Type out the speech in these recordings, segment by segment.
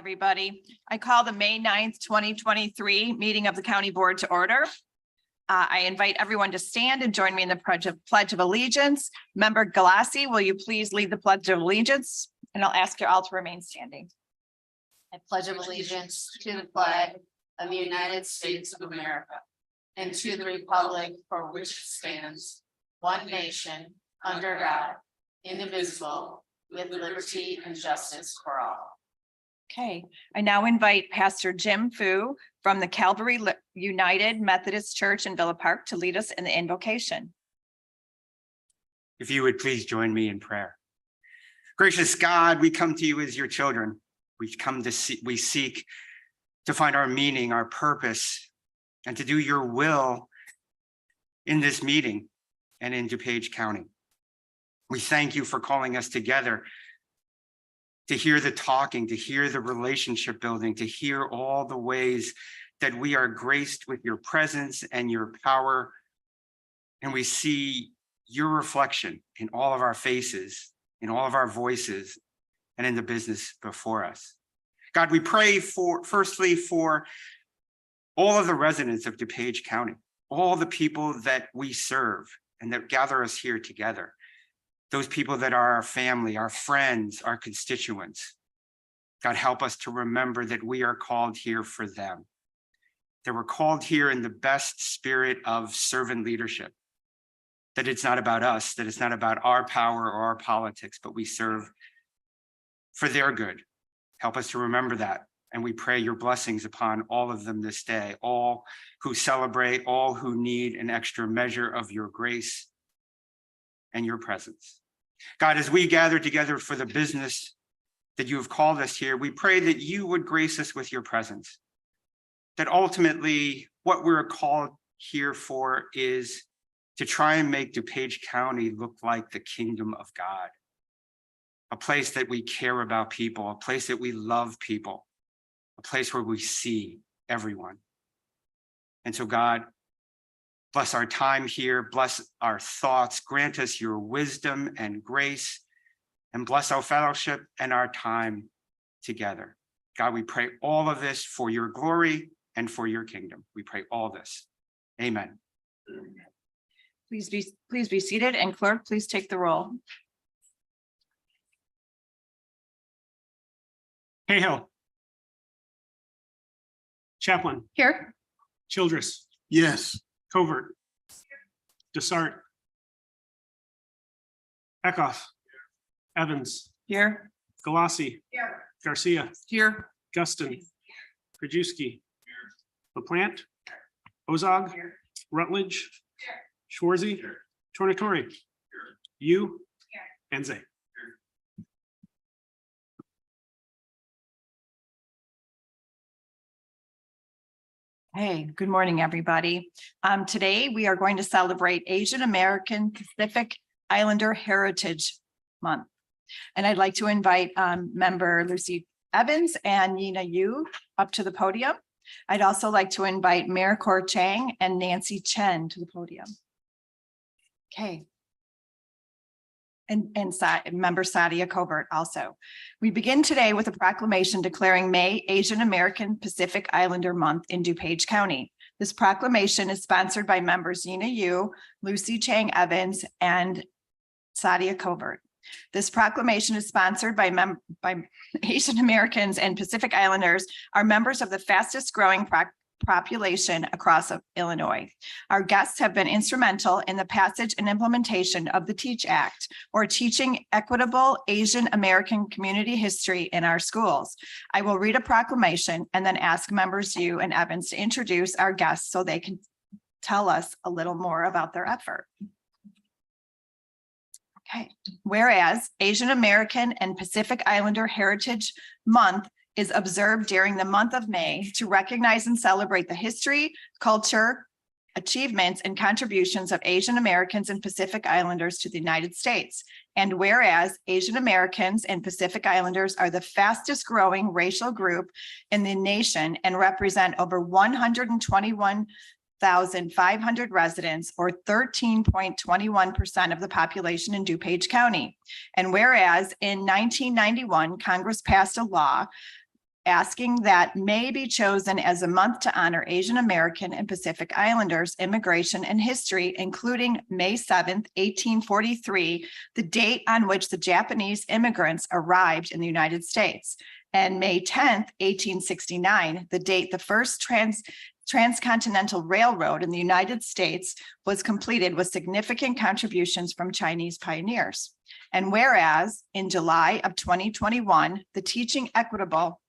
everybody. I call the May 9th, 2023 meeting of the County Board to order. I invite everyone to stand and join me in the Pledge of Allegiance. Member Galassi, will you please lead the Pledge of Allegiance? And I'll ask you all to remain standing. I pledge allegiance to the flag of the United States of America and to the republic for which it stands, one nation, under God, indivisible, with liberty and justice for all. Okay, I now invite Pastor Jim Fu from the Calvary United Methodist Church in Villa Park to lead us in the invocation. If you would please join me in prayer. Gracious God, we come to you as your children. We seek to find our meaning, our purpose, and to do your will in this meeting and in DuPage County. We thank you for calling us together to hear the talking, to hear the relationship building, to hear all the ways that we are graced with your presence and your power. And we see your reflection in all of our faces, in all of our voices, and in the business before us. God, we pray firstly for all of the residents of DuPage County, all the people that we serve and that gather us here together. Those people that are our family, our friends, our constituents. God, help us to remember that we are called here for them. That we're called here in the best spirit of servant leadership. That it's not about us, that it's not about our power or our politics, but we serve for their good. Help us to remember that. And we pray your blessings upon all of them this day, all who celebrate, all who need an extra measure of your grace and your presence. God, as we gather together for the business that you have called us here, we pray that you would grace us with your presence. That ultimately what we're called here for is to try and make DuPage County look like the kingdom of God. A place that we care about people, a place that we love people, a place where we see everyone. And so God, bless our time here, bless our thoughts, grant us your wisdom and grace, and bless our fellowship and our time together. God, we pray all of this for your glory and for your kingdom. We pray all this. Amen. Please be seated, and clerk, please take the roll. Cahill. Chaplain. Here. Childress. Yes. Covert. Desart. Eckhoff. Evans. Here. Galassi. Here. Garcia. Here. Guston. Krajewski. LaPlante. Ozog. Rutledge. Schwarzy. Tornatore. You. And Zay. Hey, good morning, everybody. Today we are going to celebrate Asian American Pacific Islander Heritage Month. And I'd like to invite member Lucy Evans and Nina Yu up to the podium. I'd also like to invite Mayor Cor Chang and Nancy Chen to the podium. Okay. And member Sadia Covert also. We begin today with a proclamation declaring May Asian American Pacific Islander Month in DuPage County. This proclamation is sponsored by members Nina Yu, Lucy Chang Evans, and Sadia Covert. This proclamation is sponsored by Asian Americans and Pacific Islanders, are members of the fastest growing population across Illinois. Our guests have been instrumental in the passage and implementation of the TEACH Act, or Teaching Equitable Asian American Community History in our schools. I will read a proclamation and then ask members Yu and Evans to introduce our guests so they can tell us a little more about their effort. Okay. Whereas Asian American and Pacific Islander Heritage Month is observed during the month of May to recognize and celebrate the history, culture, achievements, and contributions of Asian Americans and Pacific Islanders to the United States. And whereas Asian Americans and Pacific Islanders are the fastest growing racial group in the nation and represent over 121,500 residents, or 13.21% of the population in DuPage County. And whereas in 1991, Congress passed a law asking that May be chosen as a month to honor Asian American and Pacific Islanders immigration and history, including May 7th, 1843, the date on which the Japanese immigrants arrived in the United States, and May 10th, 1869, the date the first transcontinental railroad in the United States was completed with significant contributions from Chinese pioneers. And whereas in July of 2021, the Teaching Equitable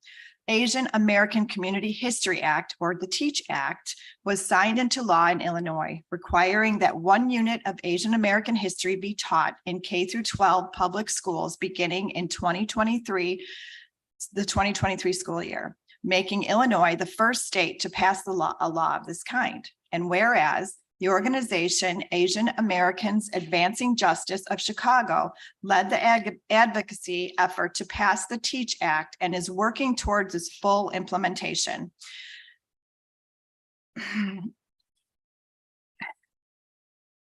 Asian American Community History Act, or the TEACH Act, was signed into law in Illinois, requiring that 1 unit of Asian American history be taught in K through 12 public schools beginning in the 2023 school year, making Illinois the first state to pass a law of this kind. And whereas the organization Asian Americans Advancing Justice of Chicago led the advocacy effort to pass the TEACH Act and is working towards its full implementation.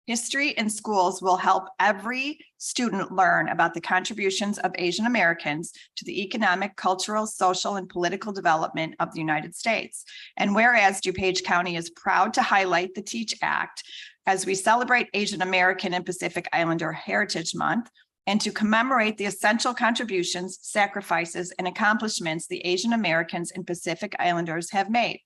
History in schools will help every student learn about the contributions of Asian Americans to the economic, cultural, social, and political development of the United States. And whereas DuPage County is proud to highlight the TEACH Act as we celebrate Asian American and Pacific Islander Heritage Month, and to commemorate the essential contributions, sacrifices, and accomplishments the Asian Americans and Pacific Islanders have made.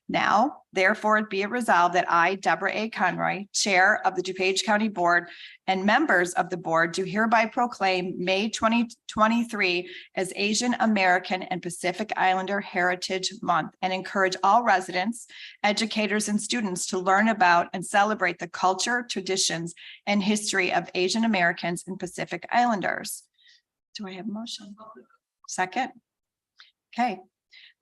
Now, therefore, be it resolved that I, Deborah A. Conroy, Chair of the DuPage County Board, and members of the board do hereby proclaim May 2023 as Asian American and Pacific Islander Heritage Month, and encourage all residents, educators, and students to learn about and celebrate the culture, traditions, and history of Asian Americans and Pacific Islanders. Do I have a motion? Second? Okay.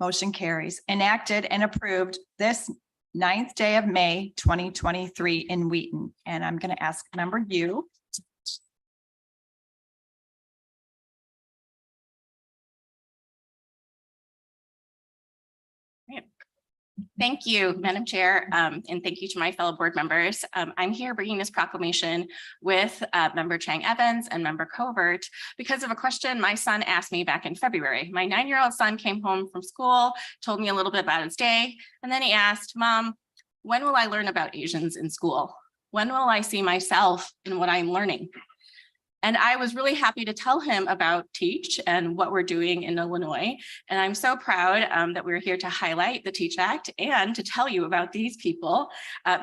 Motion carries. Enacted and approved this 9th day of May, 2023 in Wheaton. And I'm going to ask member you. Thank you, Madam Chair, and thank you to my fellow board members. I'm here bringing this proclamation with Member Chang Evans and Member Covert because of a question my son asked me back in February. My 9-year-old son came home from school, told me a little bit about his day, and then he asked, Mom, when will I learn about Asians in school? When will I see myself in what I'm learning? And I was really happy to tell him about TEACH and what we're doing in Illinois. And I'm so proud that we're here to highlight the TEACH Act and to tell you about these people,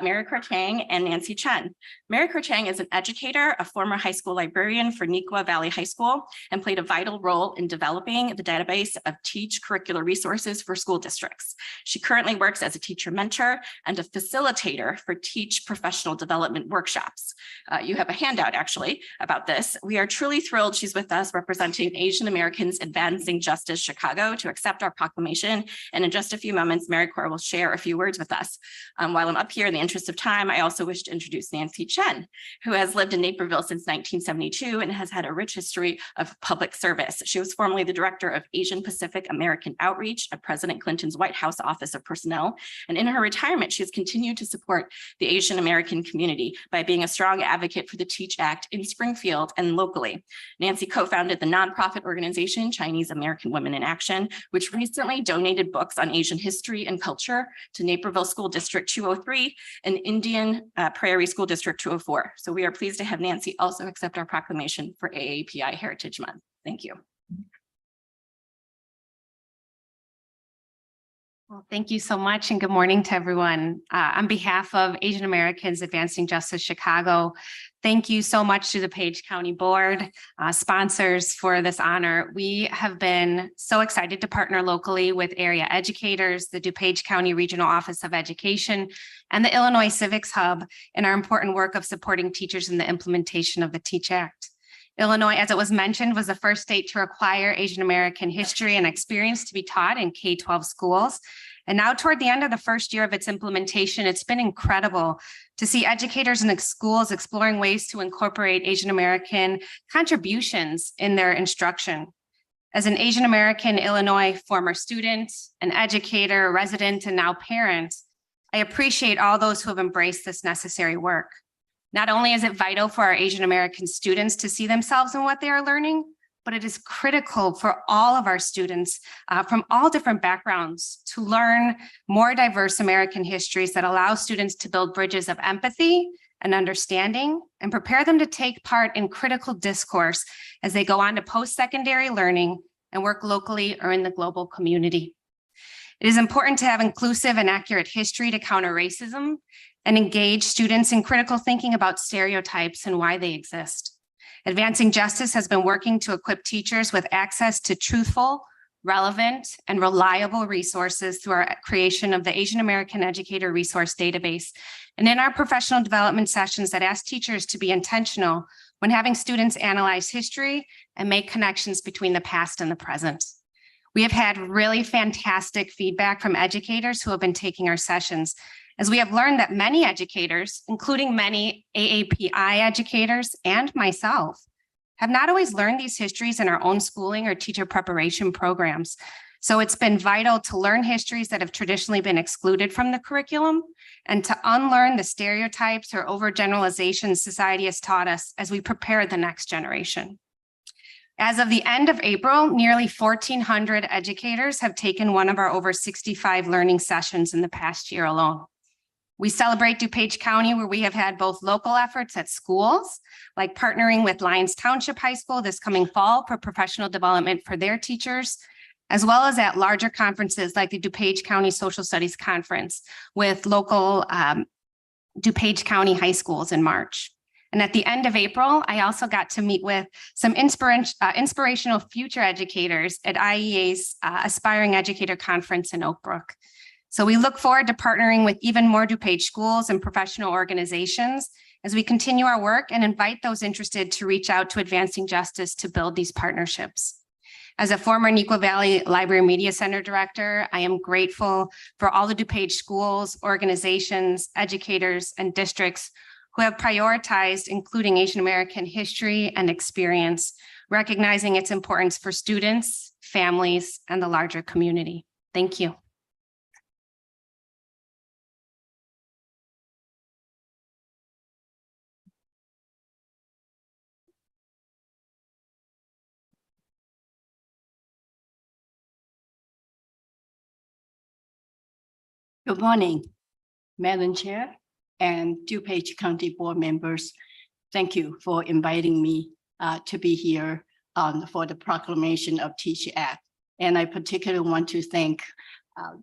Mary Chang and Nancy Chen. Mary Chang is an educator, a former high school librarian for Neuqua Valley High School, and played a vital role in developing the database of TEACH curricular resources for school districts. She currently works as a teacher mentor and a facilitator for TEACH professional development workshops. You have a handout actually about this. We are truly thrilled she's with us representing Asian Americans Advancing Justice Chicago to accept our proclamation. And in just a few moments, Mary Cora will share a few words with us. While I'm up here, in the interest of time, I also wish to introduce Nancy Chen, who has lived in Naperville since 1972 and has had a rich history of public service. She was formerly the director of Asian Pacific American Outreach at President Clinton's White House Office of Personnel. And in her retirement, she has continued to support the Asian American community by being a strong advocate for the TEACH Act in Springfield and locally. Nancy co-founded the nonprofit organization Chinese American Women in Action, which recently donated books on Asian history and culture to Naperville School District 203 and Indian Prairie School District 204. So we are pleased to have Nancy also accept our proclamation for AAPI Heritage Month. Thank you. Well, thank you so much and good morning to everyone. On behalf of Asian Americans Advancing Justice Chicago, thank you so much to the DuPage County Board, sponsors for this honor. We have been so excited to partner locally with area educators, the DuPage County Regional Office of Education, and the Illinois Civics Hub in our important work of supporting teachers in the implementation of the TEACH Act. Illinois, as it was mentioned, was the first state to require Asian American history and experience to be taught in K-12 schools. And now toward the end of the first year of its implementation, it's been incredible to see educators in schools exploring ways to incorporate Asian American contributions in their instruction. As an Asian American Illinois former student, an educator, resident, and now parent, I appreciate all those who have embraced this necessary work. Not only is it vital for our Asian American students to see themselves in what they are learning, but it is critical for all of our students from all different backgrounds to learn more diverse American histories that allow students to build bridges of empathy and understanding and prepare them to take part in critical discourse as they go on to post-secondary learning and work locally or in the global community. It is important to have inclusive and accurate history to counter racism and engage students in critical thinking about stereotypes and why they exist. Advancing Justice has been working to equip teachers with access to truthful, relevant, and reliable resources through our creation of the Asian American Educator Resource Database, and in our professional development sessions that ask teachers to be intentional when having students analyze history and make connections between the past and the present. We have had really fantastic feedback from educators who have been taking our sessions, as we have learned that many educators, including many AAPI educators and myself, have not always learned these histories in our own schooling or teacher preparation programs. So it's been vital to learn histories that have traditionally been excluded from the curriculum and to unlearn the stereotypes or overgeneralizations society has taught us as we prepare the next generation. As of the end of April, nearly 1,400 educators have taken one of our over 65 learning sessions in the past year alone. We celebrate DuPage County, where we have had both local efforts at schools, like partnering with Lyons Township High School this coming fall for professional development for their teachers, as well as at larger conferences like the DuPage County Social Studies Conference with local DuPage County high schools in March. And at the end of April, I also got to meet with some inspirational future educators at IEA's Aspiring Educator Conference in Oak Brook. So we look forward to partnering with even more DuPage schools and professional organizations as we continue our work and invite those interested to reach out to Advancing Justice to build these partnerships. As a former Neuqua Valley Library Media Center director, I am grateful for all the DuPage schools, organizations, educators, and districts who have prioritized including Asian American history and experience, recognizing its importance for students, families, and the larger community. Thank you. Good morning, Madam Chair and DuPage County Board members. Thank you for inviting me to be here for the proclamation of Teach Act. And I particularly want to thank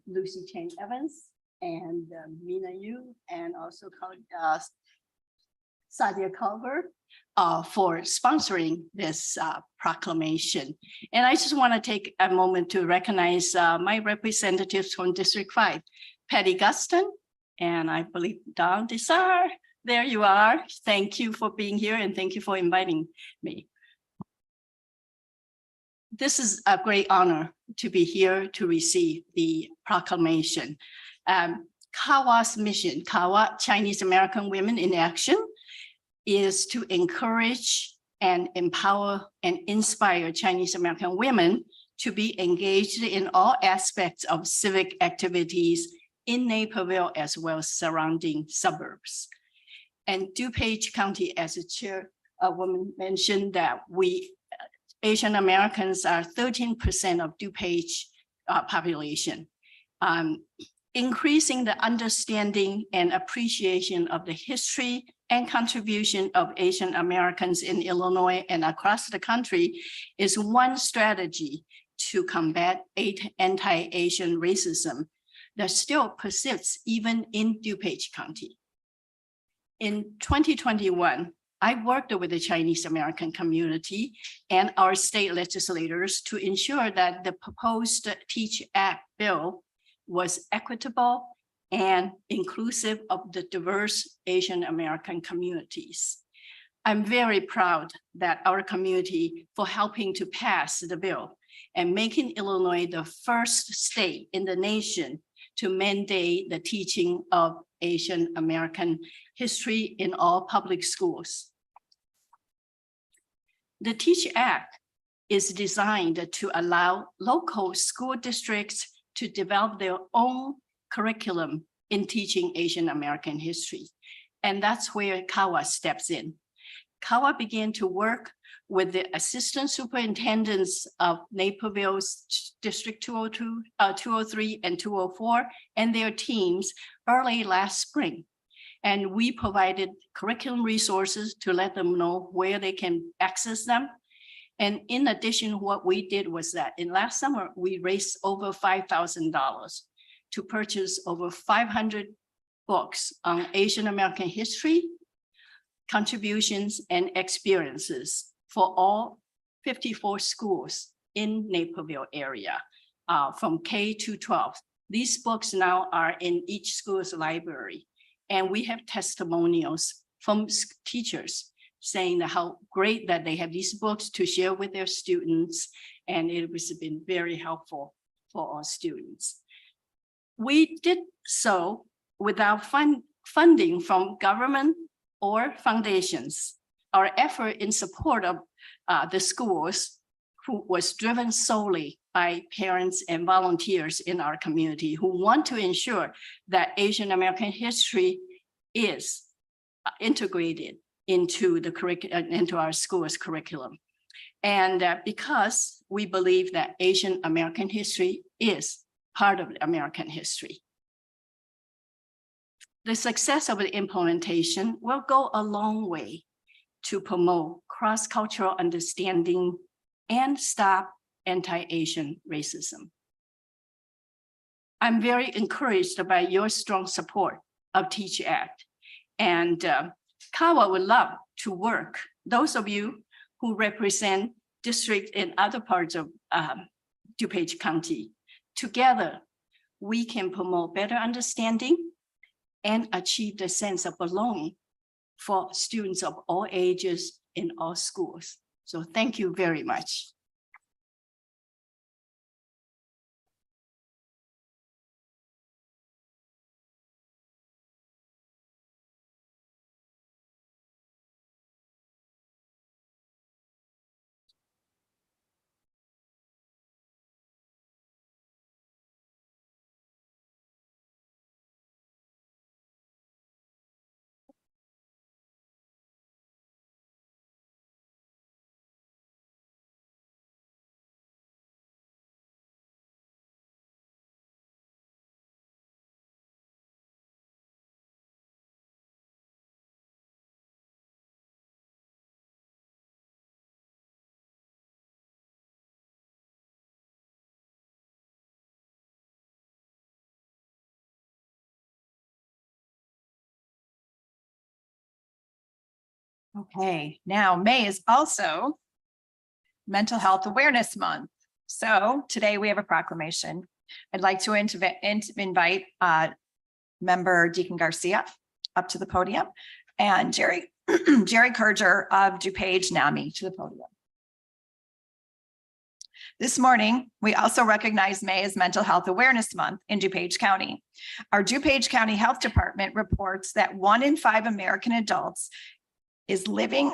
Lucy Chang Evans and Mina Yu and also Sadia Culver for sponsoring this proclamation. And I just want to take a moment to recognize my representatives from District 5. Patty Guston, and I believe Don Desar, there you are. Thank you for being here and thank you for inviting me. This is a great honor to be here to receive the proclamation. CAWA's mission, CAWA, Chinese American Women in Action, is to encourage and empower and inspire Chinese American women to be engaged in all aspects of civic activities in Naperville as well as surrounding suburbs. And DuPage County, as a chairwoman mentioned, that we Asian Americans are 13% of DuPage population. Increasing the understanding and appreciation of the history and contribution of Asian Americans in Illinois and across the country is one strategy to combat anti-Asian racism that still persists even in DuPage County. In 2021, I worked with the Chinese American community and our state legislators to ensure that the proposed Teach Act bill was equitable and inclusive of the diverse Asian American communities. I'm very proud that our community for helping to pass the bill and making Illinois the first state in the nation to mandate the teaching of Asian American history in all public schools. The Teach Act is designed to allow local school districts to develop their own curriculum in teaching Asian American history. And that's where CAWA steps in. CAWA began to work with the assistant superintendents of Naperville's District 202, 203 and 204 and their teams early last spring. And we provided curriculum resources to let them know where they can access them. And in addition, what we did was that in last summer, we raised over $5,000 to purchase over 500 books on Asian American history, contributions, and experiences for all 54 schools in Naperville area, from K to 12. These books now are in each school's library. And we have testimonials from teachers saying how great that they have these books to share with their students. And it has been very helpful for our students. We did so without funding from government or foundations. Our effort in support of the schools who was driven solely by parents and volunteers in our community who want to ensure that Asian American history is integrated into the into our school's curriculum. And because we believe that Asian American history is part of American history. The success of the implementation will go a long way to promote cross-cultural understanding and stop anti-Asian racism. I'm very encouraged by your strong support of Teach Act. And CAWA would love to work, those of you who represent districts in other parts of DuPage County. Together, we can promote better understanding and achieve the sense of belonging for students of all ages in all schools. So thank you very much. Okay, now May is also Mental Health Awareness Month. So today we have a proclamation. I'd like to invite Member Deacon Garcia up to the podium and Jerry Kurger of DuPage NAMI to the podium. This morning, we also recognize May as Mental Health Awareness Month in DuPage County. Our DuPage County Health Department reports that 1 in 5 American adults is living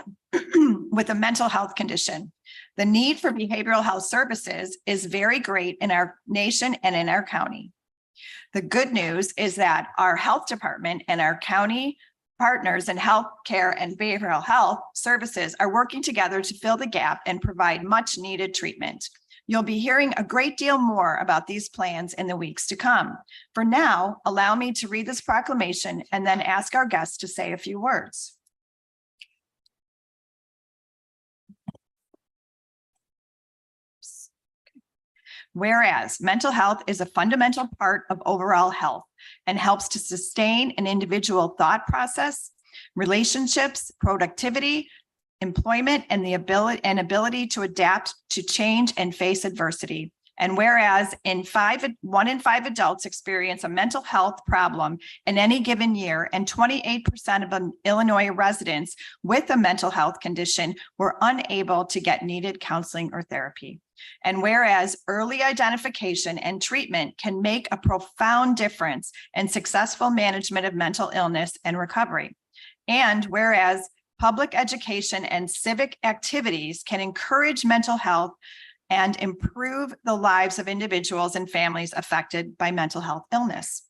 with a mental health condition. The need for behavioral health services is very great in our nation and in our county. The good news is that our health department and our county partners in healthcare and behavioral health services are working together to fill the gap and provide much needed treatment. You'll be hearing a great deal more about these plans in the weeks to come. For now, allow me to read this proclamation and then ask our guests to say a few words. Whereas mental health is a fundamental part of overall health and helps to sustain an individual thought process, relationships, productivity, employment, and the ability to adapt to change and face adversity. And whereas 1 in 5 adults experience a mental health problem in any given year, and 28% of Illinois residents with a mental health condition were unable to get needed counseling or therapy. And whereas early identification and treatment can make a profound difference in successful management of mental illness and recovery. And whereas public education and civic activities can encourage mental health and improve the lives of individuals and families affected by mental health illness.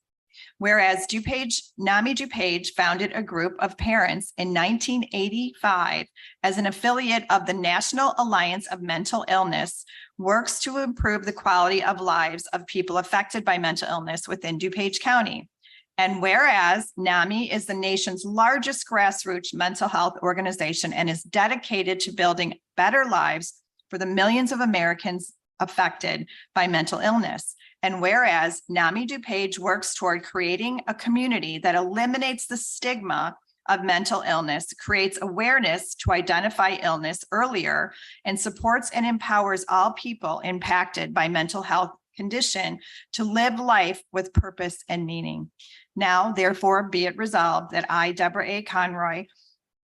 Whereas NAMI DuPage founded a group of parents in 1985 as an affiliate of the National Alliance of Mental Illness, works to improve the quality of lives of people affected by mental illness within DuPage County. And whereas NAMI is the nation's largest grassroots mental health organization and is dedicated to building better lives for the millions of Americans affected by mental illness. And whereas NAMI DuPage works toward creating a community that eliminates the stigma of mental illness, creates awareness to identify illness earlier, and supports and empowers all people impacted by mental health condition to live life with purpose and meaning. Now, therefore, be it resolved that I, Deborah A. Conroy,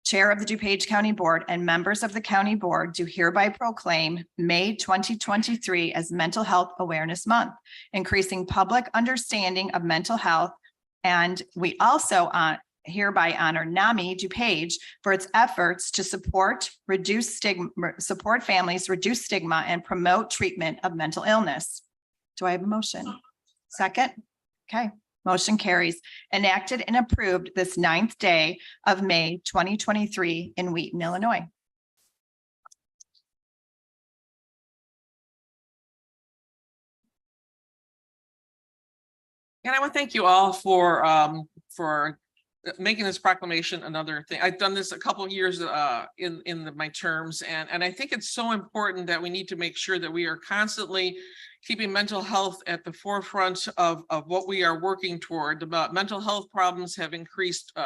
Chair of the DuPage County Board, and members of the County Board do hereby proclaim May 2023 as Mental Health Awareness Month, increasing public understanding of mental health. And we also hereby honor NAMI DuPage for its efforts to support families, reduce stigma, and promote treatment of mental illness. Do I have a motion? Second? Okay. Motion carries. Enacted and approved this 9th day of May 2023 in Wheaton, Illinois. And I want to thank you all for making this proclamation another thing. I've done this a couple of years in my terms, and I think it's so important that we need to make sure that we are constantly keeping mental health at the forefront of what we are working toward. The mental health problems have increased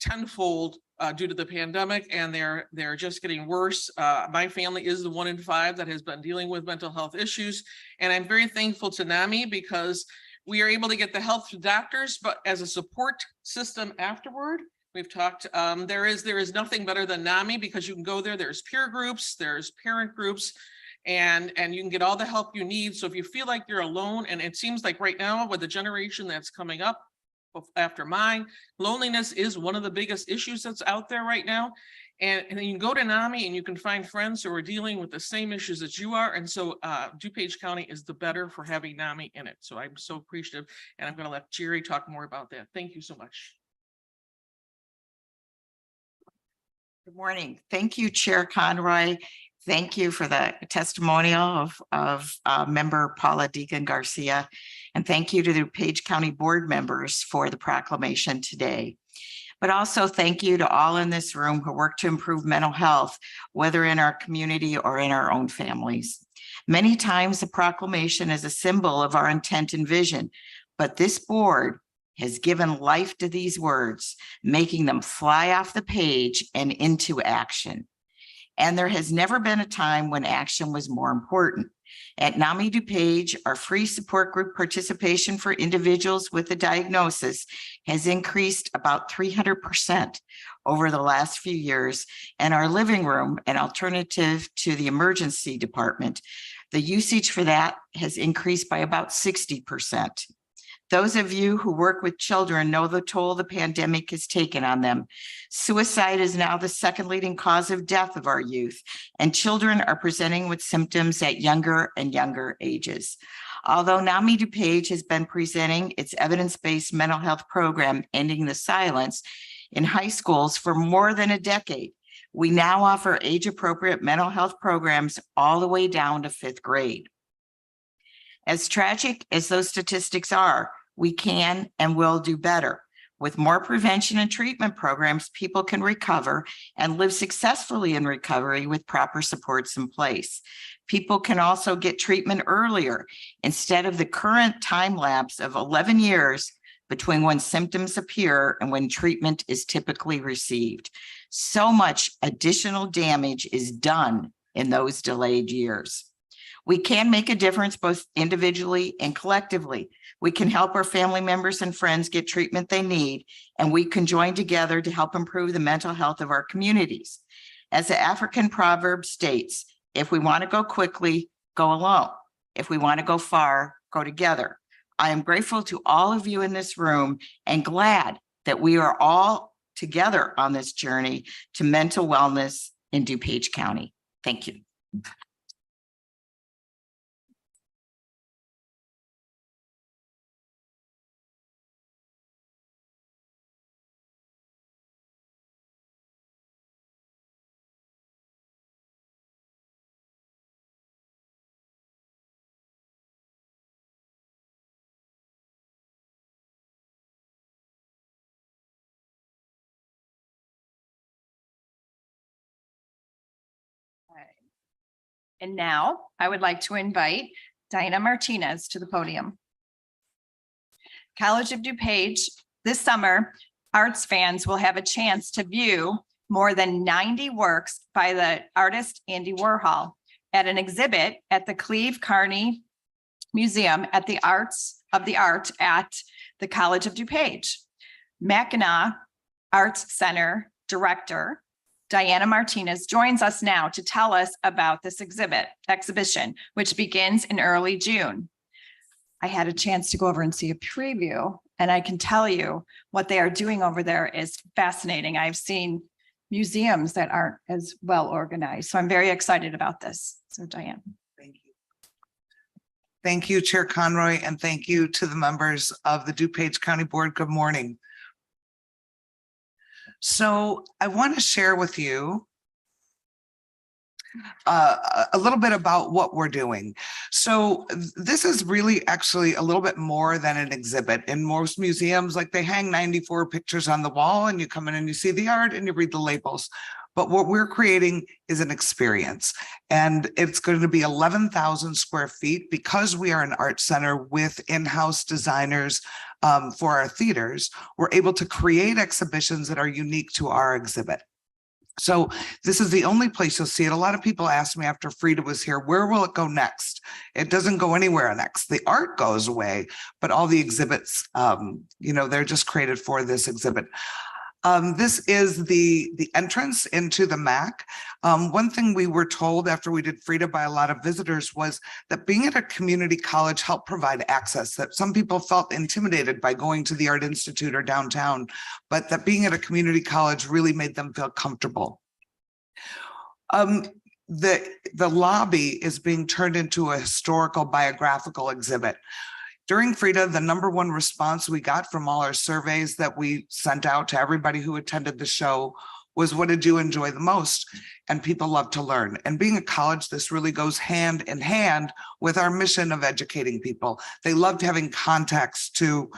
tenfold due to the pandemic, and they're just getting worse. My family is the 1 in 5 that has been dealing with mental health issues, and I'm very thankful to NAMI because we are able to get the help to doctors, but as a support system afterward, we've talked, there is nothing better than NAMI because you can go there, there's peer groups, there's parent groups, and you can get all the help you need. So if you feel like you're alone, and it seems like right now with the generation that's coming up after mine, loneliness is one of the biggest issues that's out there right now. And then you can go to NAMI and you can find friends who are dealing with the same issues that you are. And so DuPage County is the better for having NAMI in it. So I'm so appreciative, and I'm going to let Jerry talk more about that. Thank you so much. Good morning. Thank you, Chair Conroy. Thank you for the testimonial of member Paula Deegan Garcia. And thank you to the DuPage County Board members for the proclamation today. But also thank you to all in this room who work to improve mental health, whether in our community or in our own families. Many times the proclamation is a symbol of our intent and vision, but this board has given life to these words, making them fly off the page and into action. And there has never been a time when action was more important. At NAMI DuPage, our free support group participation for individuals with a diagnosis has increased about 300% over the last few years. And our living room, an alternative to the emergency department, the usage for that has increased by about 60%. Those of you who work with children know the toll the pandemic has taken on them. Suicide is now the second leading cause of death of our youth, and children are presenting with symptoms at younger and younger ages. Although NAMI DuPage has been presenting its evidence-based mental health program, Ending the Silence, in high schools for more than a decade, we now offer age-appropriate mental health programs all the way down to 5th grade. As tragic as those statistics are, we can and will do better. With more prevention and treatment programs, people can recover and live successfully in recovery with proper supports in place. People can also get treatment earlier instead of the current time lapse of 11 years between when symptoms appear and when treatment is typically received. So much additional damage is done in those delayed years. We can make a difference both individually and collectively. We can help our family members and friends get treatment they need, and we can join together to help improve the mental health of our communities. As the African proverb states, if we want to go quickly, go alone. If we want to go far, go together. I am grateful to all of you in this room and glad that we are all together on this journey to mental wellness in DuPage County. Thank you. And now I would like to invite Diana Martinez to the podium. College of DuPage, this summer, arts fans will have a chance to view more than 90 works by the artist Andy Warhol at an exhibit at the Cleve Carney Museum at the Arts of the Art at the College of DuPage. Mackinac Arts Center Director Diana Martinez joins us now to tell us about this exhibition, which begins in early June. I had a chance to go over and see a preview, and I can tell you what they are doing over there is fascinating. I've seen museums that aren't as well organized, so I'm very excited about this. So Diane. Thank you. Thank you, Chair Conroy, and thank you to the members of the DuPage County Board. Good morning. So I want to share with you a little bit about what we're doing. So this is really actually a little bit more than an exhibit. In most museums, like they hang 94 pictures on the wall and you come in and you see the art and you read the labels. But what we're creating is an experience, and it's going to be 11,000 square feet because we are an art center with in-house designers for our theaters. We're able to create exhibitions that are unique to our exhibit. So this is the only place you'll see it. A lot of people asked me after Frida was here, where will it go next? It doesn't go anywhere next. The art goes away, but all the exhibits, they're just created for this exhibit. This is the entrance into the MAC. One thing we were told after we did Frida by a lot of visitors was that being at a community college helped provide access, that some people felt intimidated by going to the Art Institute or downtown, but that being at a community college really made them feel comfortable. The lobby is being turned into a historical biographical exhibit. During Frida, the #1 response we got from all our surveys that we sent out to everybody who attended the show was, what did you enjoy the most? And people love to learn. And being a college, this really goes hand in hand with our mission of educating people. They loved having context to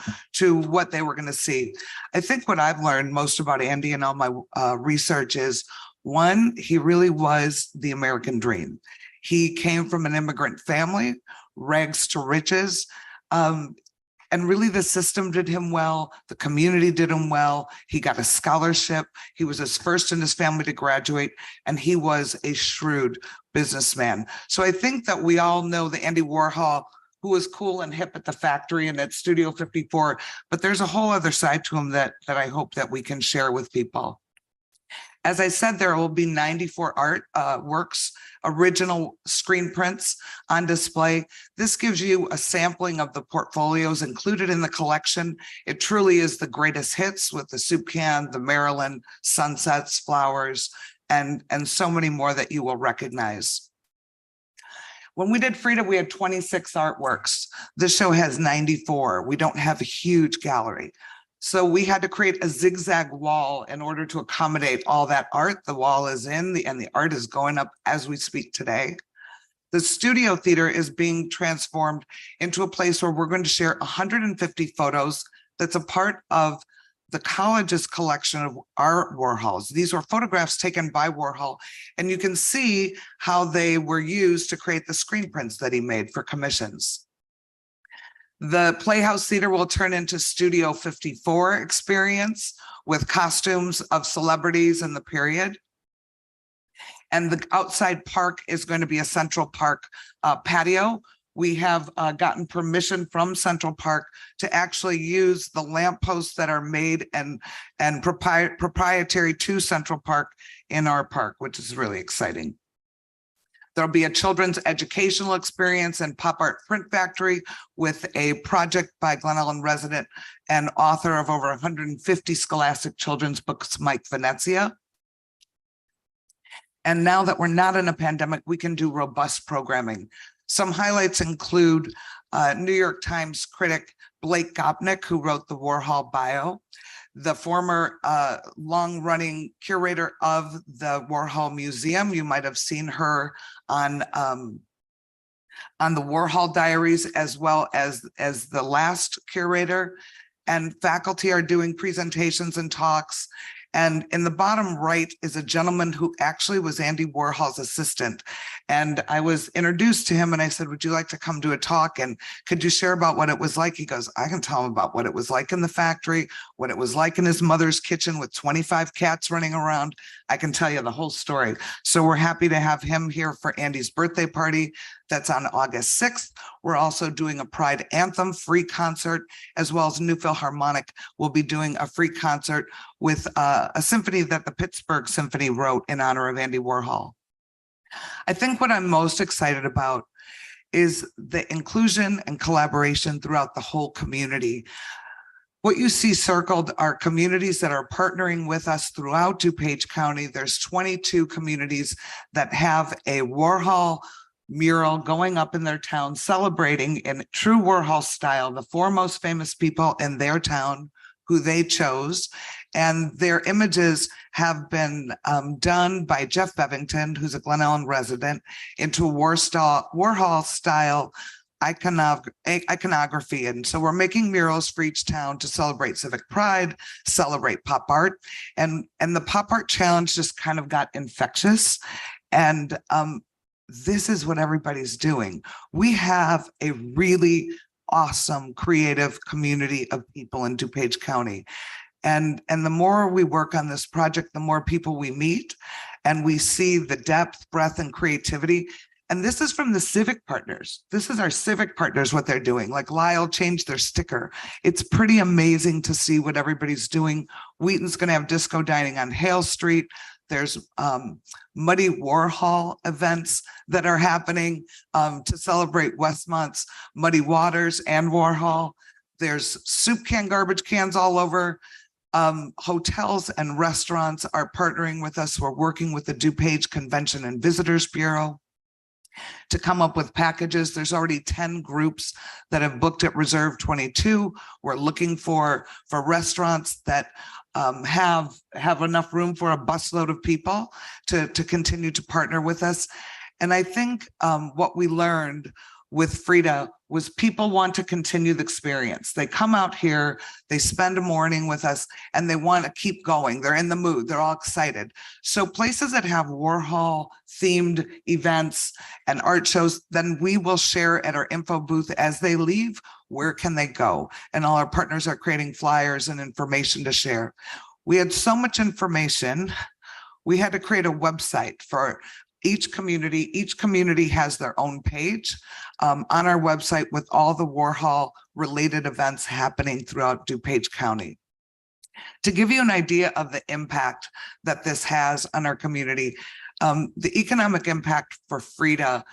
what they were going to see. I think what I've learned most about Andy and all my research is, one, he really was the American dream. He came from an immigrant family, rags to riches. And really the system did him well. The community did him well. He got a scholarship. He was his first in his family to graduate, and he was a shrewd businessman. So I think that we all know the Andy Warhol, who was cool and hip at the factory and at Studio 54, but there's a whole other side to him that I hope that we can share with people. As I said, there will be 94 art works, original screen prints on display. This gives you a sampling of the portfolios included in the collection. It truly is the greatest hits with the soup can, the Maryland, sunsets, flowers, and so many more that you will recognize. When we did Frida, we had 26 artworks. This show has 94. We don't have a huge gallery. So we had to create a zigzag wall in order to accommodate all that art. The wall is in, and the art is going up as we speak today. The studio theater is being transformed into a place where we're going to share 150 photos that's a part of the college's collection of art Warhols. These were photographs taken by Warhol, and you can see how they were used to create the screen prints that he made for commissions. The Playhouse Theater will turn into Studio 54 experience with costumes of celebrities in the period. And the outside park is going to be a Central Park patio. We have gotten permission from Central Park to actually use the lampposts that are made and proprietary to Central Park in our park, which is really exciting. There'll be a children's educational experience and Pop Art Print Factory with a project by Glen Ellen resident and author of over 150 scholastic children's books, Mike Venezia. And now that we're not in a pandemic, we can do robust programming. Some highlights include New York Times critic Blake Gopnik, who wrote the Warhol bio, the former long-running curator of the Warhol Museum. You might have seen her on the Warhol Diaries, as well as the last curator. And faculty are doing presentations and talks. And in the bottom right is a gentleman who actually was Andy Warhol's assistant. And I was introduced to him and I said, would you like to come to a talk? And could you share about what it was like? He goes, I can tell him about what it was like in the factory, what it was like in his mother's kitchen with 25 cats running around. I can tell you the whole story. So we're happy to have him here for Andy's birthday party. That's on August 6th. We're also doing a Pride Anthem free concert, as well as New Philharmonic will be doing a free concert with a symphony that the Pittsburgh Symphony wrote in honor of Andy Warhol. I think what I'm most excited about is the inclusion and collaboration throughout the whole community. What you see circled are communities that are partnering with us throughout DuPage County. There's 22 communities that have a Warhol mural going up in their town, celebrating in true Warhol style the four most famous people in their town who they chose. And their images have been done by Jeff Bevington, who's a Glen Ellen resident, into Warhol style iconography. And so we're making murals for each town to celebrate civic pride, celebrate pop art. And the pop art challenge just kind of got infectious. And this is what everybody's doing. We have a really awesome creative community of people in DuPage County. And the more we work on this project, the more people we meet and we see the depth, breadth, and creativity. And this is from the civic partners. This is our civic partners, what they're doing. Like Lyle changed their sticker. It's pretty amazing to see what everybody's doing. Wheaton's going to have disco dining on Hale Street. There's Muddy Warhol events that are happening to celebrate Westmont's Muddy Waters and Warhol. There's soup can, garbage cans all over. Hotels and restaurants are partnering with us. We're working with the DuPage Convention and Visitors Bureau to come up with packages. There's already 10 groups that have booked at Reserve 22. We're looking for restaurants that have enough room for a busload of people to continue to partner with us. And I think what we learned with Frida was people want to continue the experience. They come out here, they spend a morning with us, and they want to keep going. They're in the mood, they're all excited. So places that have Warhol themed events and art shows, then we will share at our info booth as they leave, where can they go? And all our partners are creating flyers and information to share. We had so much information, we had to create a website for each community. Each community has their own page on our website with all the Warhol related events happening throughout DuPage County. To give you an idea of the impact that this has on our community, the economic impact for Frida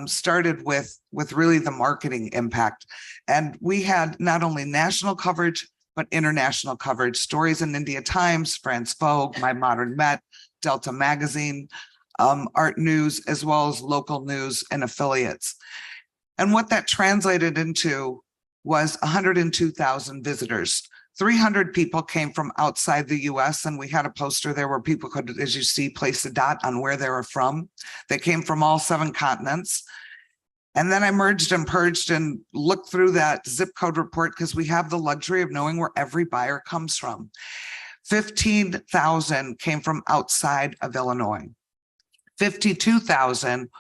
started with really the marketing impact. And we had not only national coverage, but international coverage. Stories in India Times, France Vogue, My Modern Met, Delta Magazine, Art News, as well as local news and affiliates. And what that translated into was 102,000 visitors. 300 people came from outside the US, and we had a poster there where people could, as you see, place a dot on where they were from. They came from all 7 continents. And then I merged and purged and looked through that zip code report because we have the luxury of knowing where every buyer comes from. 15,000 came from outside of Illinois. 52,000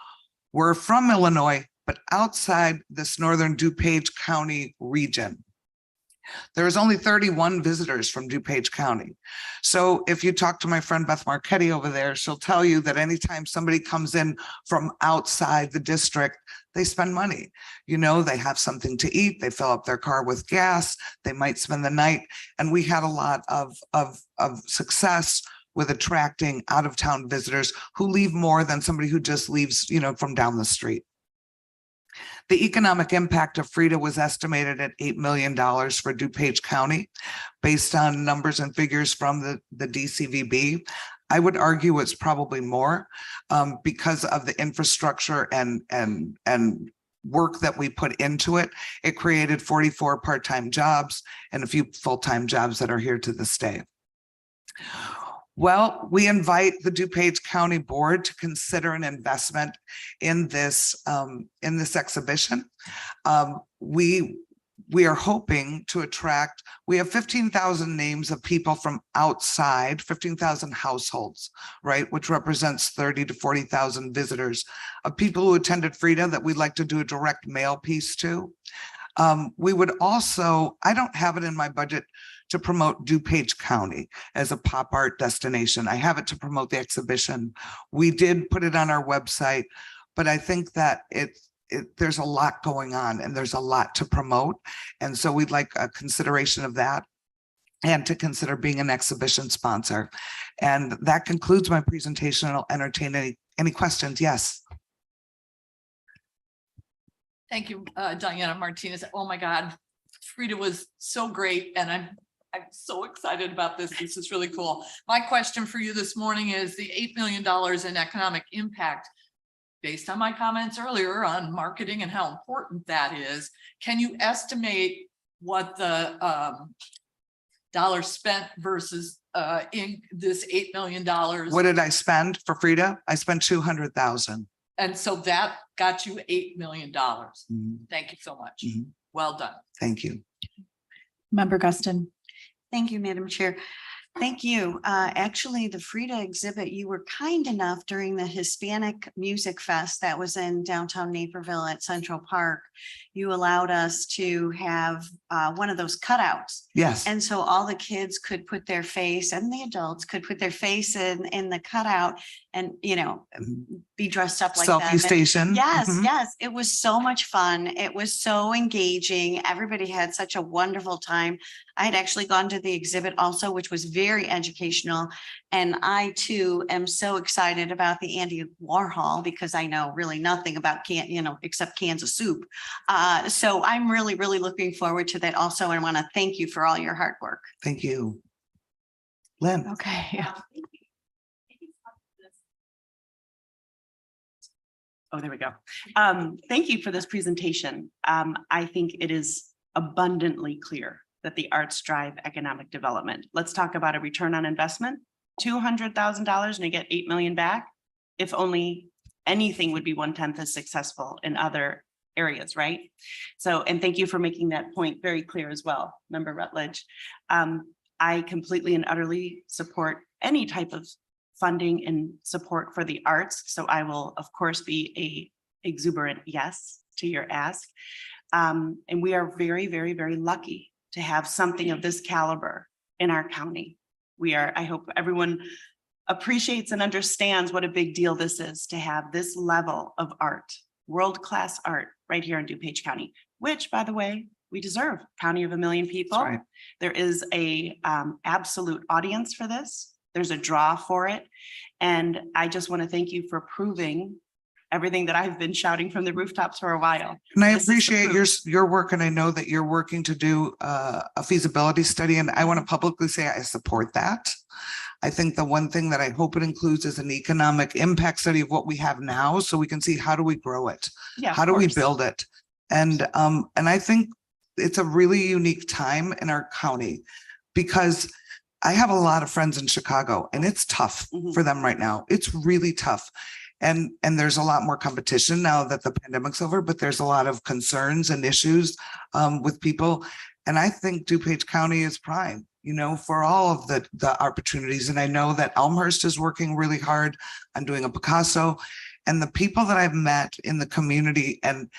were from Illinois, but outside this northern DuPage County region. There was only 31 visitors from DuPage County. So if you talk to my friend Beth Marchetti over there, she'll tell you that anytime somebody comes in from outside the district, they spend money. You know, they have something to eat, they fill up their car with gas, they might spend the night. And we had a lot of success with attracting out-of-town visitors who leave more than somebody who just leaves, you know, from down the street. The economic impact of Frida was estimated at $8 million for DuPage County, based on numbers and figures from the DCVB. I would argue it's probably more because of the infrastructure and work that we put into it. It created 44 part-time jobs and a few full-time jobs that are here to this day. Well, we invite the DuPage County Board to consider an investment in this exhibition. We we are hoping to attract, we have 15,000 names of people from outside, 15,000 households, right? Which represents 30 to 40,000 visitors of people who attended Frida that we'd like to do a direct mail piece to. We would also, I don't have it in my budget to promote DuPage County as a pop art destination. I have it to promote the exhibition. We did put it on our website, but I think that there's a lot going on and there's a lot to promote. And so we'd like a consideration of that and to consider being an exhibition sponsor. And that concludes my presentation. I'll entertain any questions. Yes. Thank you, Diana Martinez. Oh my God, Frida was so great, and I'm so excited about this. This is really cool. My question for you this morning is the $8 million in economic impact. Based on my comments earlier on marketing and how important that is, can you estimate what the dollars spent versus in this $8 million? What did I spend for Frida? I spent 200,000. And so that got you $8 million. Mhm. Thank you so much. Mhm. Well done. Thank you. Member Guston. Thank you, Madam Chair. Thank you. Actually, the Frida exhibit, you were kind enough during the Hispanic Music Fest that was in downtown Naperville at Central Park. You allowed us to have one of those cutouts. Yes. And so all the kids could put their face and the adults could put their face in the cutout and, you know, be dressed up like Selfie that. station. Yes, Mhm. yes. It was so much fun. It was so engaging. Everybody had such a wonderful time. I had actually gone to the exhibit also, which was very educational. And I too am so excited about the Andy Warhol because I know really nothing about except cans of soup. So I'm really, really looking forward to that also. And I want to thank you for all your hard work. Thank you. Lynn. Okay. Oh, there we go. Thank you for this presentation. I think it is abundantly clear that the arts drive economic development. Let's talk about a return on investment, $200,000 and you get 8 million back. If only anything would be 1/10 as successful in other areas, right? So, and thank you for making that point very clear as well, Member Rutledge. I completely and utterly support any type of funding and support for the arts. So I will, of course, be a exuberant yes to your ask. And we are very, very, very lucky to have something of this caliber in our county. I hope everyone appreciates and understands what a big deal this is to have this level of art, world-class art right here in DuPage County, which, by the way, we deserve. County of 1 million people. That's right. There is a absolute audience for this. There's a draw for it. And I just want to thank you for proving everything that I've been shouting from the rooftops for a while. And I This is the appreciate proof. your work, and I know that you're working to do a feasibility study, and I want to publicly say I support that. I think the one thing that I hope it includes is an economic impact study of what we have now, so we can see how do we grow it, Yeah, of how do we course. build it, and I think it's a really unique time in our county because I have a lot of friends in Chicago, and it's tough for them right now. It's really tough. And there's a lot more competition now that the pandemic's over, but there's a lot of concerns and issues with people. And I think DuPage County is prime, for all of the opportunities. And I know that Elmhurst is working really hard on doing a Picasso, and the people that I've met in the community and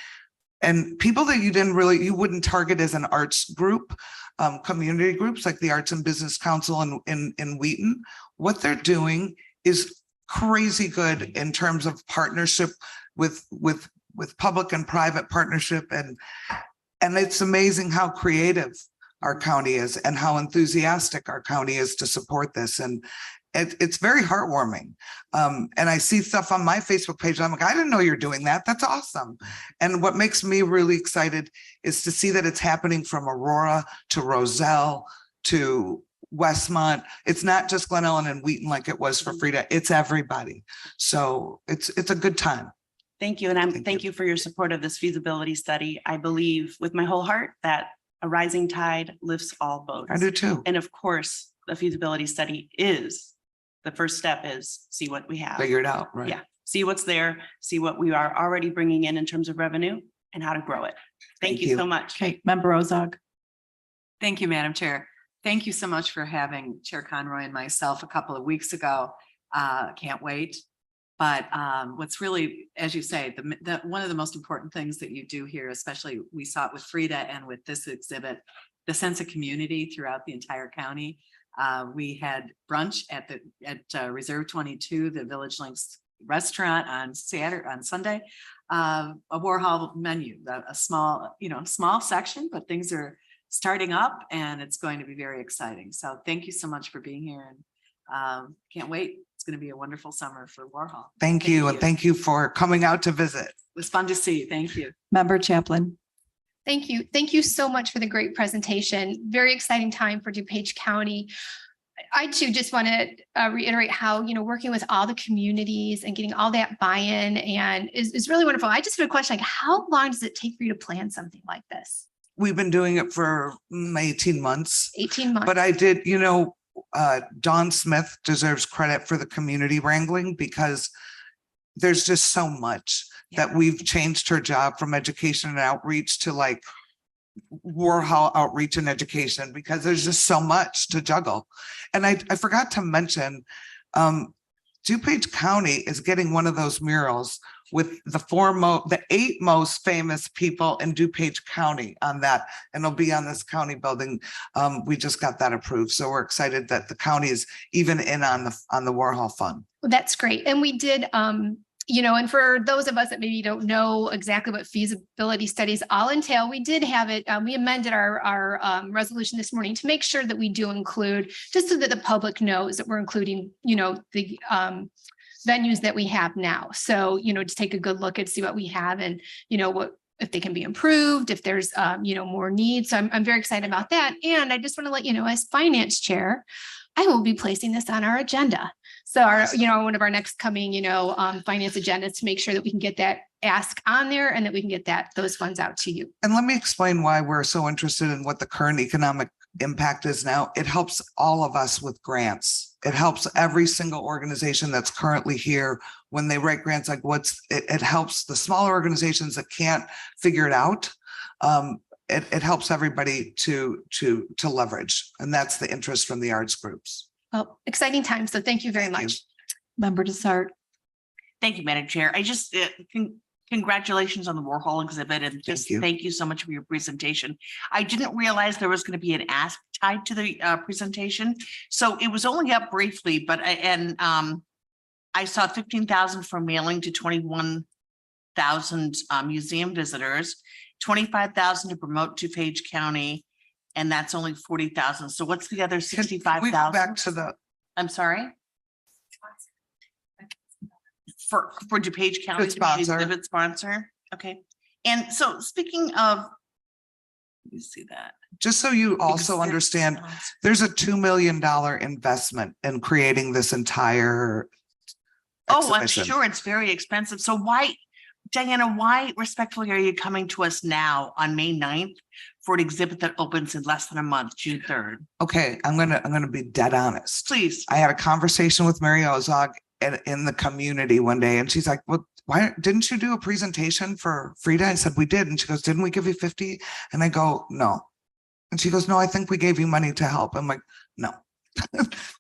people that you wouldn't target as an arts group, community groups like the Arts and Business Council in Wheaton, what they're doing is crazy good in terms of partnership with public and private partnership. And it's amazing how creative our county is and how enthusiastic our county is to support this. And it's very heartwarming. And I see stuff on my Facebook page. I'm like, I didn't know you're doing that. That's awesome. And what makes me really excited is to see that it's happening from Aurora to Roselle to Westmont. It's not just Glen Ellen and Wheaton like it was for Frida. It's everybody. So it's a good time. Thank you. And thank you for your support of this feasibility study. I believe with my whole heart that a rising tide lifts all boats. I do too. And of course, the feasibility study the first step is see what we have. Figure it out, right? Yeah. See what's there, see what we are already bringing in terms of revenue, and how to grow it. Thank you so much. Okay, Member Ozog. Thank you, Madam Chair. Thank you so much for having Chair Conroy and myself a couple of weeks ago. Can't wait. But what's really, as you say, one of the most important things that you do here, especially we saw it with Frida and with this exhibit, the sense of community throughout the entire county. We had brunch at Reserve 22, the Village Links restaurant on Sunday. A Warhol menu, a small section, but things are starting up and it's going to be very exciting. So thank you so much for being here and can't wait. It's going to be a wonderful summer for Warhol. Thank you. And thank you for coming out to visit. It was fun to see. Thank you. Member Chaplin. Thank you. Thank you so much for the great presentation. Very exciting time for DuPage County. I too just want to reiterate how, working with all the communities and getting all that buy-in and is really wonderful. I just have a question, like how long does it take for you to plan something like this? We've been doing it for 18 months. 18 months. But I did, Dawn Smith deserves credit for the community wrangling because there's just so much that we've changed her job from education and outreach to like Warhol outreach and education because there's just so much to juggle. And I forgot to mention, DuPage County is getting one of those murals with the 8 most famous people in DuPage County on that, and it'll be on this county building. We just got that approved. So we're excited that the county is even in on the Warhol Fund. Well, that's great. And we did, and for those of us that maybe don't know exactly what feasibility studies all entail, we did have it. We amended our resolution this morning to make sure that we do include, just so that the public knows that we're including, the venues that we have now. So, to take a good look and see what we have and, what if they can be improved, if there's, more needs. So I'm very excited about that. And I just want to let you know, as finance chair, I will be placing this on our agenda. So one of our next coming, finance agendas to make sure that we can get that ask on there and that we can get those funds out to you. And let me explain why we're so interested in what the current economic impact is now. It helps all of us with grants. It helps every single organization that's currently here when they write grants, like it helps the smaller organizations that can't figure it out. It helps everybody to leverage. And that's the interest from the arts groups. Well, exciting time. So thank you very much. Member Desart. Thank you, Madam Chair. I just congratulations on the Warhol exhibit and just thank you so much for your presentation. I didn't realize there was going to be an ask tied to the presentation, so it was only up briefly. But I saw 15,000 for mailing to 21,000 museum visitors, 25,000 to promote DuPage County, and that's only 40,000. So what's the other 65,000? Back to the. I'm sorry. For DuPage County exhibit sponsor. Okay. And so speaking of, let me see that. Just so you also understand, there's a $2 million investment in creating this entire exhibition. I'm sure it's very expensive. So why, Diana, why respectfully are you coming to us now on May 9th for an exhibit that opens in less than a month, June 3rd? Okay, I'm gonna be dead honest. Please. I had a conversation with Mary Ozog in the community one day, and she's like, well, why didn't you do a presentation for Frida? I said, we did. And she goes, didn't we give you 50? And I go, no. And she goes, no, I think we gave you money to help. I'm like, no,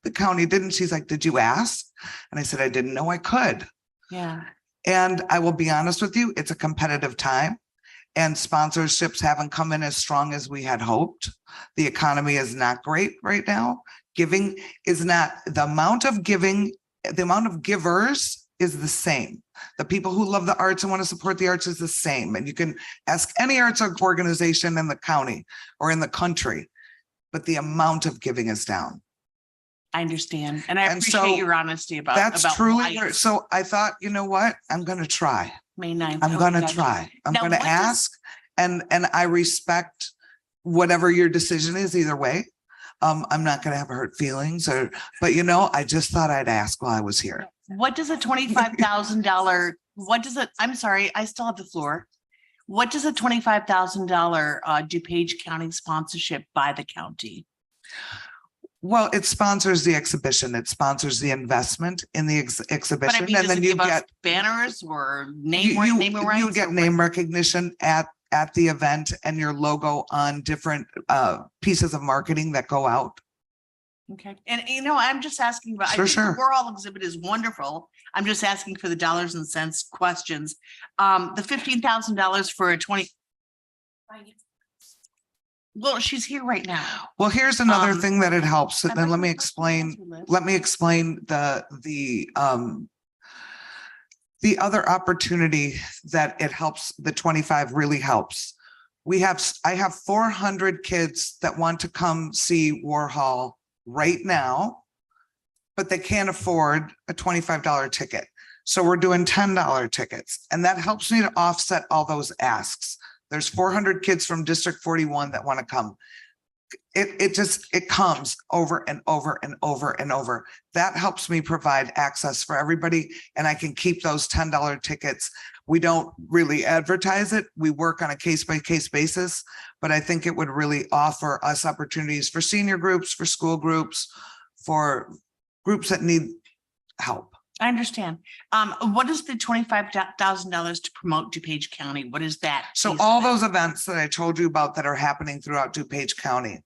the county didn't. She's like, did you ask? And I said, I didn't know I could. Yeah. And I will be honest with you, it's a competitive time and sponsorships haven't come in as strong as we had hoped. The economy is not great right now. Giving is not, the amount of givers is the same. The people who love the arts and want to support the arts is the same. And you can ask any arts organization in the county or in the country, but the amount of giving is down. I understand. And I appreciate your honesty about that's truly. So I thought, you know what? I'm going to try. May 9th. I'm going to try. I'm going to ask. And I respect whatever your decision is either way. I'm not going to have hurt feelings but I just thought I'd ask while I was here. What does a $25,000, I'm sorry, I still have the floor. What does a $25,000 DuPage County sponsorship buy the county? Well, it sponsors the exhibition. It sponsors the investment in the But I exhibition. mean, And does it then you give us get, banners or you, name you rights? get or name recognition at the event and your logo on different pieces of marketing that go out. Okay, and I'm just asking about, I Sure, think the sure. Warhol exhibit is wonderful. I'm just asking for the dollars and cents questions. The $15,000 for a 20. Well, she's here right now. Well, here's another Um, thing that it helps. I'd Then like let to me talk to explain, you, Liz. the other opportunity that it helps, the 25 really helps. I have 400 kids that want to come see Warhol right now, but they can't afford a $25 ticket. So we're doing $10 tickets, and that helps me to offset all those asks. There's 400 kids from District 41 that want to come. It comes over and over and over and over. That helps me provide access for everybody, and I can keep those $10 tickets. We don't really advertise it. We work on a case-by-case basis, but I think it would really offer us opportunities for senior groups, for school groups, for groups that need help. I understand. What is the $25,000 to promote DuPage County? What is that? So piece of all it? those events that I told you about that are happening throughout DuPage County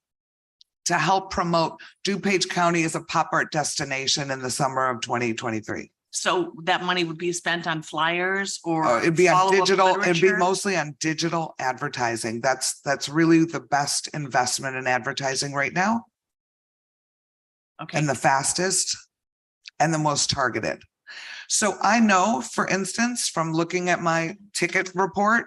to help promote DuPage County as a pop art destination in the summer of 2023. So that money would be spent on flyers or It'd be on follow-up digital, it'd be literature? mostly on digital advertising. That's really the best investment in advertising right now. Okay. And the fastest and the most targeted. So I know, for instance, from looking at my ticket report,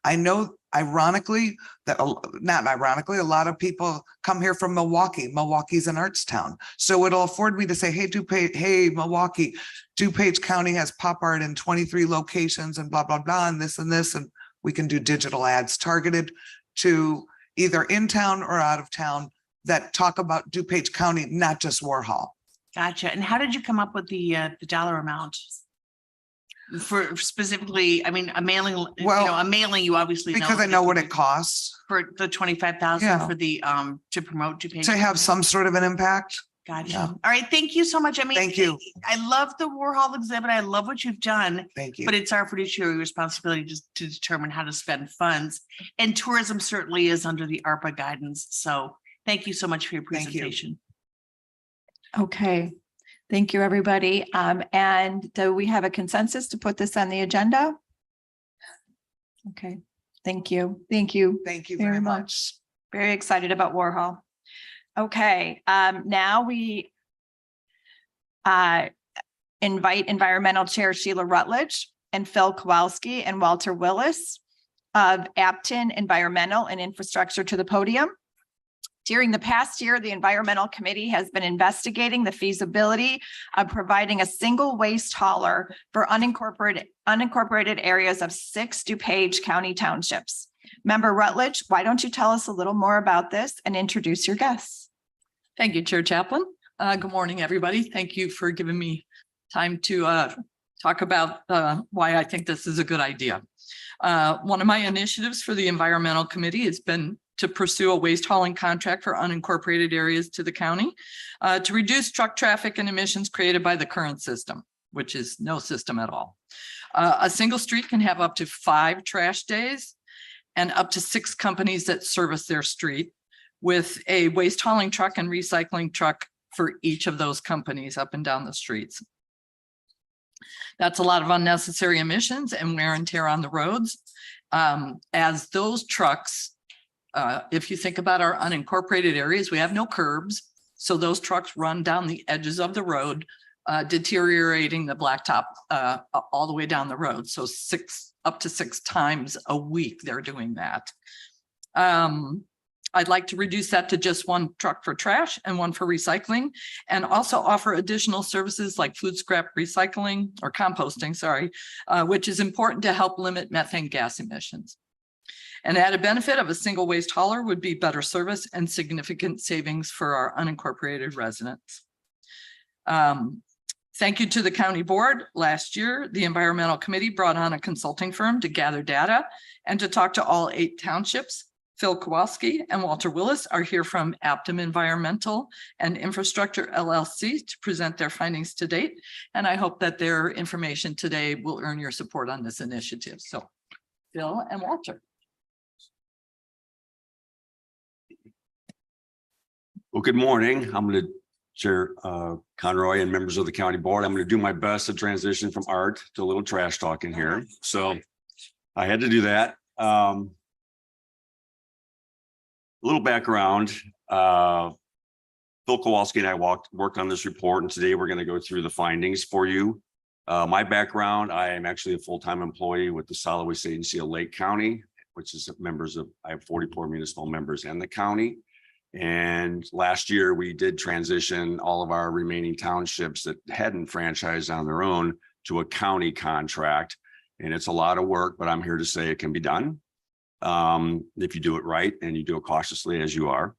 I know ironically that, not ironically, a lot of people come here from Milwaukee. Milwaukee's an arts town. So it'll afford me to say, hey, DuPage, hey, Milwaukee, DuPage County has pop art in 23 locations and blah, blah, blah, and this and this. And we can do digital ads targeted to either in town or out of town that talk about DuPage County, not just Warhol. Gotcha. And how did you come up with the dollar amount? For specifically, I mean, a mailing, a mailing, you obviously know. Because I know what it costs For the 25,000 Yeah. for the, to promote DuPage. to have some sort of an impact. Gotcha. Yeah. All right. Thank you so much. I mean. Thank you. I love the Warhol exhibit. I love what you've done. Thank you. But it's our fiduciary responsibility to determine how to spend funds. And tourism certainly is under the ARPA guidance. So thank you so much for your Thank you. presentation. Okay, thank you, everybody. And do we have a consensus to put this on the agenda? Okay, thank you. Thank you. Thank you very much. Very excited about Warhol. Okay, now we invite Environmental Chair Sheila Rutledge and Phil Kowalski and Walter Willis of Apton Environmental and Infrastructure to the podium. During the past year, the Environmental Committee has been investigating the feasibility of providing a single waste hauler for unincorporated areas of 6 DuPage County townships. Member Rutledge, why don't you tell us a little more about this and introduce your guests? Thank you, Chair Chaplin. Good morning, everybody. Thank you for giving me time to talk about why I think this is a good idea. One of my initiatives for the Environmental Committee has been to pursue a waste hauling contract for unincorporated areas to the county to reduce truck traffic and emissions created by the current system, which is no system at all. A single street can have up to 5 trash days and up to 6 companies that service their street with a waste hauling truck and recycling truck for each of those companies up and down the streets. That's a lot of unnecessary emissions and wear and tear on the roads. As those trucks, if you think about our unincorporated areas, we have no curbs. So those trucks run down the edges of the road, deteriorating the blacktop all the way down the road. So up to 6 times a week, they're doing that. I'd like to reduce that to just 1 truck for trash and 1 for recycling, and also offer additional services like food scrap recycling or composting, sorry, which is important to help limit methane gas emissions. An added benefit of a single waste hauler would be better service and significant savings for our unincorporated residents. Thank you to the county board. Last year, the Environmental Committee brought on a consulting firm to gather data and to talk to all 8 townships. Phil Kowalski and Walter Willis are here from Aptum Environmental and Infrastructure LLC to present their findings to date. And I hope that their information today will earn your support on this initiative. So Phil and Walter. Well, good morning. I'm going to Chair Conroy and members of the county board. I'm going to do my best to transition from art to a little trash talking here. So I had to do that. A little background. Phil Kowalski and I worked on this report, and today we're going to go through the findings for you. My background, I am actually a full-time employee with the Solid Waste Agency of Lake County, which is I have 44 municipal members in the county. And last year we did transition all of our remaining townships that hadn't franchised on their own to a county contract. And it's a lot of work, but I'm here to say it can be done. If you do it right and you do it cautiously as you are.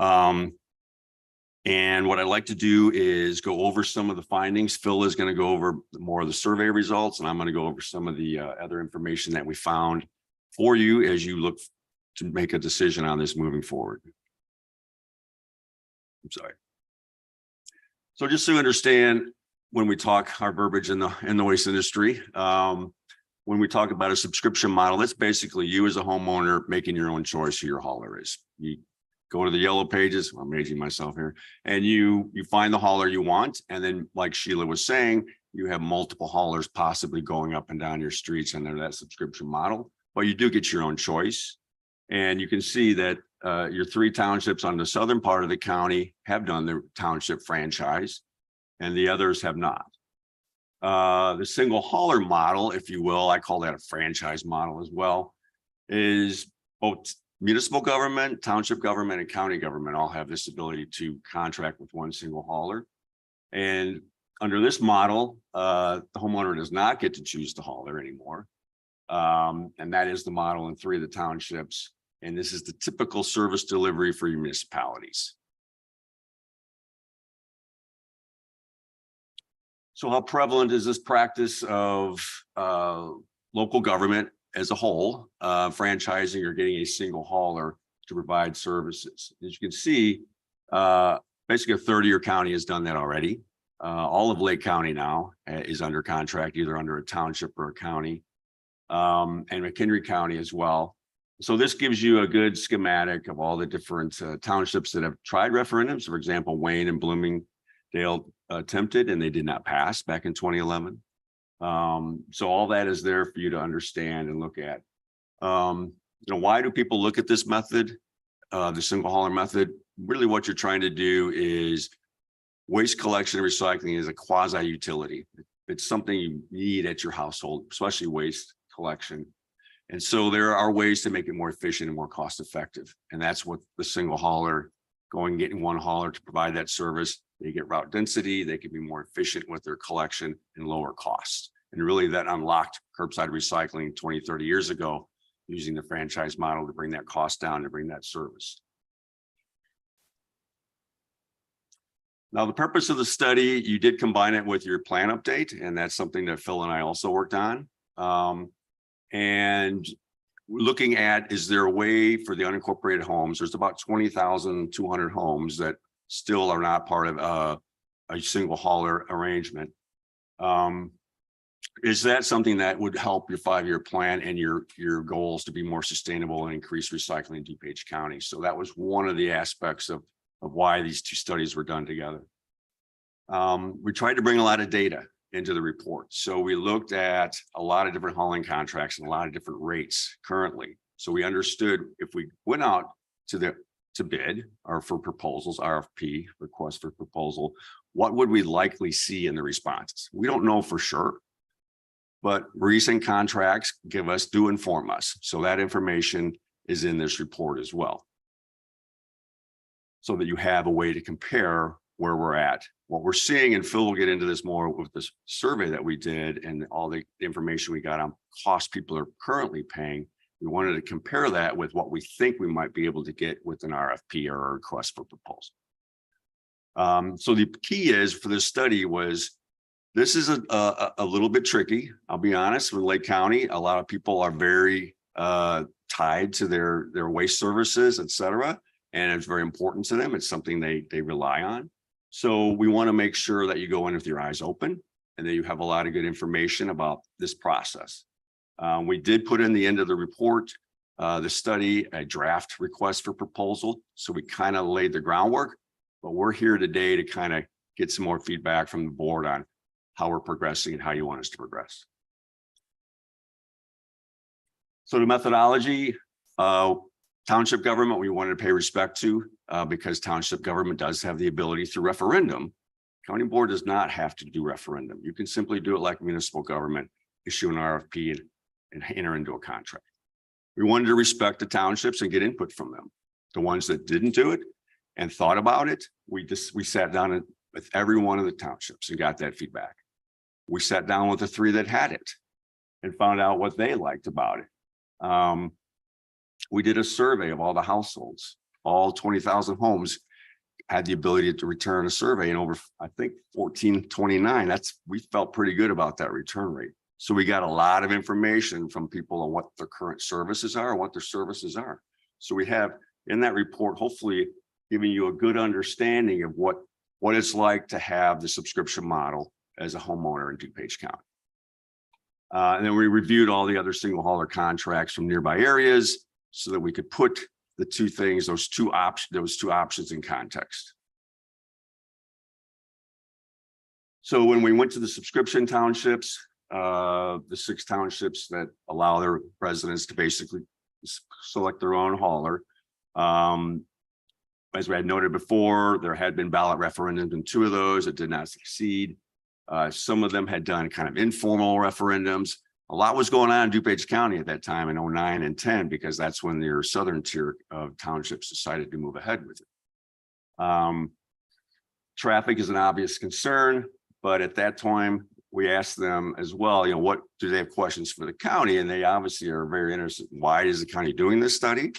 And what I'd like to do is go over some of the findings. Phil is going to go over more of the survey results, and I'm going to go over some of the other information that we found for you as you look to make a decision on this moving forward. I'm sorry. So just so you understand, when we talk our verbiage in the waste industry, when we talk about a subscription model, that's basically you as a homeowner making your own choice who your hauler is. You go to the yellow pages, I'm aging myself here, and you find the hauler you want. And then, like Sheila was saying, you have multiple haulers possibly going up and down your streets under that subscription model, but you do get your own choice. And you can see that your 3 townships on the southern part of the county have done their township franchise, and the others have not. The single hauler model, if you will, I call that a franchise model as well, is both municipal government, township government, and county government all have this ability to contract with one single hauler. And under this model, the homeowner does not get to choose the hauler anymore. And that is the model in 3 of the townships. And this is the typical service delivery for your municipalities. So how prevalent is this practice of local government as a whole, franchising or getting a single hauler to provide services? As you can see, basically a third of your county has done that already. All of Lake County now is under contract, either under a township or a county, and McHenry County as well. So this gives you a good schematic of all the different townships that have tried referendums. For example, Wayne and Bloomingdale attempted, and they did not pass back in 2011. So all that is there for you to understand and look at. Why do people look at this method, the single hauler method? Really what you're trying to do is waste collection and recycling is a quasi utility. It's something you need at your household, especially waste collection. And so there are ways to make it more efficient and more cost effective. And that's what the single hauler, getting one hauler to provide that service. They get route density, they can be more efficient with their collection and lower costs. And really that unlocked curbside recycling 20, 30 years ago, using the franchise model to bring that cost down, to bring that service. Now, the purpose of the study, you did combine it with your plan update, and that's something that Phil and I also worked on. And looking at, is there a way for the unincorporated homes? There's about 20,200 homes that still are not part of a single hauler arrangement. Is that something that would help your 5-year plan and your goals to be more sustainable and increase recycling in DuPage County? So that was one of the aspects of why these 2 studies were done together. We tried to bring a lot of data into the report. So we looked at a lot of different hauling contracts and a lot of different rates currently. So we understood if we went out to bid or for proposals, RFP, request for proposal, what would we likely see in the responses? We don't know for sure, but recent contracts do inform us. So that information is in this report as well, so that you have a way to compare where we're at. What we're seeing, and Phil will get into this more with this survey that we did and all the information we got on costs people are currently paying. We wanted to compare that with what we think we might be able to get with an RFP or a request for proposal. So the key is for this study was, this is a little bit tricky. I'll be honest, with Lake County, a lot of people are very tied to their waste services, et cetera. And it's very important to them. It's something they rely on. So we want to make sure that you go in with your eyes open and that you have a lot of good information about this process. We did put in the end of the report, the study, a draft request for proposal. So we kind of laid the groundwork, but we're here today to kind of get some more feedback from the board on how we're progressing and how you want us to progress. So the methodology, township government, we wanted to pay respect to because township government does have the ability through referendum. County board does not have to do referendum. You can simply do it like municipal government, issue an RFP and enter into a contract. We wanted to respect the townships and get input from them. The ones that didn't do it and thought about it, we sat down with every one of the townships and got that feedback. We sat down with the 3 that had it and found out what they liked about it. We did a survey of all the households, all 20,000 homes had the ability to return a survey, and over, I think, 1429. We felt pretty good about that return rate. So we got a lot of information from people on what their current services are and what their services are. So we have in that report, hopefully giving you a good understanding of what it's like to have the subscription model as a homeowner in DuPage County. And then we reviewed all the other single hauler contracts from nearby areas so that we could put the two things, those two options in context. So when we went to the subscription townships, the 6 townships that allow their residents to basically select their own hauler. As we had noted before, there had been ballot referendums in 2 of those that did not succeed. Some of them had done kind of informal referendums. A lot was going on in DuPage County at that time in 09 and 10, because that's when their southern tier of townships decided to move ahead with it. Traffic is an obvious concern, but at that time, we asked them as well, what do they have questions for the county? And they obviously are very interested. Why is the county doing this study?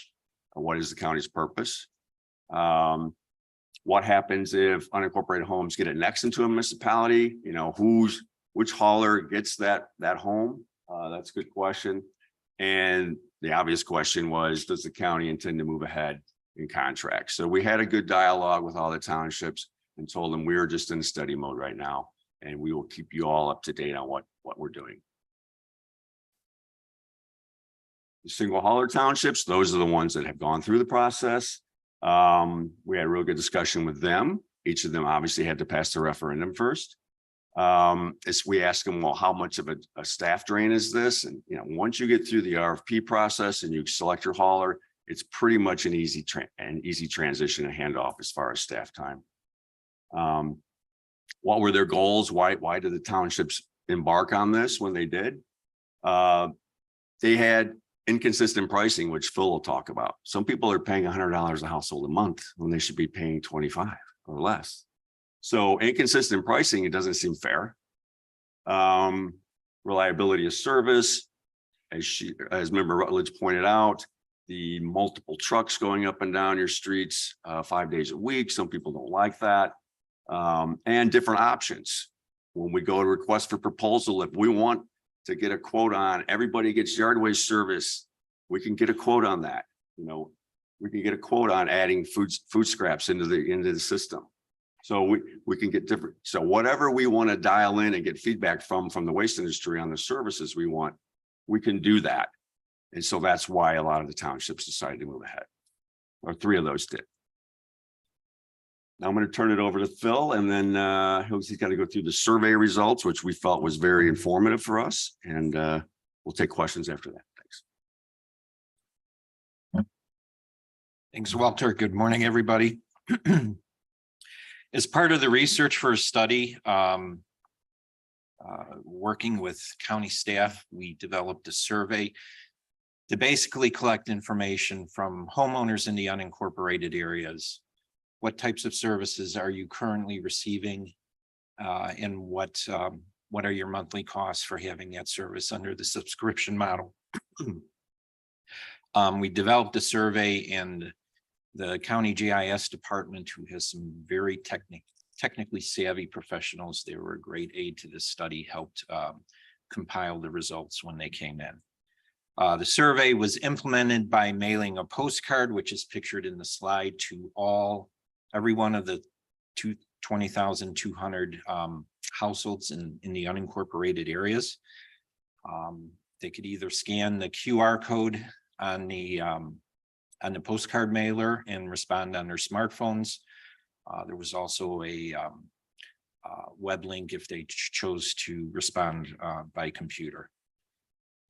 What is the county's purpose? What happens if unincorporated homes get annexed into a municipality? Which hauler gets that home? That's a good question. And the obvious question was, does the county intend to move ahead in contracts? So we had a good dialogue with all the townships and told them we're just in study mode right now, and we will keep you all up to date on what we're doing. The single hauler townships, those are the ones that have gone through the process. We had a real good discussion with them. Each of them obviously had to pass the referendum first. As we ask them, well, how much of a staff drain is this? And once you get through the RFP process and you select your hauler, it's pretty much an easy transition and handoff as far as staff time. What were their goals? Why did the townships embark on this when they did? They had inconsistent pricing, which Phil will talk about. Some people are paying $100 a household a month when they should be paying 25 or less. So inconsistent pricing, it doesn't seem fair. Reliability of service, as Member Rutledge pointed out, the multiple trucks going up and down your streets 5 days a week. Some people don't like that. And different options. When we go to request for proposal, if we want to get a quote on everybody gets yard waste service, we can get a quote on that. We can get a quote on adding food scraps into the system. So we can get different. So whatever we want to dial in and get feedback from the waste industry on the services we want, we can do that. And so that's why a lot of the townships decided to move ahead, or 3 of those did. Now I'm going to turn it over to Phil, and then he's got to go through the survey results, which we felt was very informative for us. And we'll take questions after that. Thanks. Thanks, Walter. Good morning, everybody. As part of the research for a study, working with county staff, we developed a survey to basically collect information from homeowners in the unincorporated areas. What types of services are you currently receiving? And what are your monthly costs for having that service under the subscription model? We developed a survey, and the county GIS department, who has some very technically savvy professionals, they were a great aid to this study, helped compile the results when they came in. The survey was implemented by mailing a postcard, which is pictured in the slide, to every one of the 20,200 households in the unincorporated areas. They could either scan the QR code on the postcard mailer and respond on their smartphones. There was also a web link if they chose to respond by computer.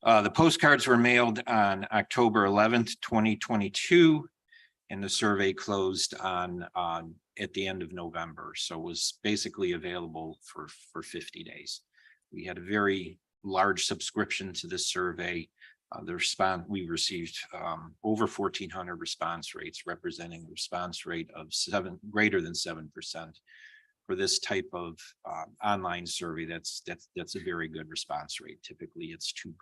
The postcards were mailed on October 11th, 2022, and the survey closed at the end of November. So it was basically available for 50 days. We had a very large subscription to this survey. We received over 1,400 response rates, representing a response rate of greater than 7%. For this type of online survey, that's a very good response rate. Typically, it's 2%.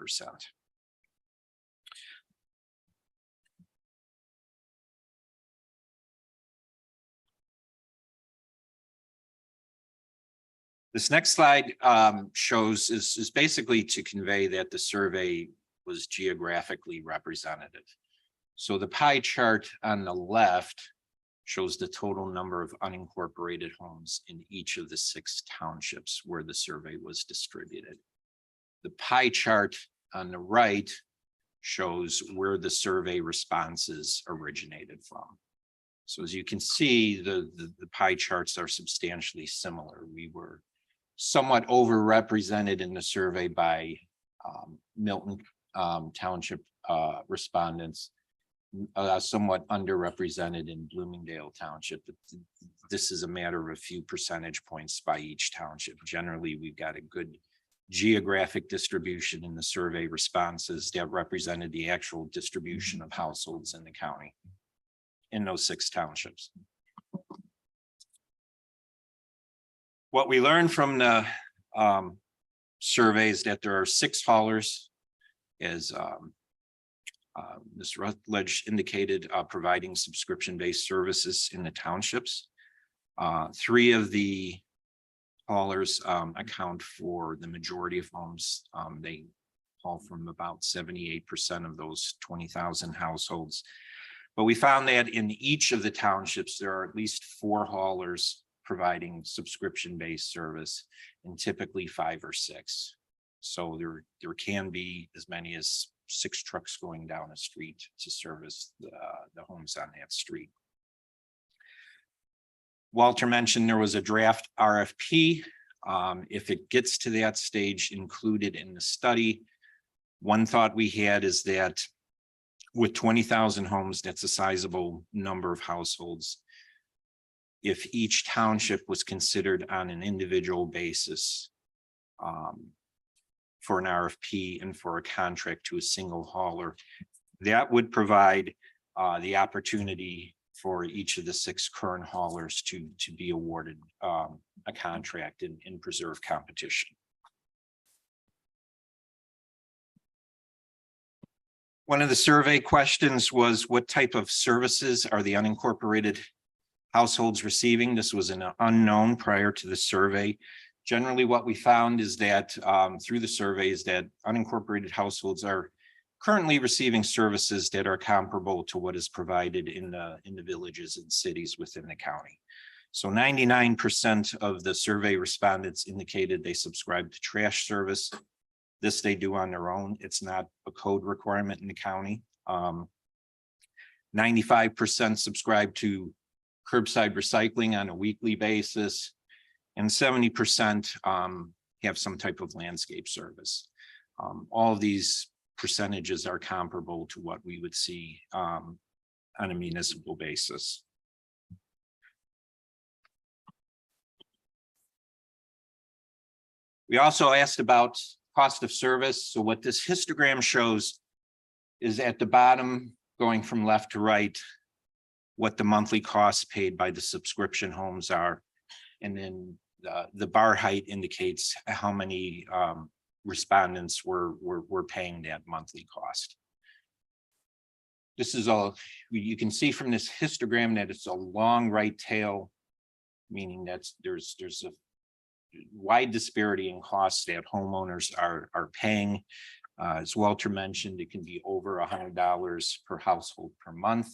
This next slide is basically to convey that the survey was geographically representative. So the pie chart on the left shows the total number of unincorporated homes in each of the 6 townships where the survey was distributed. The pie chart on the right shows where the survey responses originated from. So as you can see, the pie charts are substantially similar. We were somewhat overrepresented in the survey by Milton Township respondents, somewhat underrepresented in Bloomingdale Township. This is a matter of a few percentage points by each township. Generally, we've got a good geographic distribution in the survey responses that represented the actual distribution of households in the county in those 6 townships. What we learned from the surveys that there are 6 haulers, as Ms. Rutledge indicated, providing subscription-based services in the townships. 3 of the haulers account for the majority of homes. They haul from about 78% of those 20,000 households. But we found that in each of the townships, there are at least 4 haulers providing subscription-based service, and typically 5 or 6. So there can be as many as 6 trucks going down a street to service the homes on that street. Walter mentioned there was a draft RFP. If it gets to that stage, included in the study. One thought we had is that with 20,000 homes, that's a sizable number of households. If each township was considered on an individual basis for an RFP and for a contract to a single hauler, that would provide the opportunity for each of the 6 current haulers to be awarded a contract in preserved competition. One of the survey questions was, what type of services are the unincorporated households receiving? This was an unknown prior to the survey. Generally, what we found is that through the surveys that unincorporated households are currently receiving services that are comparable to what is provided in the villages and cities within the county. So 99% of the survey respondents indicated they subscribe to trash service. This they do on their own. It's not a code requirement in the county. 95% subscribe to curbside recycling on a weekly basis, and 70% have some type of landscape service. All of these percentages are comparable to what we would see on a municipal basis. We also asked about cost of service. So what this histogram shows is at the bottom, going from left to right, what the monthly costs paid by the subscription homes are. And then the bar height indicates how many respondents were paying that monthly cost. This is all, you can see from this histogram that it's a long right tail, meaning that there's a wide disparity in costs that homeowners are paying. As Walter mentioned, it can be over $100 per household per month.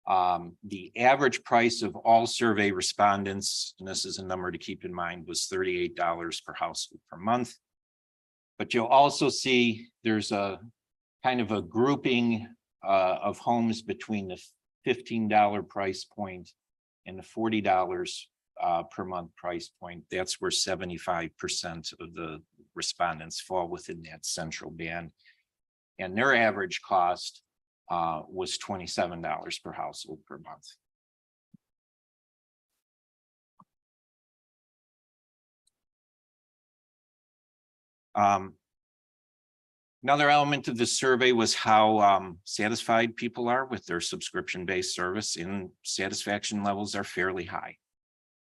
The average price of all survey respondents, and this is a number to keep in mind, was $38 per household per month. But you'll also see there's a kind of a grouping of homes between the $15 price point and the $40 per month price point. That's where 75% of the respondents fall within that central band. And their average cost was $27 per household per month. Another element of the survey was how satisfied people are with their subscription-based service, and satisfaction levels are fairly high.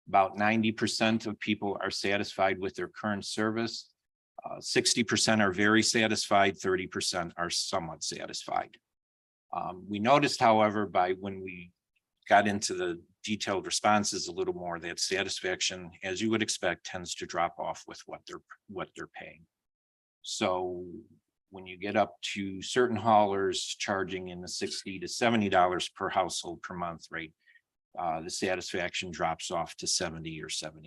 About 90% of people are satisfied with their current service. 60% are very satisfied, 30% are somewhat satisfied. We noticed, however, when we got into the detailed responses a little more, that satisfaction, as you would expect, tends to drop off with what they're paying. So when you get up to certain haulers charging in the $60 to $70 per household per month rate, the satisfaction drops off to 70 or 74%.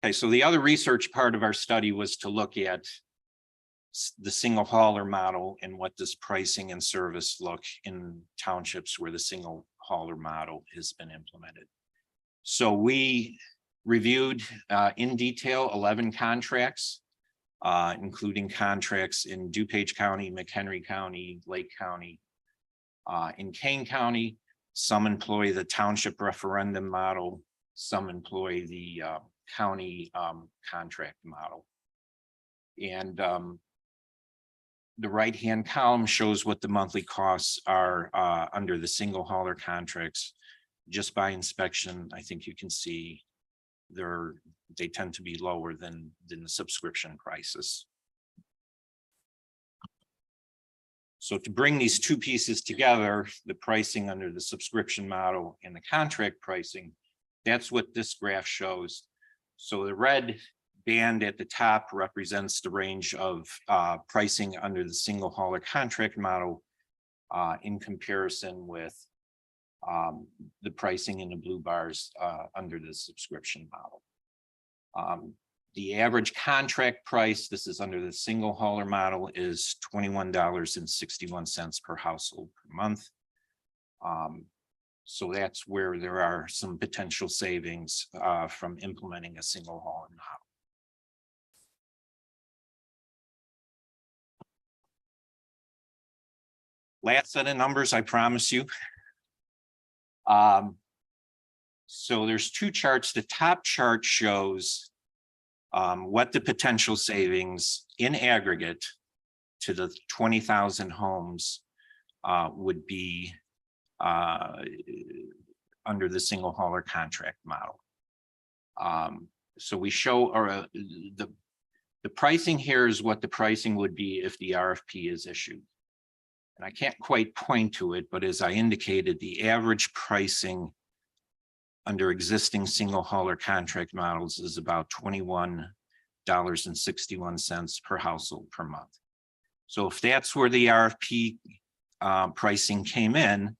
Okay, so the other research part of our study was to look at the single hauler model and what does pricing and service look in townships where the single hauler model has been implemented. So we reviewed in detail 11 contracts, including contracts in DuPage County, McHenry County, Lake County. In Kane County, some employ the township referendum model, some employ the county contract model. And the right-hand column shows what the monthly costs are under the single hauler contracts. Just by inspection, I think you can see they tend to be lower than the subscription prices. So to bring these two pieces together, the pricing under the subscription model and the contract pricing, that's what this graph shows. So the red band at the top represents the range of pricing under the single hauler contract model in comparison with the pricing in the blue bars under the subscription model. The average contract price, this is under the single hauler model, is $21.61 per household per month. So that's where there are some potential savings from implementing a single hauler model. Last set of numbers, I promise you. So there's two charts. The top chart shows what the potential savings in aggregate to the 20,000 homes would be under the single hauler contract model. So we show the pricing here is what the pricing would be if the RFP is issued. And I can't quite point to it, but as I indicated, the average pricing under existing single hauler contract models is about $21.61 per household per month. So if that's where the RFP pricing came in,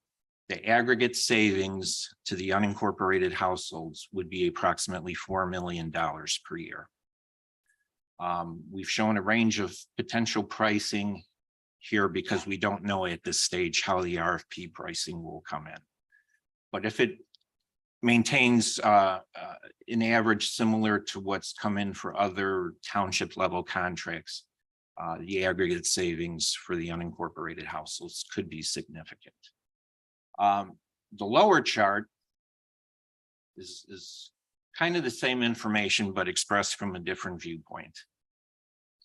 the aggregate savings to the unincorporated households would be approximately $4 million per year. We've shown a range of potential pricing here because we don't know at this stage how the RFP pricing will come in. But if it maintains an average similar to what's come in for other township level contracts, the aggregate savings for the unincorporated households could be significant. The lower chart is kind of the same information, but expressed from a different viewpoint.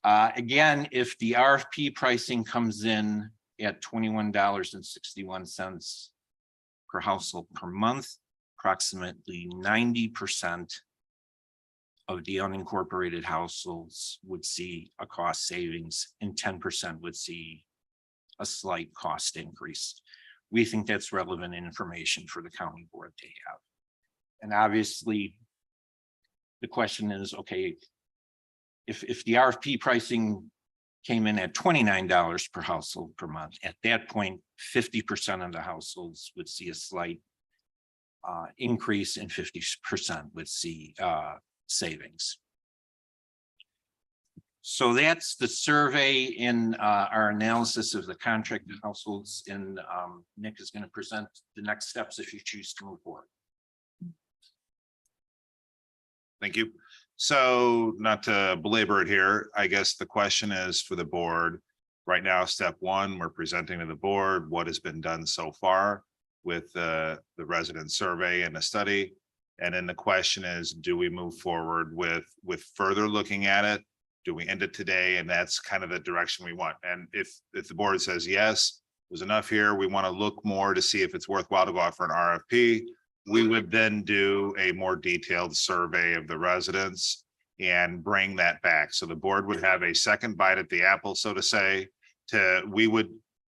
Again, if the RFP pricing comes in at $21.61 per household per month, approximately 90% of the unincorporated households would see a cost savings and 10% would see a slight cost increase. We think that's relevant information for the county board to have. And obviously, the question is, okay, if the RFP pricing came in at $29 per household per month, at that point, 50% of the households would see a slight increase and 50% would see savings. So that's the survey in our analysis of the contracted households, and Nick is going to present the next steps if you choose to move forward. Thank you. So not to belabor it here, I guess the question is for the board. Right now, step one, we're presenting to the board what has been done so far with the resident survey and the study. And then the question is, do we move forward with further looking at it? Do we end it today? And that's kind of the direction we want. And if the board says, yes, there's enough here, we want to look more to see if it's worthwhile to go out for an RFP. We would then do a more detailed survey of the residents and bring that back. So the board would have a second bite at the apple, so to say,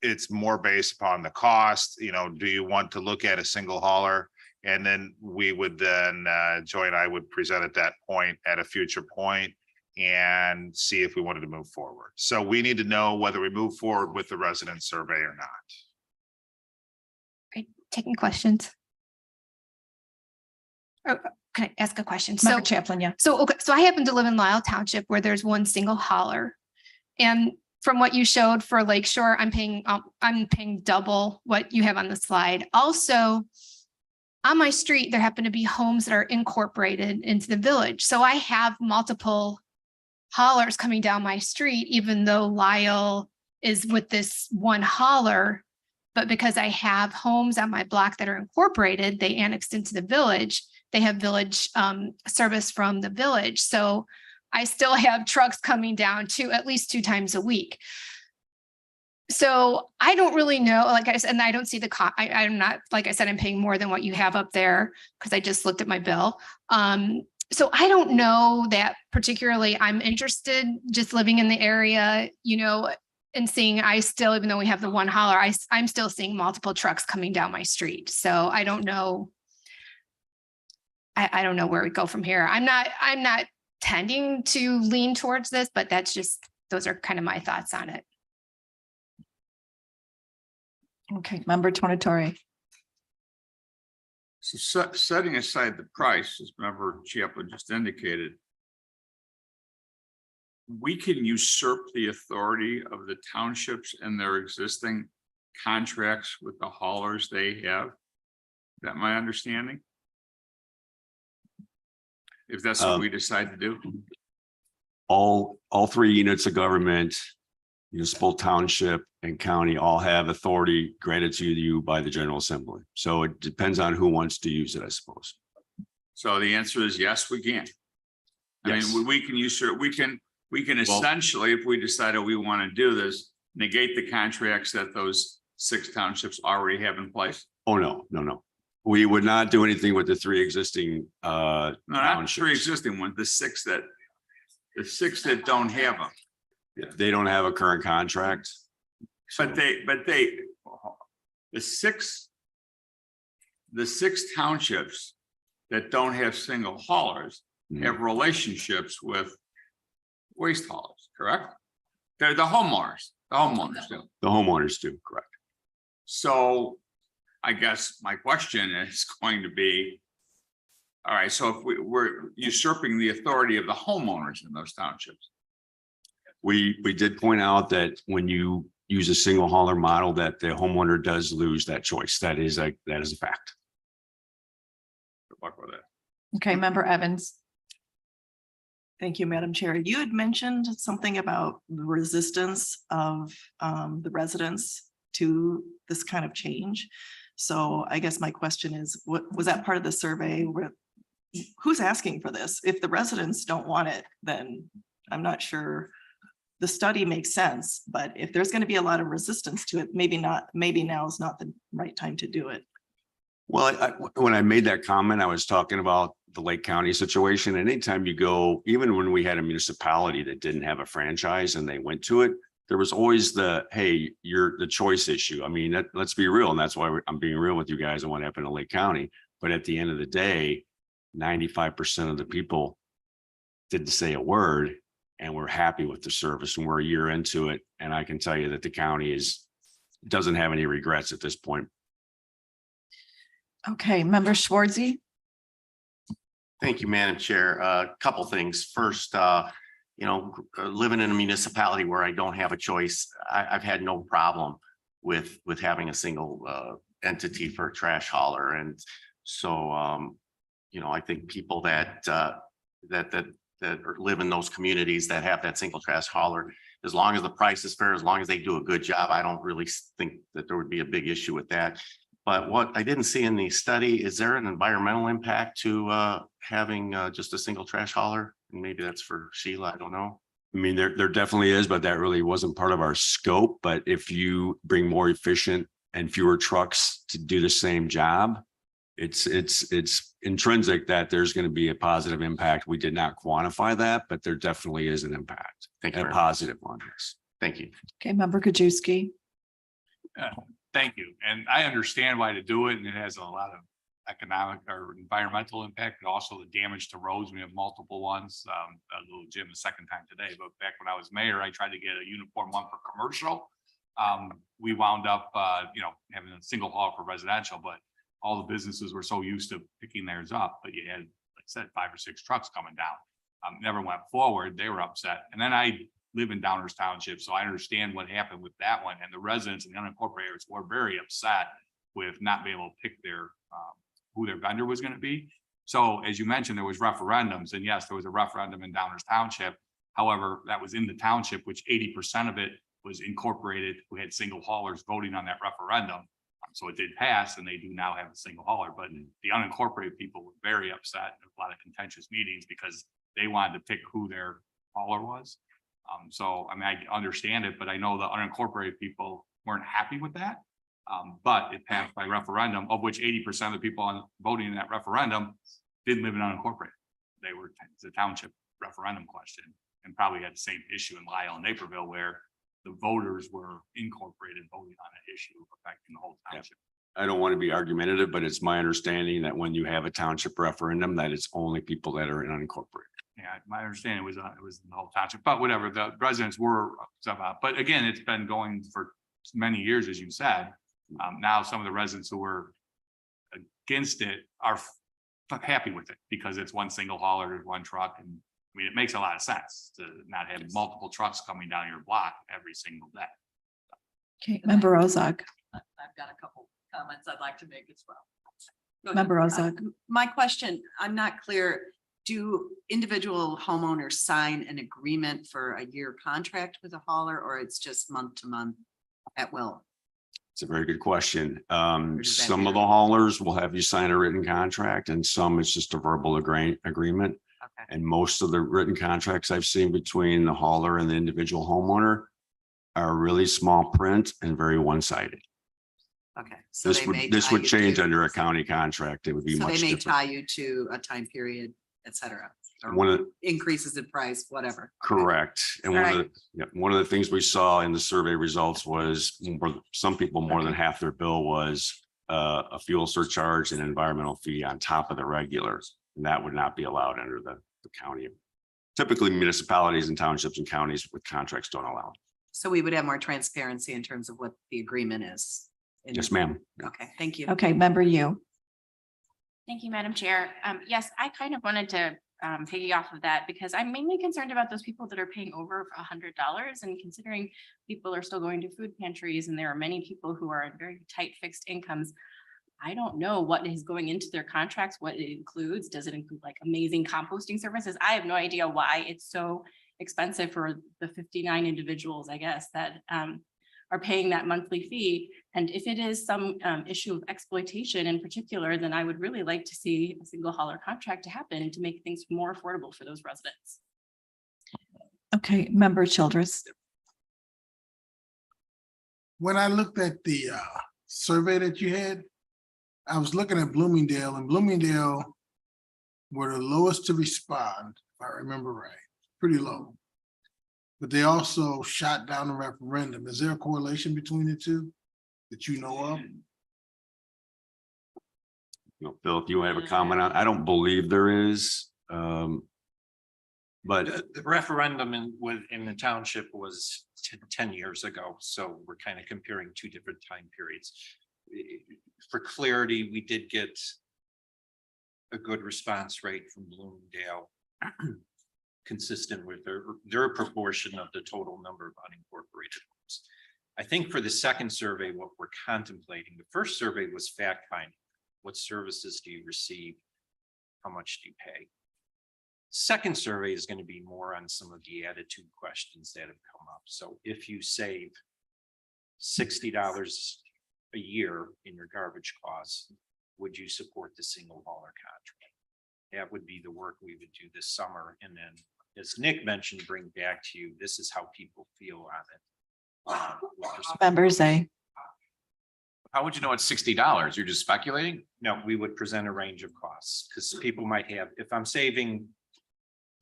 it's more based upon the cost, do you want to look at a single hauler? And then we would then, Joy and I would present at that point at a future point and see if we wanted to move forward. So we need to know whether we move forward with the resident survey or not. Right, taking questions. Oh, can I ask a question? Member Chaplin, yeah. So I happen to live in Lyle Township where there's one single hauler. And from what you showed for Lakeshore, I'm paying double what you have on the slide. Also, on my street, there happen to be homes that are incorporated into the village. So I have multiple haulers coming down my street, even though Lyle is with this one hauler. But because I have homes on my block that are incorporated, they annexed into the village. They have village service from the village. So I still have trucks coming down at least 2 times a week. So I don't really know, like I said, and I don't see the cost. I'm not, like I said, I'm paying more than what you have up there because I just looked at my bill. So I don't know that particularly. I'm interested just living in the area, and seeing, even though we have the one hauler, I'm still seeing multiple trucks coming down my street. So I don't know. I don't know where we go from here. I'm not tending to lean towards this, but those are kind of my thoughts on it. Okay, Member Tornatore. So setting aside the price, as Member Chaplin just indicated, we can usurp the authority of the townships and their existing contracts with the haulers they have. Is that my understanding? If that's what we decide to do. All 3 units of government, municipal, township, and county all have authority granted to you by the General Assembly. So it depends on who wants to use it, I suppose. So the answer is yes, we can. Yes. I mean, we can usurp, we can essentially, if we decided we want to do this, negate the contracts that those 6 townships already have in place. Oh, no. We would not do anything with the 3 existing No, not townships. 3 existing ones, the six that don't have them. If they don't have a current contract. But the 6 townships that don't have single haulers have relationships with waste haulers, correct? They're the homeowners. The homeowners do, correct. So I guess my question is going to be, all right, so if we're usurping the authority of the homeowners in those townships. We did point out that when you use a single hauler model, that the homeowner does lose that choice. That is a fact. Good luck with that. Okay, Member Evans. Thank you, Madam Chair. You had mentioned something about the resistance of the residents to this kind of change. So I guess my question is, what was that part of the survey? Who's asking for this? If the residents don't want it, then I'm not sure. The study makes sense, but if there's going to be a lot of resistance to it, maybe now is not the right time to do it. Well, when I made that comment, I was talking about the Lake County situation. Anytime you go, even when we had a municipality that didn't have a franchise and they went to it, there was always hey, you're the choice issue. I mean, let's be real. And that's why I'm being real with you guys on what happened in Lake County. But at the end of the day, 95% of the people didn't say a word, and we're happy with the service, and we're a year into it. And I can tell you that the county doesn't have any regrets at this point. Okay, Member Schwartzy. Thank you, Madam Chair. A couple things. First, living in a municipality where I don't have a choice, I've had no problem with having a single entity for a trash hauler. And so, I think people that live in those communities that have that single trash hauler, as long as the price is fair, as long as they do a good job, I don't really think that there would be a big issue with that. But what I didn't see in the study, is there an environmental impact to having just a single trash hauler? And maybe that's for Sheila, I don't know. I mean, there definitely is, but that really wasn't part of our scope. But if you bring more efficient and fewer trucks to do the same job, it's intrinsic that there's going to be a positive impact. We did not quantify that, but there definitely is an impact. Thank you. A positive one, yes. Thank you. Okay, Member Kajewski. Thank you. And I understand why to do it, and it has a lot of economic or environmental impact, but also the damage to roads. We have multiple ones. A little Jim the second time today, but back when I was mayor, I tried to get a uniform one for commercial. We wound up, having a single haul for residential, but all the businesses were so used to picking theirs up, but you had, like I said, 5 or 6 trucks coming down. Never went forward. They were upset. And then I live in Downers Township, so I understand what happened with that one. And the residents and the unincorporated were very upset with not being able to pick their who their vendor was going to be. So as you mentioned, there was referendums, and yes, there was a referendum in Downers Township. However, that was in the township, which 80% of it was incorporated, who had single haulers voting on that referendum. So it did pass, and they do now have a single hauler, but the unincorporated people were very upset. There were a lot of contentious meetings because they wanted to pick who their hauler was. So, I mean, I understand it, but I know the unincorporated people weren't happy with that. But it passed by referendum, of which 80% of the people voting in that referendum didn't live in unincorporated. They were, it's a township referendum question, and probably had the same issue in Lyle and Naperville, where the voters were incorporated voting on an issue affecting the whole township. I don't want to be argumentative, but it's my understanding that when you have a township referendum, that it's only people that are in unincorporated. Yeah, my understanding was it was the whole township, but whatever, the residents were upset about. But again, it's been going for many years, as you said. Now some of the residents who were against it are happy with it because it's one single hauler, there's one truck. And I mean, it makes a lot of sense to not have multiple trucks coming down your block every single day. Okay, Member Ozog. I've got a couple comments I'd like to make as well. Member Ozog. My question, I'm not clear. Do individual homeowners sign an agreement for a year contract with a hauler, or it's just month to month at will? It's a very good question. does that Some of the haulers will have you sign a written contract, and some it's just a verbal agreement. Okay. And most of the written contracts I've seen between the hauler and the individual homeowner are really small print and very one-sided. Okay. So This they would may this tie would you change to- under a county contract. It would be So much they may different. tie you to a time period, et cetera. or One of increases in price, whatever. Correct. And All one of right. one of the things we saw in the survey results was some people, more than half their bill was a fuel surcharge and environmental fee on top of the regulars. And that would not be allowed under the county. Typically municipalities and townships and counties with contracts don't allow it. So we would have more transparency in terms of what the agreement is. Yes, ma'am. Okay, thank you. Okay, Member you. Thank you, Madam Chair. Yes, I kind of wanted to piggy off of that because I'm mainly concerned about those people that are paying over $100, and considering people are still going to food pantries and there are many people who are in very tight fixed incomes. I don't know what is going into their contracts, what it includes. Does it include like amazing composting services? I have no idea why it's so expensive for the 59 individuals, I guess, that are paying that monthly fee. And if it is some issue of exploitation in particular, then I would really like to see a single hauler contract to happen to make things more affordable for those residents. Okay, Member Childress. When I looked at the survey that you had, I was looking at Bloomingdale, and Bloomingdale were the lowest to respond, if I remember right, pretty low. But they also shot down the referendum. Is there a correlation between the two that you know of? Phil, if you have a comment on, I don't believe there is. But The referendum in the township was 10 years ago, so we're kind of comparing two different time periods. For clarity, we did get a good response rate from Bloomingdale, consistent with their proportion of the total number of unincorporated homes. I think for the second survey, what we're contemplating, the first survey was fact finding. What services do you receive? How much do you pay? Second survey is going to be more on some of the attitude questions that have come up. So if you save $60 a year in your garbage costs, would you support the single hauler contract? That would be the work we would do this summer. And then, as Nick mentioned, bring back to you, this is how people feel on it. Members, How would you know it's $60? You're just speculating? No, we would present a range of costs because people might have, if I'm saving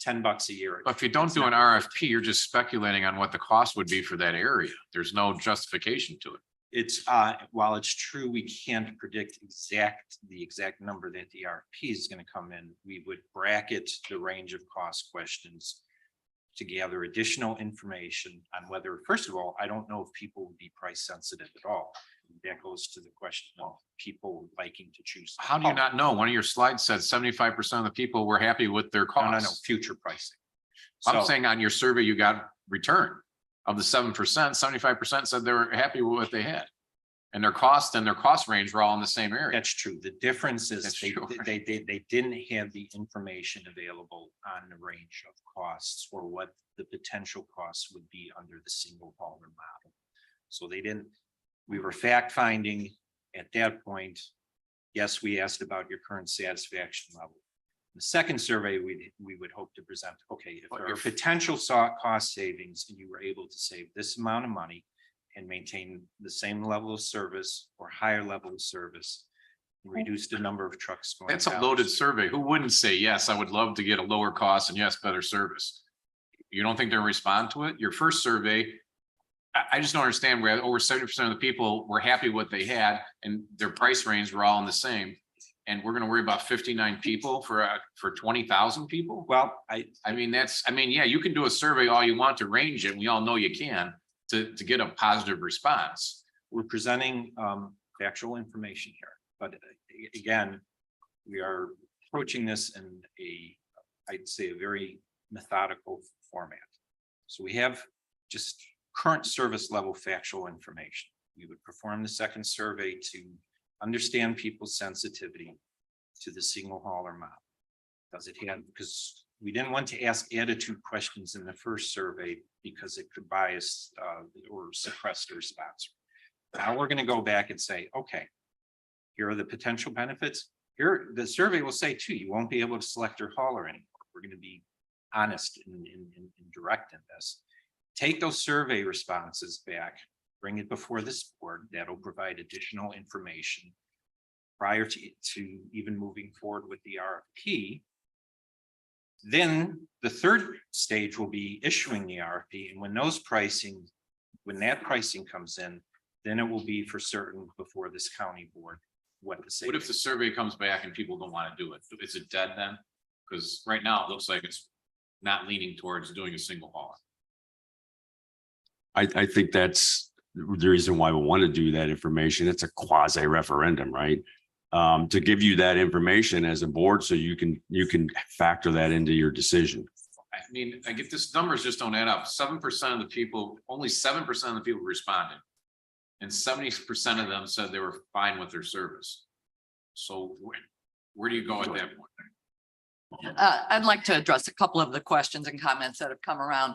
$10 a year. But if you don't do an RFP, you're just speculating on what the cost would be for that area. There's no justification to it. It's while it's true, we can't predict the exact number that the RFP is going to come in. We would bracket the range of cost questions to gather additional information on whether, first of all, I don't know if people would be price sensitive at all. That goes to the question of people liking to choose. How do you not know? One of your slides said 75% of the people were happy with their costs. No, future pricing. I'm So- saying on your survey, you got return of the 7%, 75% said they were happy with what they had. And their cost range were all in the same area. That's true. The difference is That's they true. didn't have the information available on the range of costs or what the potential costs would be under the single hauler model. So we were fact finding at that point. Yes, we asked about your current satisfaction level. The second survey, we would hope to present, okay, if there are potential cost savings and you were able to save this amount of money and maintain the same level of service or higher level of service, reduce the number of trucks going. That's a out. loaded survey. Who wouldn't say, yes, I would love to get a lower cost and yes, better service? You don't think they'll respond to it? Your first survey, I just don't understand where over 70% of the people were happy with what they had and their price range were all in the same. And we're gonna worry about 59 people for 20,000 people? Well, yeah, you can do a survey all you want to range it. We all know you can to get a positive response. We're presenting factual information here, but again, we are approaching this in I'd say a very methodical format. So we have just current service level factual information. We would perform the second survey to understand people's sensitivity to the single hauler model. Does it have, because we didn't want to ask attitude questions in the first survey because it could bias or suppress the response. Now we're going to go back and say, okay, here are the potential benefits. Here, the survey will say too, you won't be able to select your hauler anymore. We're going to be honest and direct in this. Take those survey responses back, bring it before this board. That'll provide additional information prior to even moving forward with the RFP. Then the third stage will be issuing the RFP. And when that pricing comes in, then it will be for certain before this county board what to say. What if the survey comes back and people don't want to do it? Is it dead then? Because right now it looks like it's not leaning towards doing a single hauler. I think that's the reason why we want to do that information. It's a quasi referendum, right? To give you that information as a board so you can factor that into your decision. I mean, I get this numbers just don't add up. 7% of the people, only 7% of the people responded. And 70% of them said they were fine with their service. So where do you go at that point? I'd like to address a couple of the questions and comments that have come around.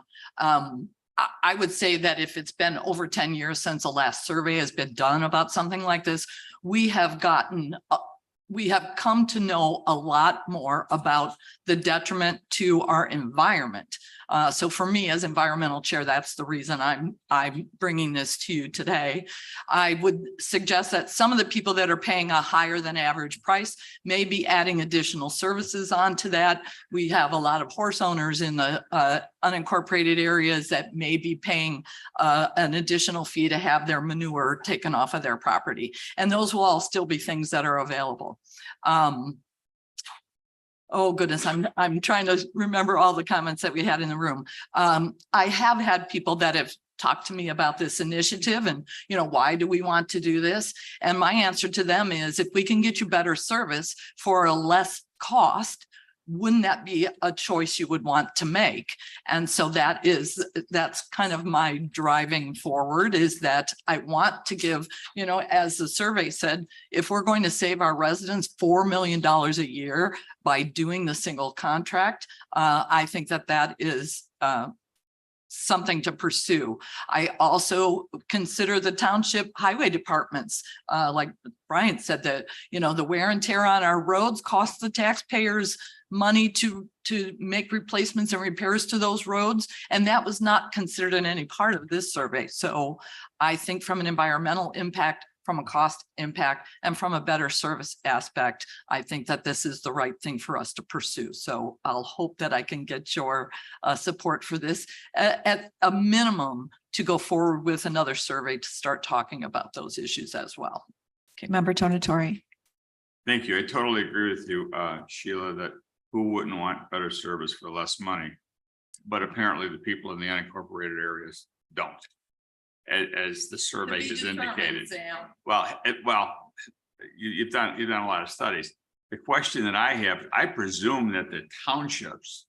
I would say that if it's been over 10 years since the last survey has been done about something like this, we have come to know a lot more about the detriment to our environment. So for me as environmental chair, that's the reason I'm bringing this to you today. I would suggest that some of the people that are paying a higher than average price may be adding additional services onto that. We have a lot of horse owners in the unincorporated areas that may be paying an additional fee to have their manure taken off of their property. And those will all still be things that are available. Oh goodness, I'm trying to remember all the comments that we had in the room. I have had people that have talked to me about this initiative and, you know, why do we want to do this? And my answer to them is if we can get you better service for a less cost, wouldn't that be a choice you would want to make? And so that's kind of my driving forward, is that I want to give, you know, as the survey said, if we're going to save our residents $4 million a year by doing the single contract, I think that is something to pursue. I also consider the township highway departments, like Brian said, that, you know, the wear and tear on our roads costs the taxpayers money to make replacements and repairs to those roads. And that was not considered in any part of this survey. So I think from an environmental impact, from a cost impact, and from a better service aspect, I think that this is the right thing for us to pursue. So I'll hope that I can get your support for this at a minimum, to go forward with another survey to start talking about those issues as well. Okay, Member Tonatore. Thank you. I totally agree with you, Sheila, that who wouldn't want better service for less money? But apparently the people in the unincorporated areas don't, as the survey has indicated. Well, you've done a lot of studies. The question that I have, I presume that the townships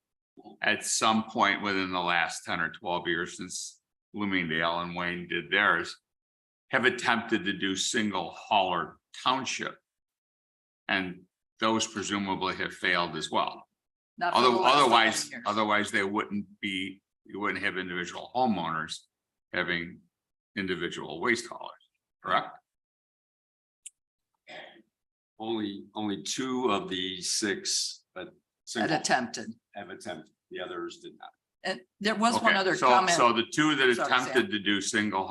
at some point within the last 10 or 12 years, since Bloomingdale and Wayne did theirs, have attempted to do single hauler township. And those presumably have failed as well. Otherwise they wouldn't be, you wouldn't have individual homeowners having individual waste haulers, correct? Only 2 of the 6 Had attempted. have attempted. The others did not. And there was one Okay, other so, comment. So the 2 that Sorry, attempted Sam. to do single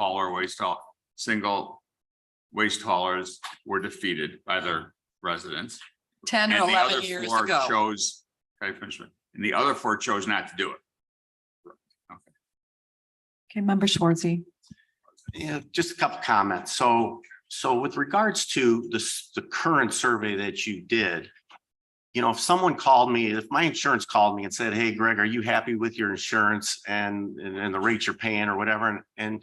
waste haulers were defeated by their residents. 10 or And the 11 other years 4 ago. chose, okay, finish it. And the other 4 chose not to do it. Okay, Member Schwartzy. Yeah, just a couple comments. So with regards to the current survey that you did, you know, if someone called me, if my insurance called me and said, hey, Greg, are you happy with your insurance and the rates you're paying or whatever? And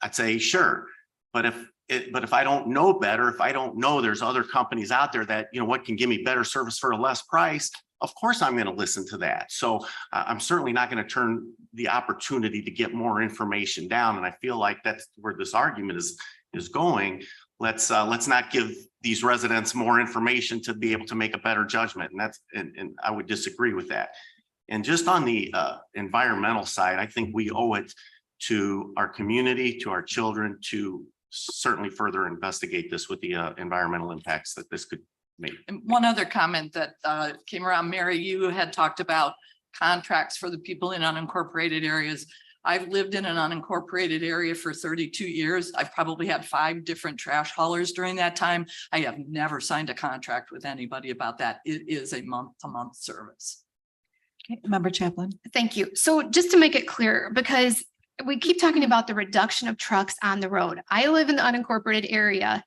I'd say, sure. But if I don't know better, if I don't know there's other companies out there that, you know, what can give me better service for a less price, of course I'm going to listen to that. So I'm certainly not going to turn the opportunity to get more information down. And I feel like that's where this argument is going. Let's not give these residents more information to be able to make a better judgment. And I would disagree with that. And just on the environmental side, I think we owe it to our community, to our children, to certainly further investigate this with the environmental impacts that this could make. And one other comment that came around, Mary, you had talked about contracts for the people in unincorporated areas. I've lived in an unincorporated area for 32 years. I've probably had 5 different trash haulers during that time. I have never signed a contract with anybody about that. It is a month-to-month service. Okay, Member Chaplin. Thank you. So just to make it clear, because we keep talking about the reduction of trucks on the road. I live in the unincorporated area.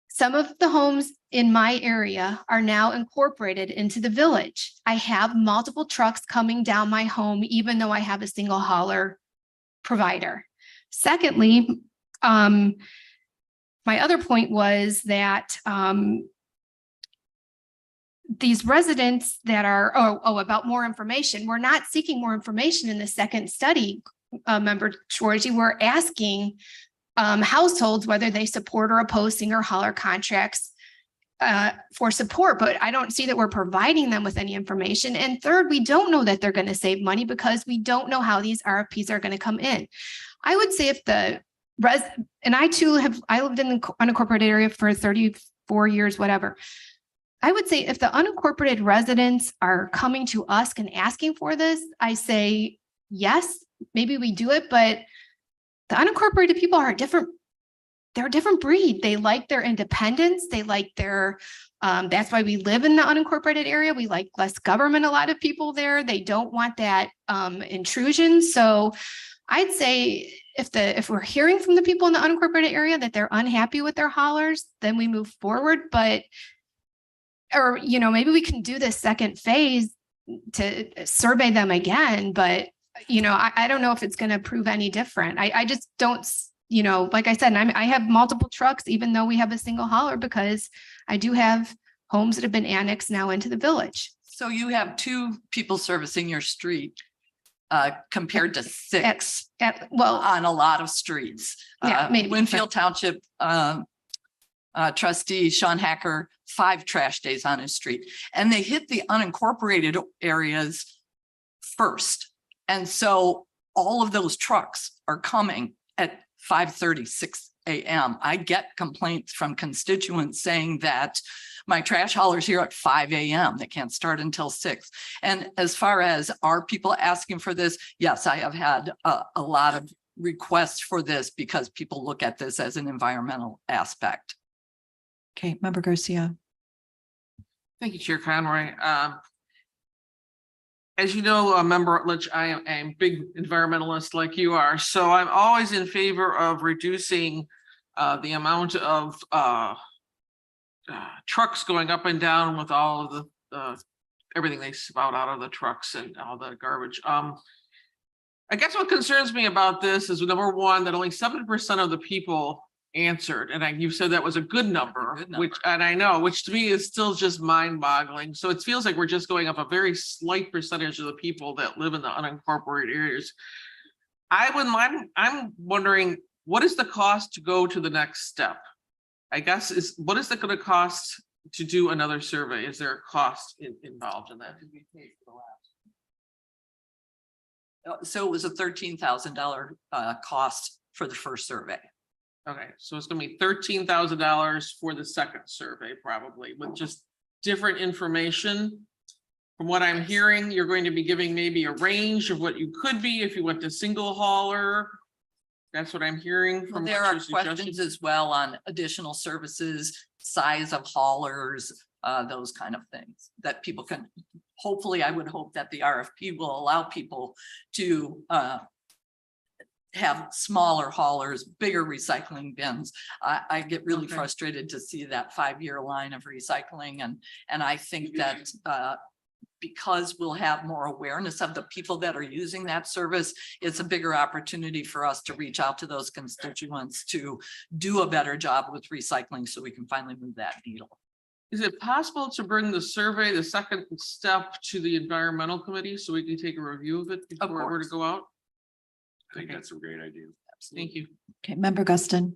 Some of the homes in my area are now incorporated into the village. I have multiple trucks coming down my home, even though I have a single hauler provider. Secondly, my other point was that these residents that are, about more information, we're not seeking more information in the second study, Member Schwartzy. We're asking households whether they support or oppose single hauler contracts for support, but I don't see that we're providing them with any information. And third, we don't know that they're going to save money because we don't know how these RFPs are going to come in. I would say if the and I lived in the unincorporated area for 34 years, whatever. I would say if the unincorporated residents are coming to us and asking for this, I say, yes, maybe we do it, but the unincorporated people are they're a different breed. They like their independence. They like that's why we live in the unincorporated area. We like less government, a lot of people there. They don't want that intrusion. So I'd say if we're hearing from the people in the unincorporated area that they're unhappy with their haulers, then we move forward. But or, maybe we can do this second phase to survey them again, but, I don't know if it's going to prove any different. I just don't, like I said, I have multiple trucks, even though we have a single hauler, because I do have homes that have been annexed now into the village. So you have 2 people servicing your street compared to 6 on a lot of streets. Yeah, maybe, Winfield Township trustee Sean Hacker, 5 trash days on his street, and they hit the unincorporated areas first. And so all of those trucks are coming at 5:30, 6 a.m. I get complaints from constituents saying that my trash haulers here at 5 a.m. They can't start until 6. And as far as are people asking for this? Yes, I have had a lot of requests for this because people look at this as an environmental aspect. Okay, Member Garcia. Thank you, Chair Conroy. As you know, I am a big environmentalist like you are, so I'm always in favor of reducing the amount of trucks going up and down with all of the everything they spout out of the trucks and all the garbage. I guess what concerns me about this is, number one, that only 7% of the people answered, and you said that was a good number, which to me is still just mind-boggling. So it feels like we're just going up a very slight percentage of the people that live in the unincorporated areas. I'm wondering, what is the cost to go to the next step? I guess what is it going to cost to do another survey? Is there a cost involved in that? So it was a $13,000 cost for the first survey. Okay, so it's gonna be $13,000 for the second survey, probably, with just different information. From what I'm hearing, you're going to be giving maybe a range of what you could be if you went to single hauler. That's what I'm hearing from. There are questions as well on additional services, size of haulers, those kind of things that people can, hopefully, I would hope that the RFP will allow people to have smaller haulers, bigger recycling bins. I get really frustrated to see that 5-year line of recycling. And I think that because we'll have more awareness of the people that are using that service, it's a bigger opportunity for us to reach out to those constituents to do a better job with recycling so we can finally move that needle. Is it possible to bring the survey, the second step, to the environmental committee so we can take a review of it before it were to go out? I think that's a great idea. Thank you. Okay, Member Guston.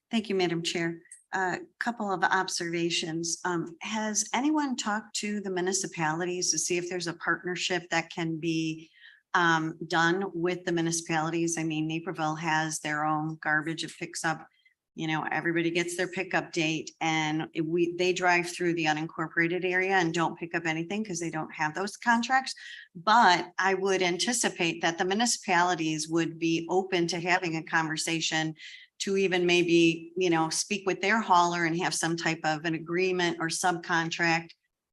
Thank you, Madam Chair. A couple of observations. Has anyone talked to the municipalities to see if there's a partnership that can be done with the municipalities? I mean, Naperville has their own garbage. It picks up, everybody gets their pickup date, and they drive through the unincorporated area and don't pick up anything because they don't have those contracts. But I would anticipate that the municipalities would be open to having a conversation to even maybe, speak with their hauler and have some type of an agreement or subcontract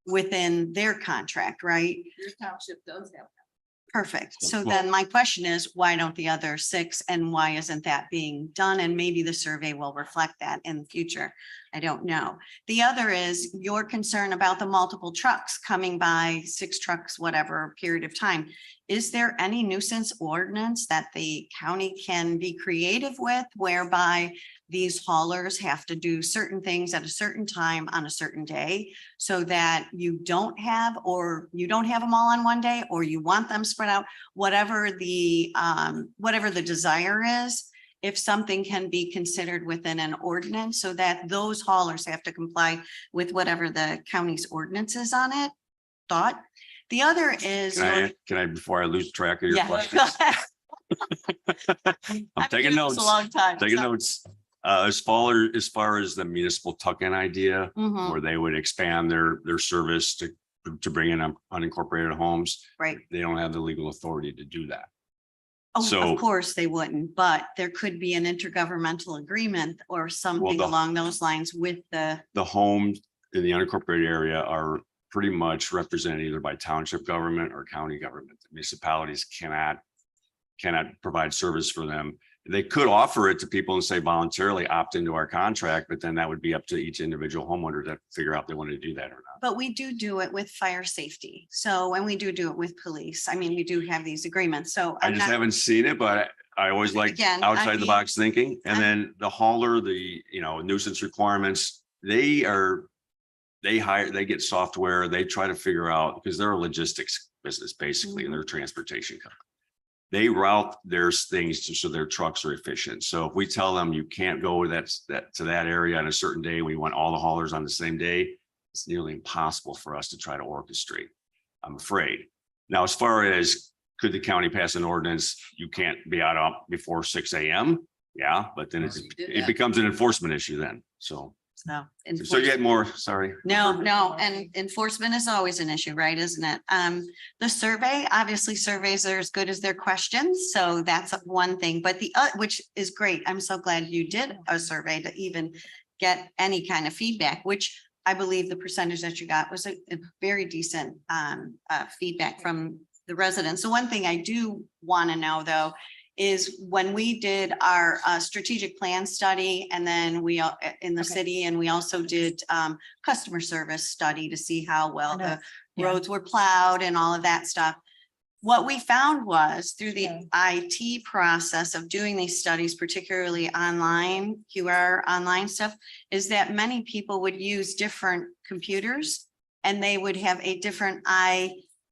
within their contract, right? Your township does have that. Perfect. So then my question is, why don't the other 6, and why isn't that being done? And maybe the survey will reflect that in the future. I don't know. The other is your concern about the multiple trucks coming by, 6 trucks, whatever period of time. Is there any nuisance ordinance that the county can be creative with, whereby these haulers have to do certain things at a certain time on a certain day, so that you don't have them all on one day, or you want them spread out, whatever the desire is? If something can be considered within an ordinance so that those haulers have to comply with whatever the county's ordinance is on it. Thought. The other is. Can I, before I lose track of your Yeah, question? I'm taking notes. A long time. Taking notes. As far as the municipal tuck-in idea, Mhm. where they would expand their service to bring in unincorporated homes. Right. They don't have the legal authority to do that. Oh, So- of course they wouldn't, but there could be an intergovernmental agreement or something along those lines with the. The homes in the unincorporated area are pretty much represented either by township government or county government. The municipalities cannot provide service for them. They could offer it to people and say voluntarily opt into our contract, but then that would be up to each individual homeowner to figure out if they want to do that or not. But we do it with fire safety. So when we do it with police, I mean, we do have these agreements. So I I'm just not- haven't seen it, but I always like Again, I outside the mean, box thinking. And then the hauler, the, nuisance requirements, they get software, they try to figure out, because they're a logistics business basically, and they're a transportation company. They route their things so their trucks are efficient. So if we tell them you can't go to that area on a certain day, we want all the haulers on the same day, it's nearly impossible for us to try to orchestrate, I'm afraid. Now, as far as could the county pass an ordinance, you can't be out before 6 a.m. Yeah, but then it becomes an enforcement issue then. So you get more, sorry. No, and enforcement is always an issue, right? Isn't it? The survey, obviously surveys are as good as their questions. So that's one thing, but which is great. I'm so glad you did a survey to even get any kind of feedback, which I believe the percentage that you got was a very decent feedback from the residents. So one thing I do want to know though, is when we did our strategic plan study, and then we in the city, and we also did customer service study to see how well the roads were plowed and all of that stuff. What we found was through the IT process of doing these studies, particularly online, QR online stuff, is that many people would use different computers and they would have a different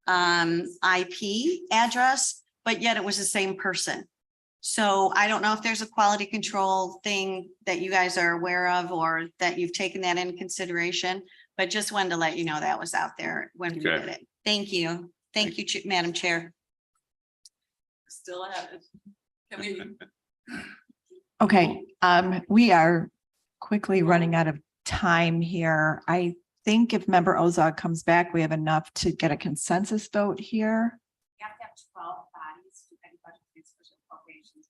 IP address, but yet it was the same person. So I don't know if there's a quality control thing that you guys are aware of or that you've taken that into consideration, but just wanted to let you know that was out there when we did it. Thank you. Thank you, Madam Chair. Still have it. Can we? Okay, we are quickly running out of time here. I think if Member Ozog comes back, we have enough to get a consensus vote here. You have to have 12 bodies to any budget transfers and appropriations.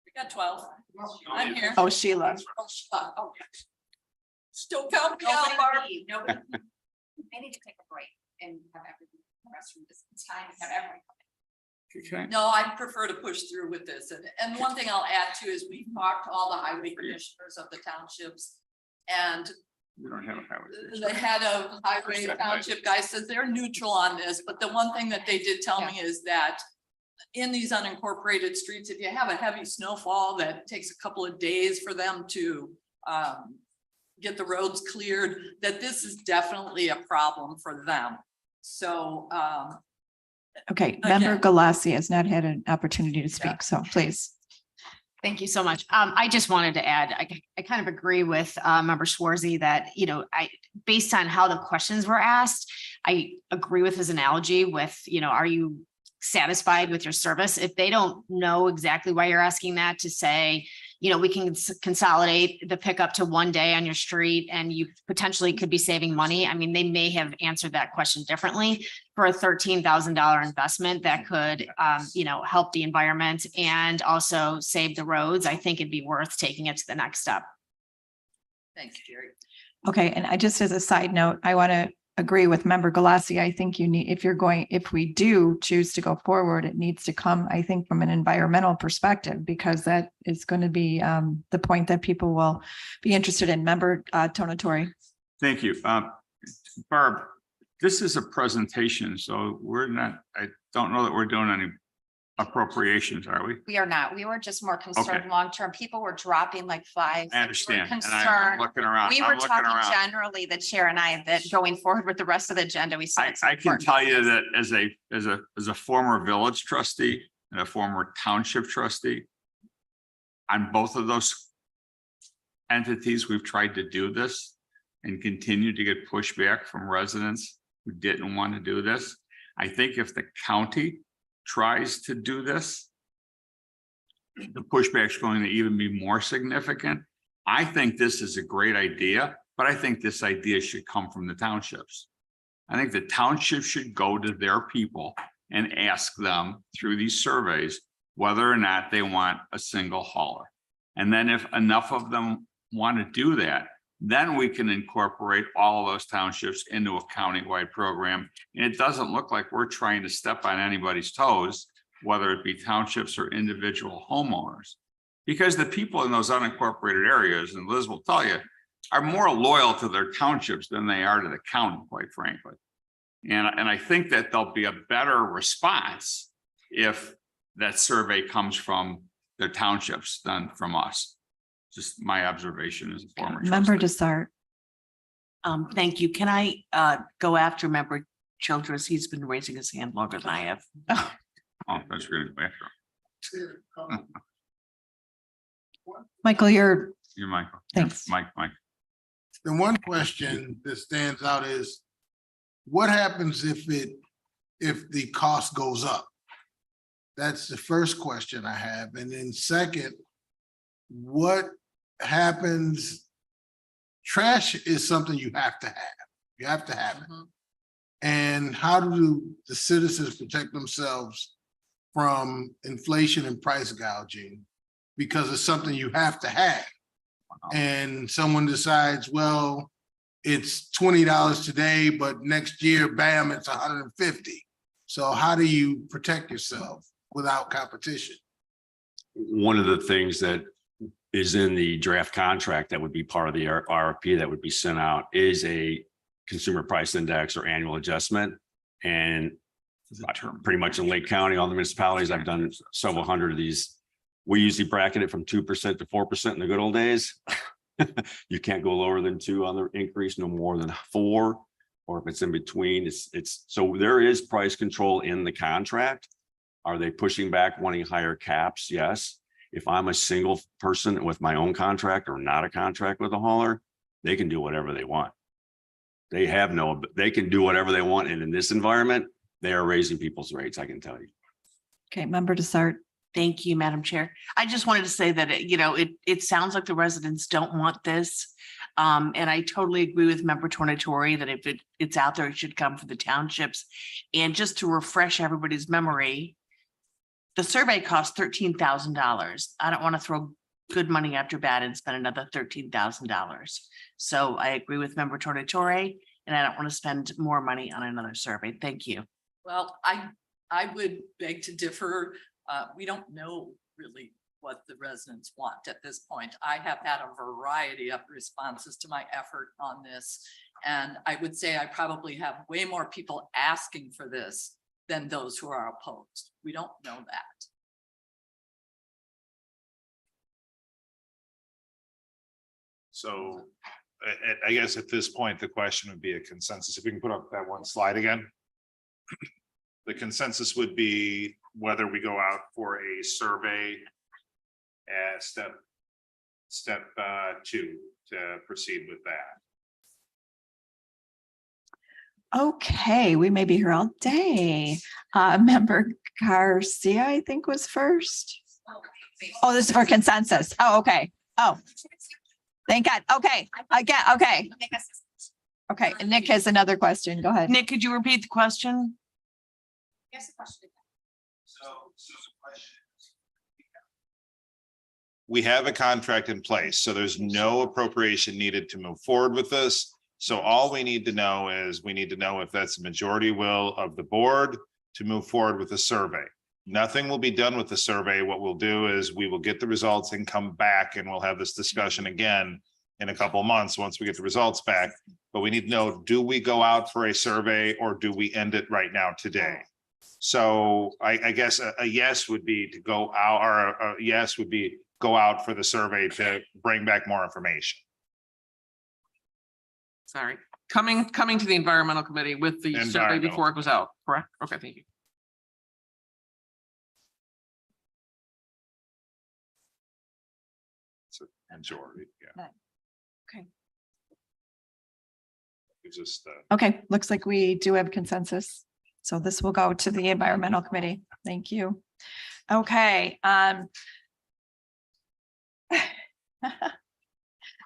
We got 12. I'm here. Oh, Sheila. Oh, still count me out, Barb. Nobody. They need to take a break and have everything in the restroom this time, have everyone. No, I prefer to push through with this. And one thing I'll add too is we've talked to all the highway commissioners of the townships. And We don't have a highway. the head of highway township guy says they're neutral on this, but the one thing that they did tell me is that in these unincorporated streets, if you have a heavy snowfall that takes a couple of days for them to get the roads cleared, that this is definitely a problem for them. So Okay, Member Galassi has not had an opportunity to speak, so please. Thank you so much. I just wanted to add, I kind of agree with Member Schwarzy that, based on how the questions were asked, I agree with his analogy with, are you satisfied with your service? If they don't know exactly why you're asking that, to say, we can consolidate the pickup to one day on your street and you potentially could be saving money. I mean, they may have answered that question differently. For a $13,000 investment that could, help the environment and also save the roads, I think it'd be worth taking it to the next step. thanks, Jerry. Okay, and I just as a side note, I want to agree with Member Galassi. I think you need, if we do choose to go forward, it needs to come, I think, from an environmental perspective, because that is going to be the point that people will be interested in. Member Tonatori. Thank you. Barb, this is a presentation, so I don't know that we're doing any appropriations, are we? We are not. We were just more concerned long-term. People were dropping like flies. I understand. And I'm Concerned. looking around. We I'm were looking talking around. generally, the chair and I, that going forward with the rest of the agenda, we said. I can tell you that as a former village trustee and a former township trustee, on both of those entities, we've tried to do this and continue to get pushback from residents who didn't want to do this. I think if the county tries to do this, the pushback is going to even be more significant. I think this is a great idea, but I think this idea should come from the townships. I think the township should go to their people and ask them through these surveys whether or not they want a single hauler. And then if enough of them want to do that, then we can incorporate all of those townships into a countywide program. And it doesn't look like we're trying to step on anybody's toes whether it be townships or individual homeowners. Because the people in those unincorporated areas, and Liz will tell you, are more loyal to their townships than they are to the county, quite frankly. And I think that there'll be a better response if that survey comes from the townships than from us. Just my observation as a former Member trustee. Desart. Thank you. Can I go after member Childress? He's been raising his hand longer than I have. Oh, that's really bad. Michael, you're, You're Michael. Thanks. Mike. The one question that stands out is, what happens if the cost goes up? That's the first question I have. And then second, what happens? Trash is something you have to have. You have to have it. And how do the citizens protect themselves from inflation and price gouging? Because it's something you have to have. And someone decides, well, it's $20 today, but next year, bam, it's $150. So how do you protect yourself without competition? One of the things that is in the draft contract that would be part of the RFP that would be sent out is a consumer price index or annual adjustment. And pretty much in Lake County, all the municipalities, I've done several hundred of these. We usually bracket it from 2% to 4% in the good old days. You can't go lower than 2 on the increase, no more than 4. Or if it's in between, it's so there is price control in the contract. Are they pushing back, wanting higher caps? Yes. If I'm a single person with my own contract or not a contract with a hauler, they can do whatever they want. They can do whatever they want. And in this environment, they are raising people's rates, I can tell you. okay, Member Desart. Thank you, Madam Chair. I just wanted to say that, it sounds like the residents don't want this. And I totally agree with Member Tornatore that if it's out there, it should come from the townships. And just to refresh everybody's memory, the survey cost $13,000. I don't want to throw good money after bad and spend another $13,000. So I agree with Member Tornatore, and I don't want to spend more money on another survey. Thank you. Well, I would beg to differ. We don't know really what the residents want at this point. I have had a variety of responses to my effort on this. And I would say I probably have way more people asking for this than those who are opposed. We don't know that. So I guess at this point, the question would be a consensus. If we can put up that one slide again. The consensus would be whether we go out for a survey at step 2 to proceed with that. Okay, we may be here all day. Member Garcia, I think, was first. Oh, this is for consensus. Oh, okay. Oh, thank God. Okay, okay. Okay, and Nick has another question. Go ahead. Nick, could you repeat the question? Yes, a question. So the question is, we have a contract in place, so there's no appropriation needed to move forward with this. So all we need to know is if that's the majority will of the board to move forward with the survey. Nothing will be done with the survey. What we'll do is we will get the results and come back and we'll have this discussion again in a couple of months once we get the results back. But we need to know, do we go out for a survey or do we end it right now today? So I guess a yes would be to go out, or a yes would be go out for the survey to bring back more information. Sorry, coming to the environmental committee with the survey Environmental. before it goes out, correct? Okay, thank you. It's a majority, yeah. Okay. It's just Okay, looks like we do have consensus. So this will go to the environmental committee. Thank you. Okay.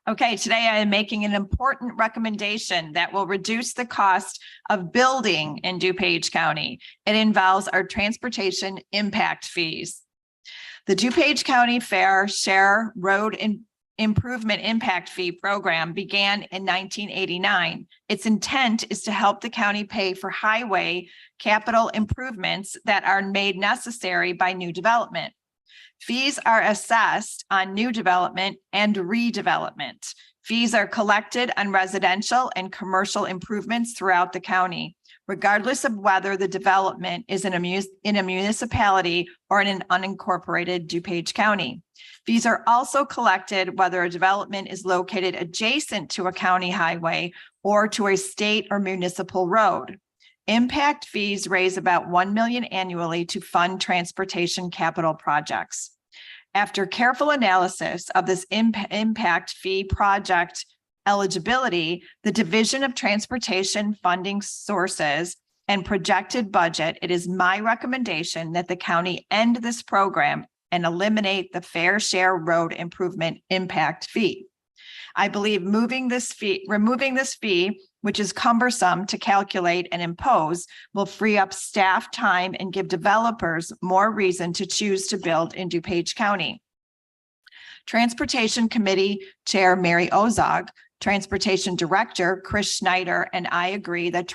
Okay, today I am making an important recommendation that will reduce the cost of building in DuPage County. It involves our transportation impact fees. The DuPage County Fair Share Road and Improvement Impact Fee Program began in 1989. Its intent is to help the county pay for highway capital improvements that are made necessary by new development. Fees are assessed on new development and redevelopment. Fees are collected on residential and commercial improvements throughout the county, regardless of whether the development is in a municipality or in an unincorporated DuPage County. Fees are also collected whether a development is located adjacent to a county highway or to a state or municipal road. Impact fees raise about $1 million annually to fund transportation capital projects. After careful analysis of this impact fee project eligibility, the Division of Transportation funding sources and projected budget, it is my recommendation that the county end this program and eliminate the fair share road improvement impact fee. I believe removing this fee, which is cumbersome to calculate and impose, will free up staff time and give developers more reason to choose to build in DuPage County. Transportation Committee Chair Mary Ozog, Transportation Director Chris Schneider, and I agree that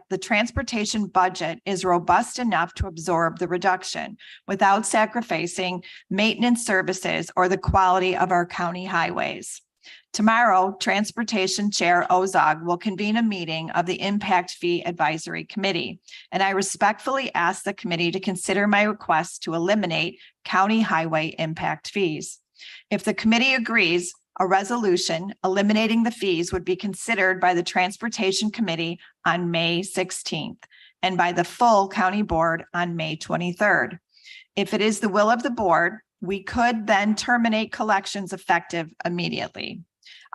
the transportation budget is robust enough to absorb the reduction without sacrificing maintenance services or the quality of our county highways. Tomorrow, Transportation Chair Ozog will convene a meeting of the Impact Fee Advisory Committee, and I respectfully ask the committee to consider my request to eliminate county highway impact fees. If the committee agrees, a resolution eliminating the fees would be considered by the Transportation Committee on May 16th and by the full county board on May 23rd. If it is the will of the board, we could then terminate collections effective immediately.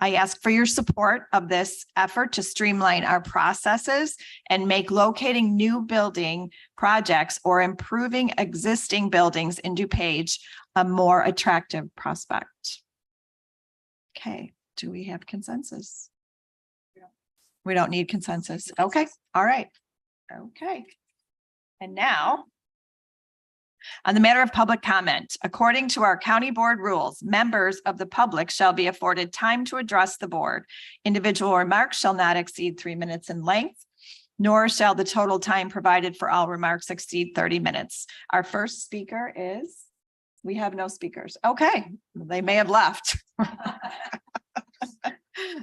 I ask for your support of this effort to streamline our processes and make locating new building projects or improving existing buildings in DuPage a more attractive prospect. Okay, do we have consensus? We don't need consensus. Okay, all right. Okay. And now, on the matter of public comment, according to our county board rules, members of the public shall be afforded time to address the board. Individual remarks shall not exceed 3 minutes in length, nor shall the total time provided for all remarks exceed 30 minutes. Our first speaker is, we have no speakers. Okay, they may have left.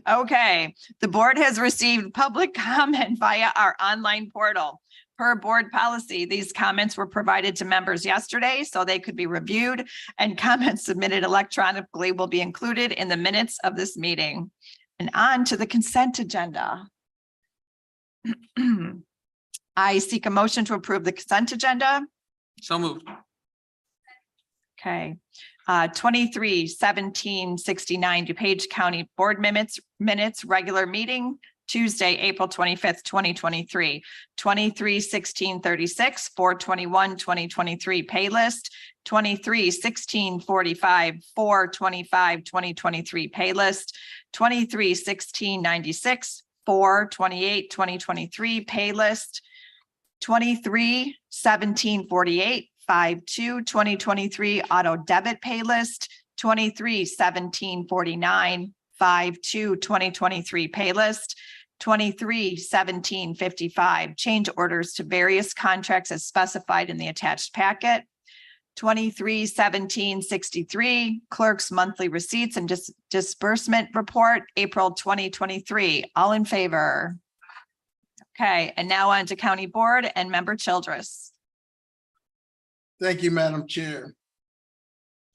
Okay, the board has received public comment via our online portal. Per board policy, these comments were provided to members yesterday so they could be reviewed, and comments submitted electronically will be included in the minutes of this meeting. And on to the consent agenda. I seek a motion to approve the consent agenda. So moved. Okay. 23-17-69 DuPage County Board minutes, regular meeting, Tuesday, April 25th, 2023, 23-16-36, 4/21/2023 pay list, 23-16-45, 4/25/2023 pay list, 23-16-96, 4/28/2023 pay list, 23-17-48, 5/2/2023 auto debit pay list, 23-17-49, 5/2/2023 pay list, 23-17-55 change orders to various contracts as specified in the attached packet, 23-17-63 clerk's monthly receipts and disbursement report, April 2023. All in favor? Okay, and now on to county board and member Childress. Thank you, Madam Chair.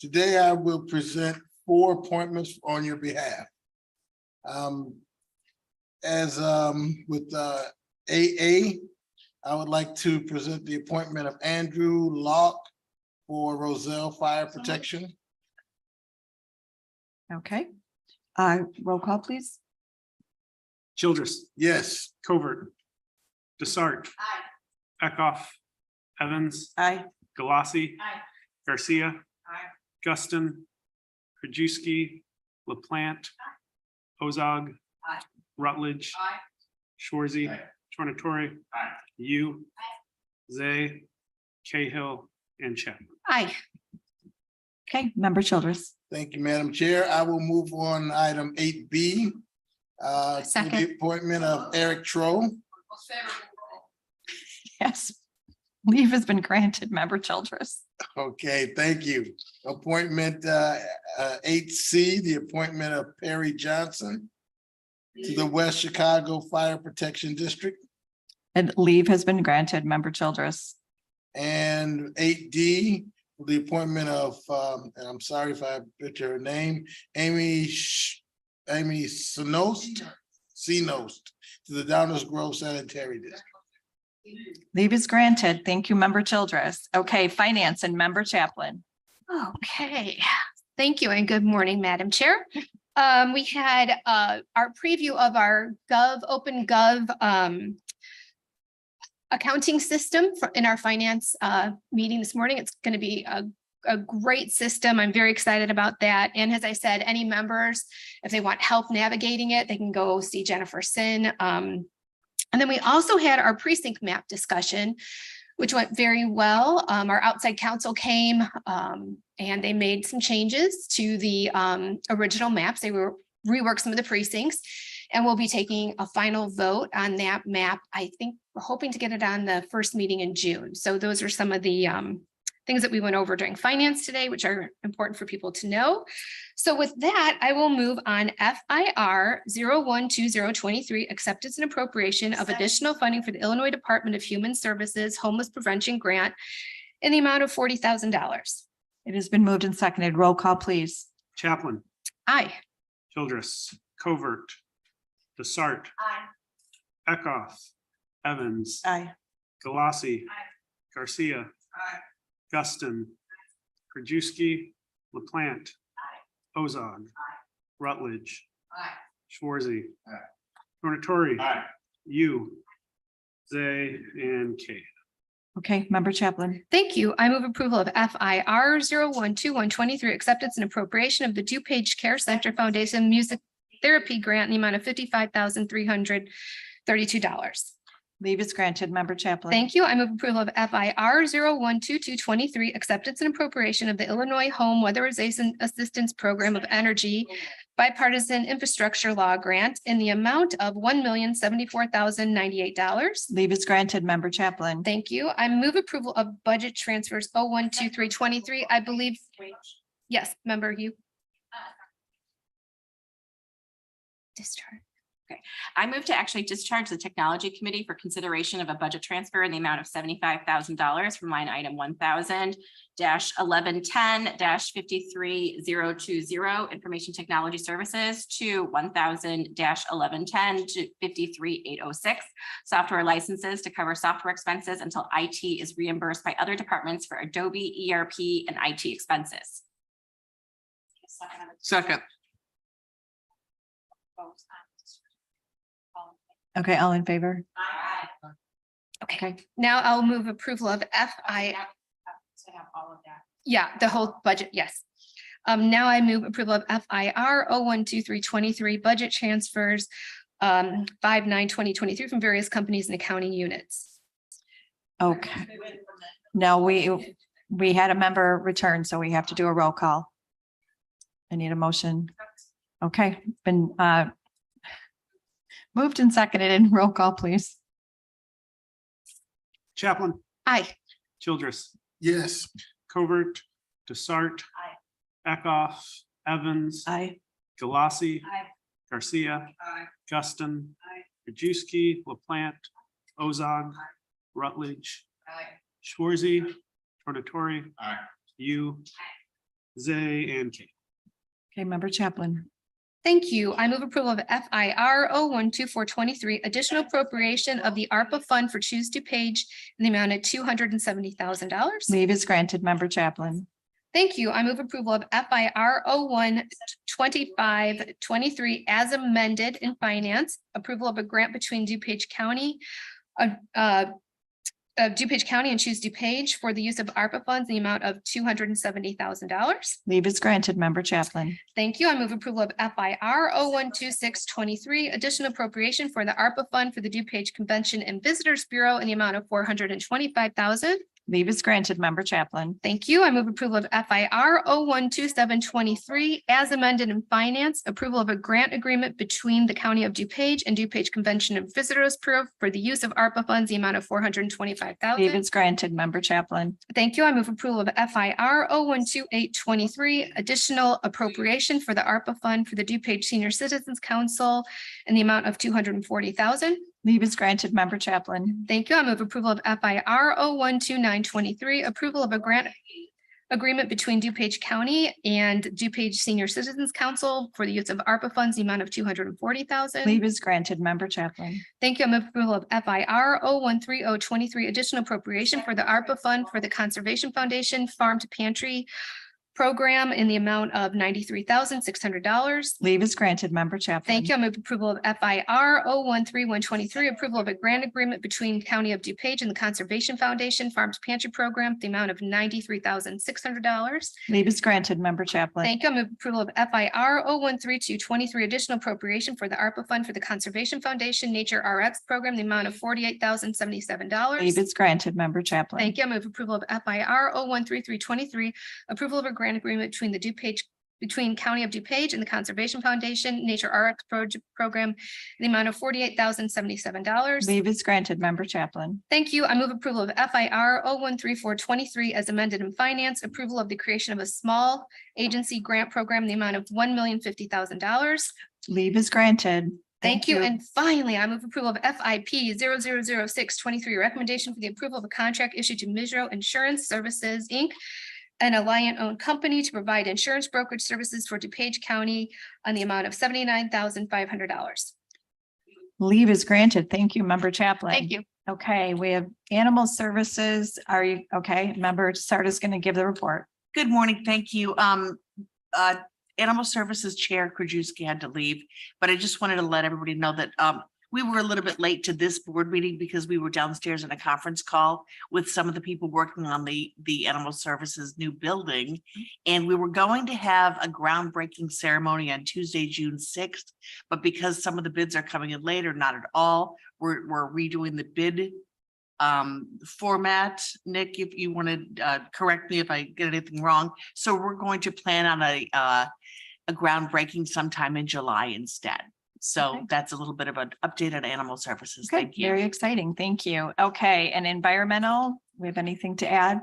Today I will present 4 appointments on your behalf. With AA, I would like to present the appointment of Andrew Locke for Roselle Fire Protection. Okay. Roll call, please. Childress. Yes. Covert. Desart. Aye. Eckhoff. Evans. Aye. Galassi. Aye. Garcia. Aye. Guston. Krajewski. LaPlante. Ozog. Aye. Rutledge. Aye. Shorzy. Aye. Tornatore. Aye. You. Zay. Cahill and Chapman. Aye. Okay, Member Childress. Thank you, Madam Chair. I will move on item 8B. To Second. the appointment of Eric Troll. Yes. Leave has been granted, Member Childress. Okay, thank you. Appointment 8C, the appointment of Perry Johnson to the West Chicago Fire Protection District. And leave has been granted, Member Childress. And 8D, the appointment of, and I'm sorry if I butcher her name, Amy Sinost to the Downers Grove Sanitary District. Leave is granted. Thank you, Member Childress. Okay, Finance and Member Chaplin. Okay, thank you and good morning, Madam Chair. We had our preview of our Open Gov accounting system in our finance meeting this morning. It's going to be a great system. I'm very excited about that. And as I said, any members, if they want help navigating it, they can go see Jennifer Sin. And then we also had our precinct map discussion, which went very well. Our outside counsel came and they made some changes to the original maps. They were reworked some of the precincts, and we'll be taking a final vote on that map. I think we're hoping to get it on the first meeting in June. So those are some of the things that we went over during finance today, which are important for people to know. So with that, I will move on FIR 012023, acceptance and appropriation of additional funding for the Illinois Department of Human Services Homeless Prevention Grant in the amount of $40,000. It has been moved and seconded. Roll call, please. Chaplin, Aye. Childress, Covert, Desart. Eckhoff, Evans. Aye. Galassi. Garcia. Guston. Krajewski, LaPlante. Ozog. Rutledge. Schwarzy. Tornatori. You. Zay and Kay. Okay, Member Chaplin. Thank you. I move approval of FIR 012123, acceptance and appropriation of the DuPage Care Center Foundation Music Therapy Grant in the amount of $55,332. Leave is granted, Member Chaplin. Thank you. I move approval of FIR 012223, acceptance and appropriation of the Illinois Home Weatherization Assistance Program of Energy Bipartisan Infrastructure Law Grant in the amount of $1,074,098. Leave is granted, Member Chaplin. Thank you. I move approval of budget transfers 012323. I believe, yes, Member you. Discharge. Okay, I move to actually discharge the Technology Committee for consideration of a budget transfer in the amount of $75,000 from line item 1000-1110-53020 Information Technology Services to 1000-1110-53806 software licenses to cover software expenses until IT is reimbursed by other departments for Adobe, ERP, and IT expenses. Second. Okay, all in favor? Okay, now I'll move approval of Yeah, the whole budget, yes. Now I move approval of FIR 012323 budget transfers 5/9/2023 from various companies and accounting units. Okay. No, we had a member return, so we have to do a roll call. I need a motion. Okay, been moved and seconded in roll call, please. Chaplin. Aye. Childress. Yes. Covert, Desart. Eckhoff, Evans. Aye. Galassi. Garcia. Guston. Krajewski, LaPlante. Ozog. Rutledge. Schwarzy. Tornatori. You. Zay and Kay. Okay, Member Chaplin. Thank you. I move approval of FIR 012423, additional appropriation of the ARPA fund for Choose DuPage in the amount of $270,000. Leave is granted, Member Chaplin. Thank you. I move approval of FIR 012523 as amended in finance, approval of a grant between DuPage County and Choose DuPage for the use of ARPA funds in the amount of $270,000. Leave is granted, Member Chaplin. Thank you. I move approval of FIR 012623, additional appropriation for the ARPA fund for the DuPage Convention and Visitors Bureau in the amount of $425,000. Leave is granted, Member Chaplin. Thank you. I move approval of FIR 012723 as amended in finance, approval of a grant agreement between the County of DuPage and DuPage Convention of Visitors Bureau for the use of ARPA funds, the amount of Leave $425,000. is granted, Member Chaplin. Thank you. I move approval of FIR 012823, additional appropriation for the ARPA fund for the DuPage Senior Citizens Council in the amount of $240,000. Leave is granted, Member Chaplin. Thank you. I move approval of FIR 012923, approval of a grant agreement between DuPage County and DuPage Senior Citizens Council for the use of ARPA funds, the amount of $240,000. Leave is granted, Member Chaplin. Thank you. I move approval of FIR 013023, additional appropriation for the ARPA fund for the Conservation Foundation Farm to Pantry program in the amount of $93,600. Leave is granted, Member Chaplin. Thank you. I move approval of FIR 013123, approval of a grant agreement between County of DuPage and the Conservation Foundation Farm to Pantry program, the amount of $93,600. Leave is granted, Member Chaplin. Thank you. I move approval of FIR 013223, additional appropriation for the ARPA fund for the Conservation Foundation Nature RX program, the amount of $48,077. Leave is granted, Member Chaplin. Thank you. I move approval of FIR 013323, approval of a grant agreement between County of DuPage and the Conservation Foundation Nature RX program in the amount of $48,077. Leave is granted, Member Chaplin. Thank you. I move approval of FIR 013423 as amended in finance, approval of the creation of a small agency grant program in the amount of $1,050,000. Leave is granted. Thank you. And finally, I move approval of FIP 000623, recommendation for the approval of a contract issued to Misro Insurance Services, Inc., an Alliant-owned company to provide insurance brokerage services for DuPage County on the amount of $79,500. Leave is granted. Thank you, Member Chaplin. Thank you. Okay, we have Animal Services. Are you, okay, Member Sarda is going to give the report. Good morning. Thank you. Animal Services Chair Krajewski had to leave, but I just wanted to let everybody know that we were a little bit late to this board meeting because we were downstairs in a conference call with some of the people working on the Animal Services new building. And we were going to have a groundbreaking ceremony on Tuesday, June 6th, but because some of the bids are coming in later, not at all, we're redoing the bid format. Nick, if you want to correct me if I get anything wrong. So we're going to plan on a groundbreaking sometime in July instead. So that's a little bit of an update on Animal Services. Good, Thank you. very exciting. Thank you. Okay, and environmental, we have anything to add?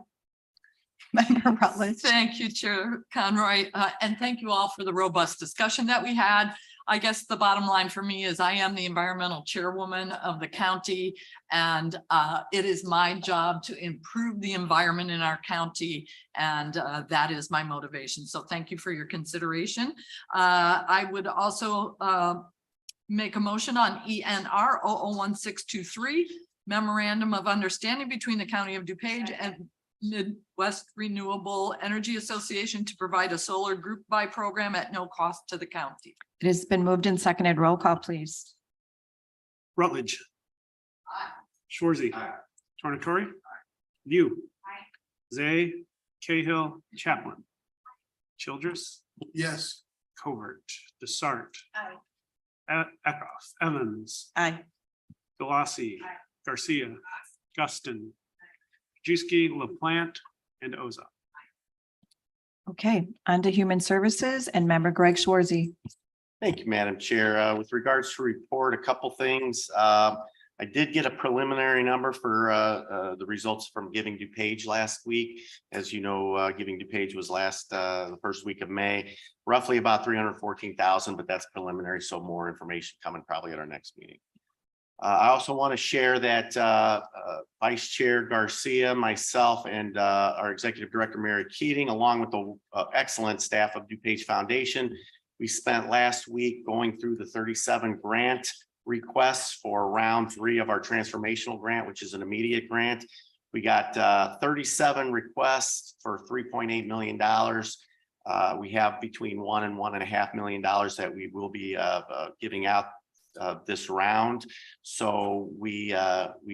Member Rutledge. Thank you, Chair Conroy, and thank you all for the robust discussion that we had. I guess the bottom line for me is I am the environmental chairwoman of the county, and it is my job to improve the environment in our county, and that is my motivation. So thank you for your consideration. I would also make a motion on ENR 001623, memorandum of understanding between the County of DuPage and Midwest Renewable Energy Association to provide a solar group buy program at no cost to the county. It has been moved and seconded. Roll call, please. Rutledge. Shorzy. Tornatori. View. Zay, Cahill, Chaplin. Childress. Yes. Covert, Desart. Eckhoff, Evans. Aye. Galassi. Garcia. Justin. Juski, LaPlante, and Oza. Okay, on to Human Services and Member Greg Schwarzy. Thank you, Madam Chair. With regards to report, a couple things. I did get a preliminary number for the results from Giving DuPage last week. As you know, Giving DuPage was the first week of May, roughly about 314,000, but that's preliminary. So more information coming probably at our next meeting. I also want to share that Vice Chair Garcia, myself, and our Executive Director, Mary Keating, along with the excellent staff of DuPage Foundation, we spent last week going through the 37 grant requests for round 3 of our transformational grant, which is an immediate grant. We got 37 requests for $3.8 million. We have between $1 and $1.5 million that we will be giving out this round. So we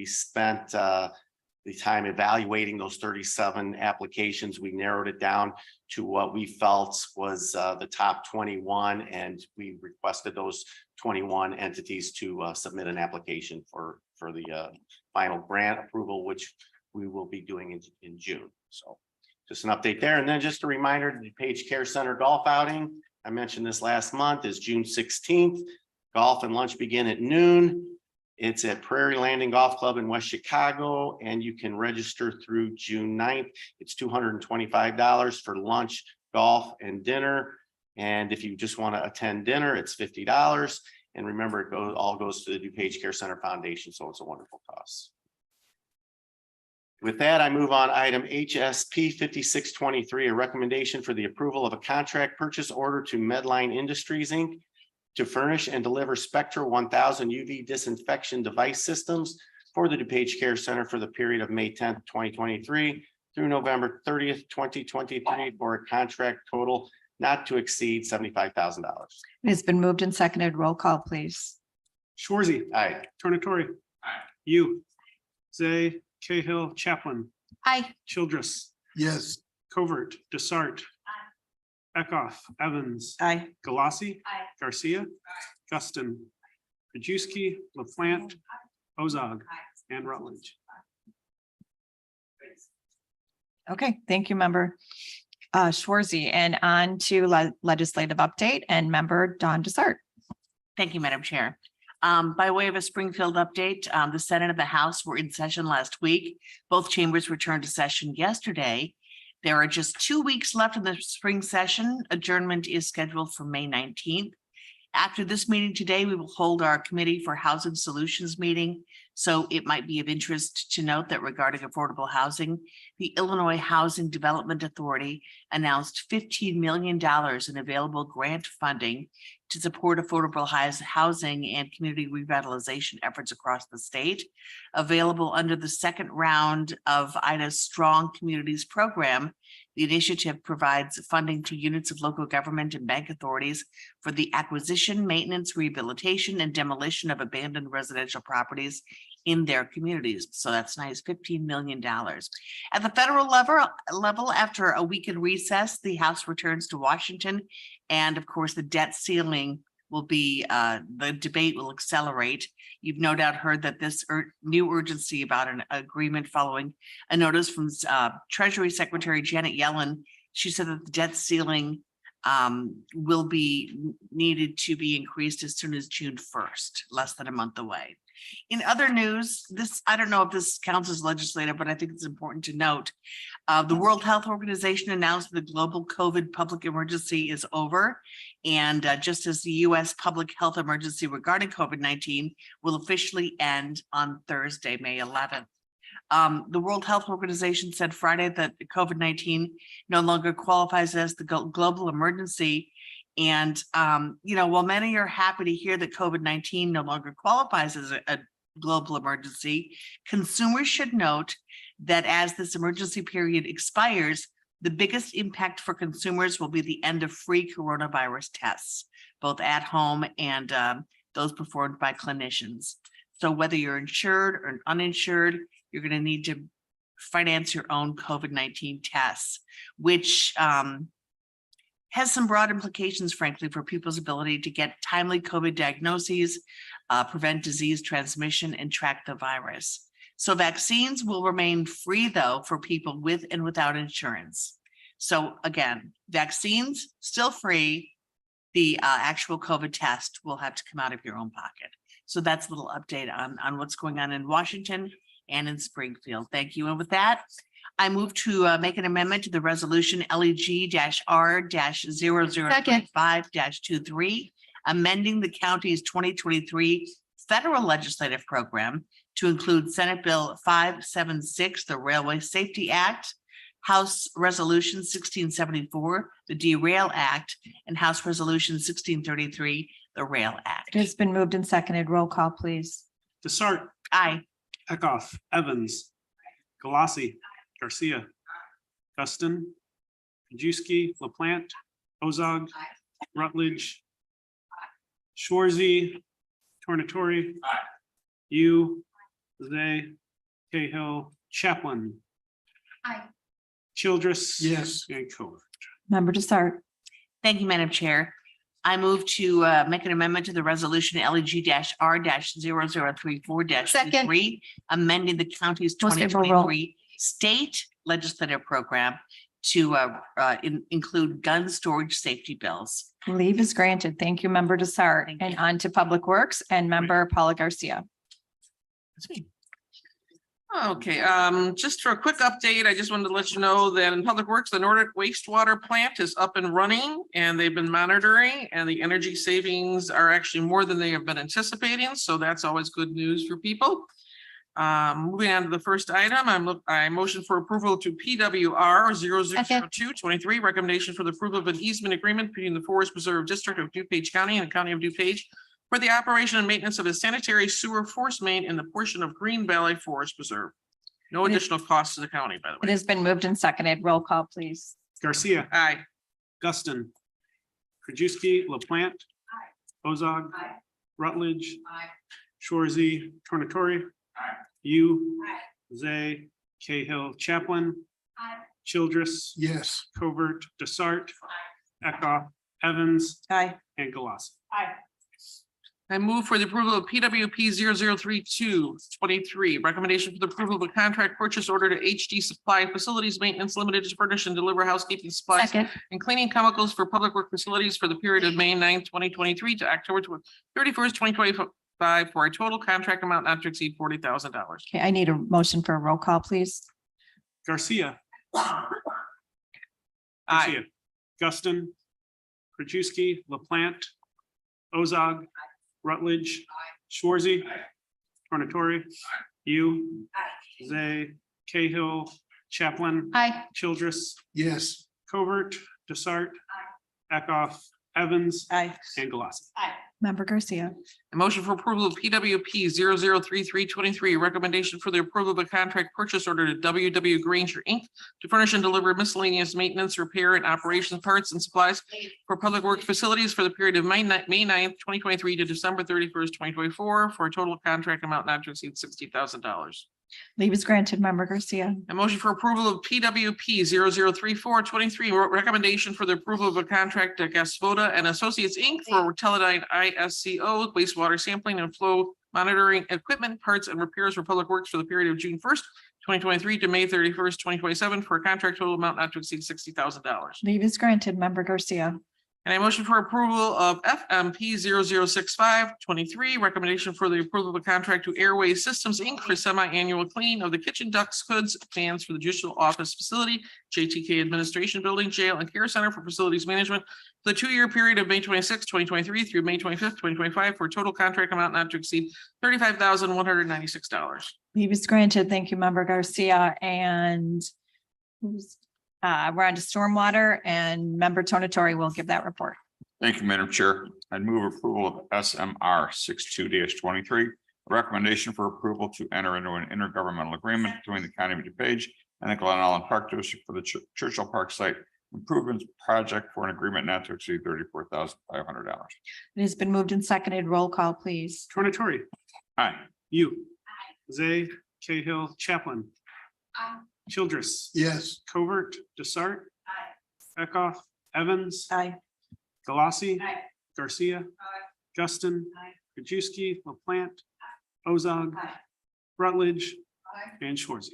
spent the time evaluating those 37 applications. We narrowed it down to what we felt was the top 21, and we requested those 21 entities to submit an application for the final grant approval, which we will be doing in June. So just an update there. And then just a reminder, the DuPage Care Center golf outing, I mentioned this last month, is June 16th. Golf and lunch begin at noon. It's at Prairie Landing Golf Club in West Chicago, and you can register through June 9th. It's $225 for lunch, golf, and dinner. And if you just want to attend dinner, it's $50. And remember, it all goes to the DuPage Care Center Foundation, so it's a wonderful cause. With that, I move on item HSP 5623, a recommendation for the approval of a contract purchase order to Medline Industries, Inc. to furnish and deliver Spectra 1000 UV disinfection device systems for the DuPage Care Center for the period of May 10th, 2023 through November 30th, 2023 for a contract total not to exceed $75,000. It has been moved and seconded. Roll call, please. Shorzy. Aye. Tornatori. You. Zay, Cahill, Chaplin. Aye. Childress. Yes. Covert, Desart. Eckhoff, Evans. Aye. Galassi. Garcia. Guston. Majewski, LaPlante, Ozog, and Rutledge. Okay, thank you, member Schwarzy. And on to legislative update and member Dawn Desart. Thank you, Madam Chair. By way of a Springfield update, the Senate and the House were in session last week. Both chambers returned to session yesterday. There are just 2 weeks left in the spring session. Adjournment is scheduled for May 19th. After this meeting today, we will hold our Committee for Housing Solutions meeting. So it might be of interest to note that regarding affordable housing, the Illinois Housing Development Authority announced $15 million in available grant funding to support affordable housing and community revitalization efforts across the state. Available under the second round of IDA's Strong Communities program, the initiative provides funding to units of local government and bank authorities for the acquisition, maintenance, rehabilitation, and demolition of abandoned residential properties in their communities. So that's nice, $15 million. At the federal level, after a week in recess, the House returns to Washington. And of course, the debt ceiling will be, the debate will accelerate. You've no doubt heard that this new urgency about an agreement following a notice from Treasury Secretary Janet Yellen. She said that the debt ceiling will be needed to be increased as soon as June 1st, less than a month away. In other news, I don't know if this counts as legislative, but I think it's important to note. The World Health Organization announced the global COVID public emergency is over. And just as the US public health emergency regarding COVID-19 will officially end on Thursday, May 11th. The World Health Organization said Friday that COVID-19 no longer qualifies as the global emergency. And, while many are happy to hear that COVID-19 no longer qualifies as a global emergency, consumers should note that as this emergency period expires, the biggest impact for consumers will be the end of free coronavirus tests, both at home and those performed by clinicians. So whether you're insured or uninsured, you're going to need to finance your own COVID-19 tests, which has some broad implications, frankly, for people's ability to get timely COVID diagnoses, prevent disease transmission, and track the virus. So vaccines will remain free, though, for people with and without insurance. So again, vaccines still free. The actual COVID test will have to come out of your own pocket. So that's a little update on what's going on in Washington and in Springfield. Thank you. And with that, I move to make an amendment to the resolution LEG-R-0035-23, amending the county's 2023 federal legislative program to include Senate Bill 576, the Railway Safety Act, House Resolution 1674, the Derail Act, and House Resolution 1633, the Rail Act. It has been moved and seconded. Roll call, please. Desart. Aye. Eckhoff, Evans. Galassi. Garcia. Guston. Majewski, LaPlante, Ozog. Rutledge. Shorzy. Tornatori. You. Zay. Cahill. Chaplin. Aye. Childress. Yes. And Covert. Member Desart. Thank you, Madam Chair. I move to make an amendment to the resolution LEG-R-0034-3, amending the county's Most favorable roll. 2023 state legislative program to include gun storage safety bills. Leave is granted. Thank you, Member Desart. And on to Public Works and Member Paula Garcia. Okay, just for a quick update, I just wanted to let you know that in Public Works, the Nordic wastewater plant is up and running and they've been monitoring, and the energy savings are actually more than they have been anticipating. So that's always good news for people. Moving on to the first item, I motion for approval to PWR 000223, recommendation for the approval of an easement agreement between the Forest Preserve District of DuPage County and the County of DuPage for the operation and maintenance of a sanitary sewer force main in the portion of Green Valley Forest Preserve. No additional costs to the county, by the It way. has been moved and seconded. Roll call, please. Garcia. Aye. Guston. Krajewski, LaPlante. Ozog. Rutledge. Shorzy, Tornatori. You. Zay, Cahill, Chaplin. Childress. Yes. Covert, Desart. Eckhoff, Evans. Aye. And Galassi. I move for the approval of PWP 003223, recommendation for the approval of a contract purchase order to HD Supply Facilities Maintenance Limited to furnish and deliver housekeeping supplies Second. and cleaning chemicals for public work facilities for the period of May 9th, 2023 to October 31st, 2025 for a total contract amount not to exceed $40,000. Okay, I need a motion for a roll call, please. Garcia. Aye. Garcia. Guston. Krajewski, LaPlante. Ozog. Rutledge. Shorzy. Tornatori. You. Zay, Cahill, Chaplin. Aye. Childress. Yes. Covert, Desart. Eckhoff, Evans. Aye. And Galassi. Member Garcia. A motion for approval of PWP 003323, recommendation for the approval of a contract purchase order to WW Granger Inc. to furnish and deliver miscellaneous maintenance, repair, and operations parts and supplies for public works facilities for the period of May 9th, 2023 to December 31st, 2024 for a total contract amount not to exceed $60,000. Leave is granted. Member Garcia. A motion for approval of PWP 003423, recommendation for the approval of a contract to Gasvoda and Associates Inc. for Teledyne ISCO wastewater sampling and flow monitoring equipment, parts, and repairs for public works for the period of June 1st, 2023 to May 31st, 2027 for a contract total amount not to exceed $60,000. Leave is granted. Member Garcia. And I motion for approval of FMP 006523, recommendation for the approval of a contract to Airways Systems Inc. for semi-annual clean of the kitchen ducts, hoods, fans for the judicial office facility, JTK Administration Building, Jail, and Care Center for Facilities Management for the 2-year period of May 26, 2023 through May 25th, 2025 for a total contract amount not to exceed $35,196. Leave is granted. Thank you, Member Garcia. And we're on to stormwater, and Member Tornatori will give that report. Thank you, Madam Chair. I'd move approval of SMR 62-23. A recommendation for approval to enter into an intergovernmental agreement between the County of DuPage and the Glen Ellen Park District for the Churchill Park Site Improvements Project for an agreement not to exceed $34,500. It has been moved and seconded. Roll call, please. Tornatori. Aye. You. Zay, Cahill, Chaplin. Childress. Yes. Covert, Desart. Eckhoff, Evans. Aye. Galassi. Garcia. Guston. Krajewski, LaPlante. Ozog. Rutledge. And Shorzy.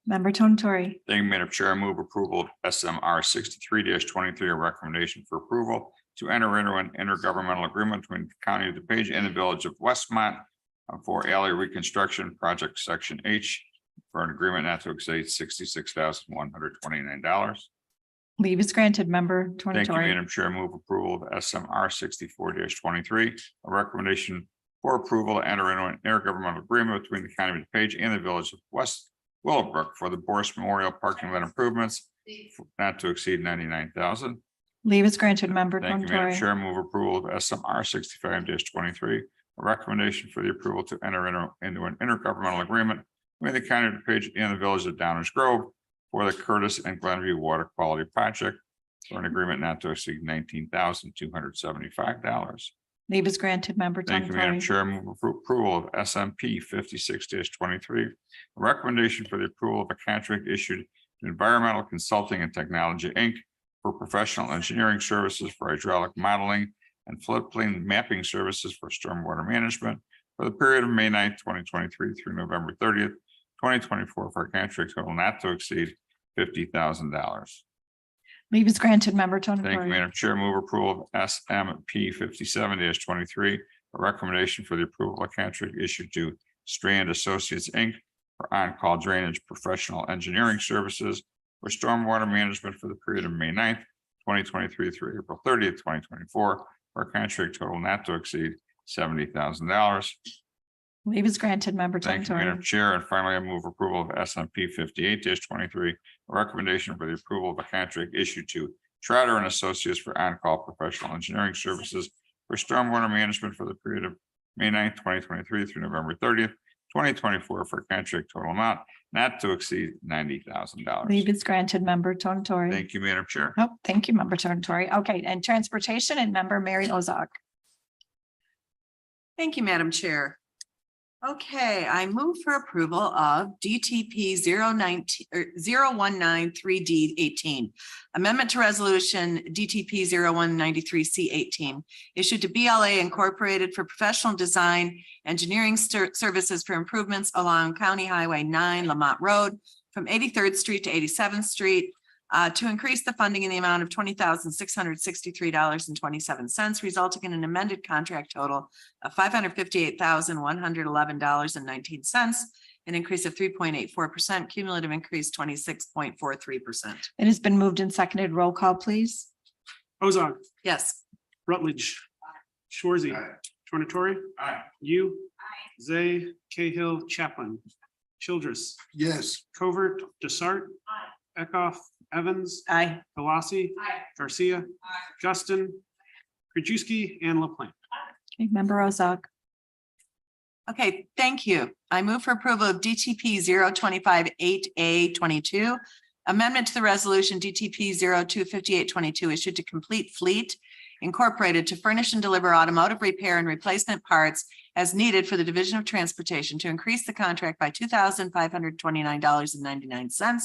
Member Tornatori. Thank you, Madam Chair. I move approval of SMR 63-23, a recommendation for approval to enter into an intergovernmental agreement between the County of DuPage and the Village of Westmont for alley reconstruction project section H for an agreement not to exceed $66,129. Leave is granted. Member Thank you, Tornatori. Madam Chair. I move approval of SMR 64-23, a recommendation for approval to enter into an intergovernmental agreement between the County of DuPage and the Village of West Willowbrook for the Boris Memorial Parking Lot improvements not to exceed $99,000. Leave is granted. Member Thank you, Madam Tornatori. Chair. Move approval of SMR 65-23, a recommendation for the approval to enter into an intergovernmental agreement between the County of DuPage and the Village of Downers Grove for the Curtis and Glenview Water Quality Project for an agreement not to exceed $19,275. Leave is granted. Member Thank you, Madam Tornatori. Chair. Move approval of SMP 56-23, a recommendation for the approval of a contract issued to Environmental Consulting and Technology, Inc. for professional engineering services for hydraulic modeling and floodplain mapping services for stormwater management for the period of May 9th, 2023 through November 30th, 2024 for a contract total not to exceed $50,000. Leave is granted, member Thank you, Tonatory. Madam Chair. Move approval of SMP 57-23, a recommendation for the approval of contract issued to Strand Associates, Inc. for on-call drainage professional engineering services for stormwater management for the period of May 9th, 2023 through April 30th, 2024, for a contract total not to exceed $70,000. Leave is granted, member Thank you, Madam Tonatory. Chair. And finally, I move approval of SMP 58-23, a recommendation for the approval of a contract issued to Trotter and Associates for on-call professional engineering services for stormwater management for the period of May 9th, 2023 through November 30th, 2024, for a contract total amount not to exceed $90,000. Leave is granted, member Tonatory. Thank you, Madam Chair. Oh, thank you, member Tonatory. Okay, and transportation and member Mary Ozog. Thank you, Madam Chair. Okay, I move for approval of DTP 0193D18. Amendment to resolution DTP 0193C18 issued to BLA Incorporated for professional design engineering services for improvements along County Highway 9 Lamont Road from 83rd Street to 87th Street. To increase the funding in the amount of $20,663.27, resulting in an amended contract total of $558,111.19, an increase of 3.84%, cumulative increase 26.43%. It has been moved and seconded. Roll call, please. Ozog, Yes. Rutledge, Shorzy, Tornatore, you, Zay, Cahill, Chaplin, Childress, Yes. Covert, Desart, Eckhoff, Evans, Aye. Galasi, Garcia, Justin, Krajewski, and LaPlante. Okay, member Ozog. Okay, thank you. I move for approval of DTP 025-8A22. Amendment to the resolution DTP 025822 issued to Complete Fleet Incorporated to furnish and deliver automotive repair and replacement parts as needed for the Division of Transportation to increase the contract by $2,529.99,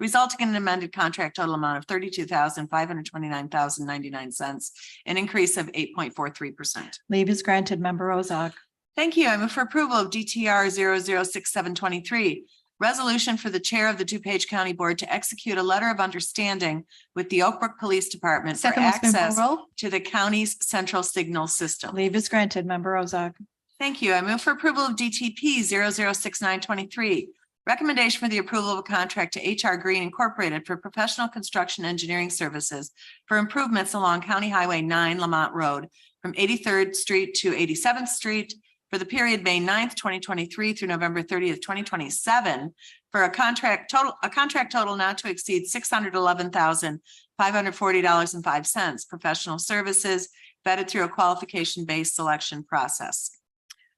resulting in an amended contract total amount of $32,529.99, an increase of 8.43%. Leave is granted, member Ozog. Thank you. I move for approval of DTR 006723. Resolution for the chair of the DuPage County Board to execute a letter of understanding with the Oak Brook Police Department for Second, Ms. access Monroe. to the county's central signal system. Leave is granted, member Ozog. Thank you. I move for approval of DTP 006923. Recommendation for the approval of a contract to HR Green Incorporated for professional construction engineering services for improvements along County Highway 9 Lamont Road from 83rd Street to 87th Street for the period May 9th, 2023 through November 30th, 2027 for a contract total not to exceed $611,540.05. Professional services vetted through a qualification-based selection process.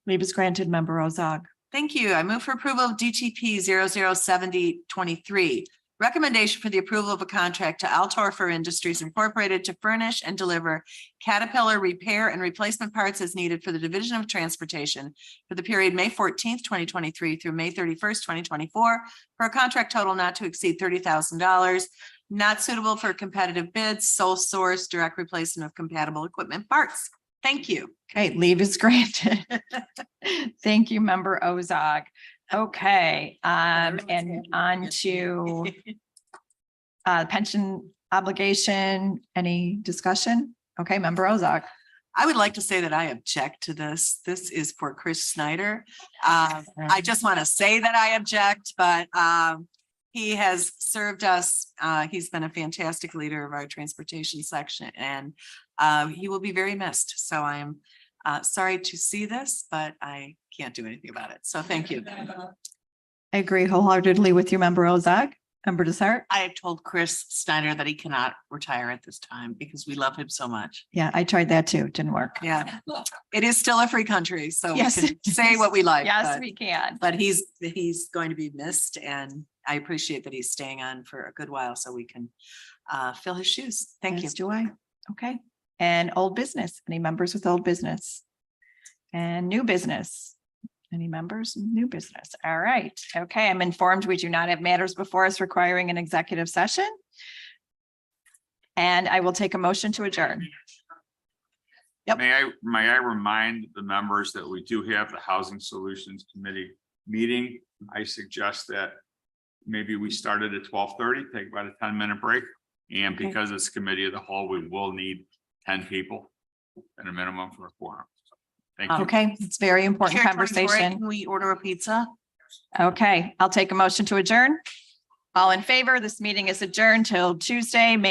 Leave is granted, member Ozog. Thank you. I move for approval of DTP 007023. Recommendation for the approval of a contract to Altorfer Industries Incorporated to furnish and deliver Caterpillar repair and replacement parts as needed for the Division of Transportation for the period May 14th, 2023 through May 31st, 2024 for a contract total not to exceed $30,000, not suitable for competitive bids, sole source, direct replacement of compatible equipment parts. Thank you. Okay, leave is granted. Thank you, member Ozog. Okay, and on to pension obligation. Any discussion? Okay, member Ozog. I would like to say that I object to this. This is for Chris Snyder. I just want to say that I object, but he has served us. He's been a fantastic leader of our transportation section, and he will be very missed. So I am sorry to see this, but I can't do anything about it. So thank you. I agree wholeheartedly with you, member Ozog. Member Desart. I have told Chris Snyder that he cannot retire at this time because we love him so much. Yeah, I tried that too. It didn't work. Yeah, it is still a free country, so Yes, we can say what we like. Yes, but- we can. But he's going to be missed, and I appreciate that he's staying on for a good while so we can fill his shoes. Thank you. As do I. Okay. And old business. Any members with old business? And new business? Any members? New business. All right. Okay. I'm informed we do not have matters before us requiring an executive session. And I will take a motion to adjourn. Yep. May I remind the members that we do have the Housing Solutions Committee meeting I suggest that maybe we start at 12:30, take about a 10-minute break. And because it's committee of the whole, we will need 10 people at a minimum for a quorum. So, thank you. Okay, it's very important Chair Torres, conversation. Can we order a pizza? Okay, I'll take a motion to adjourn. All in favor, this meeting is adjourned till Tuesday, May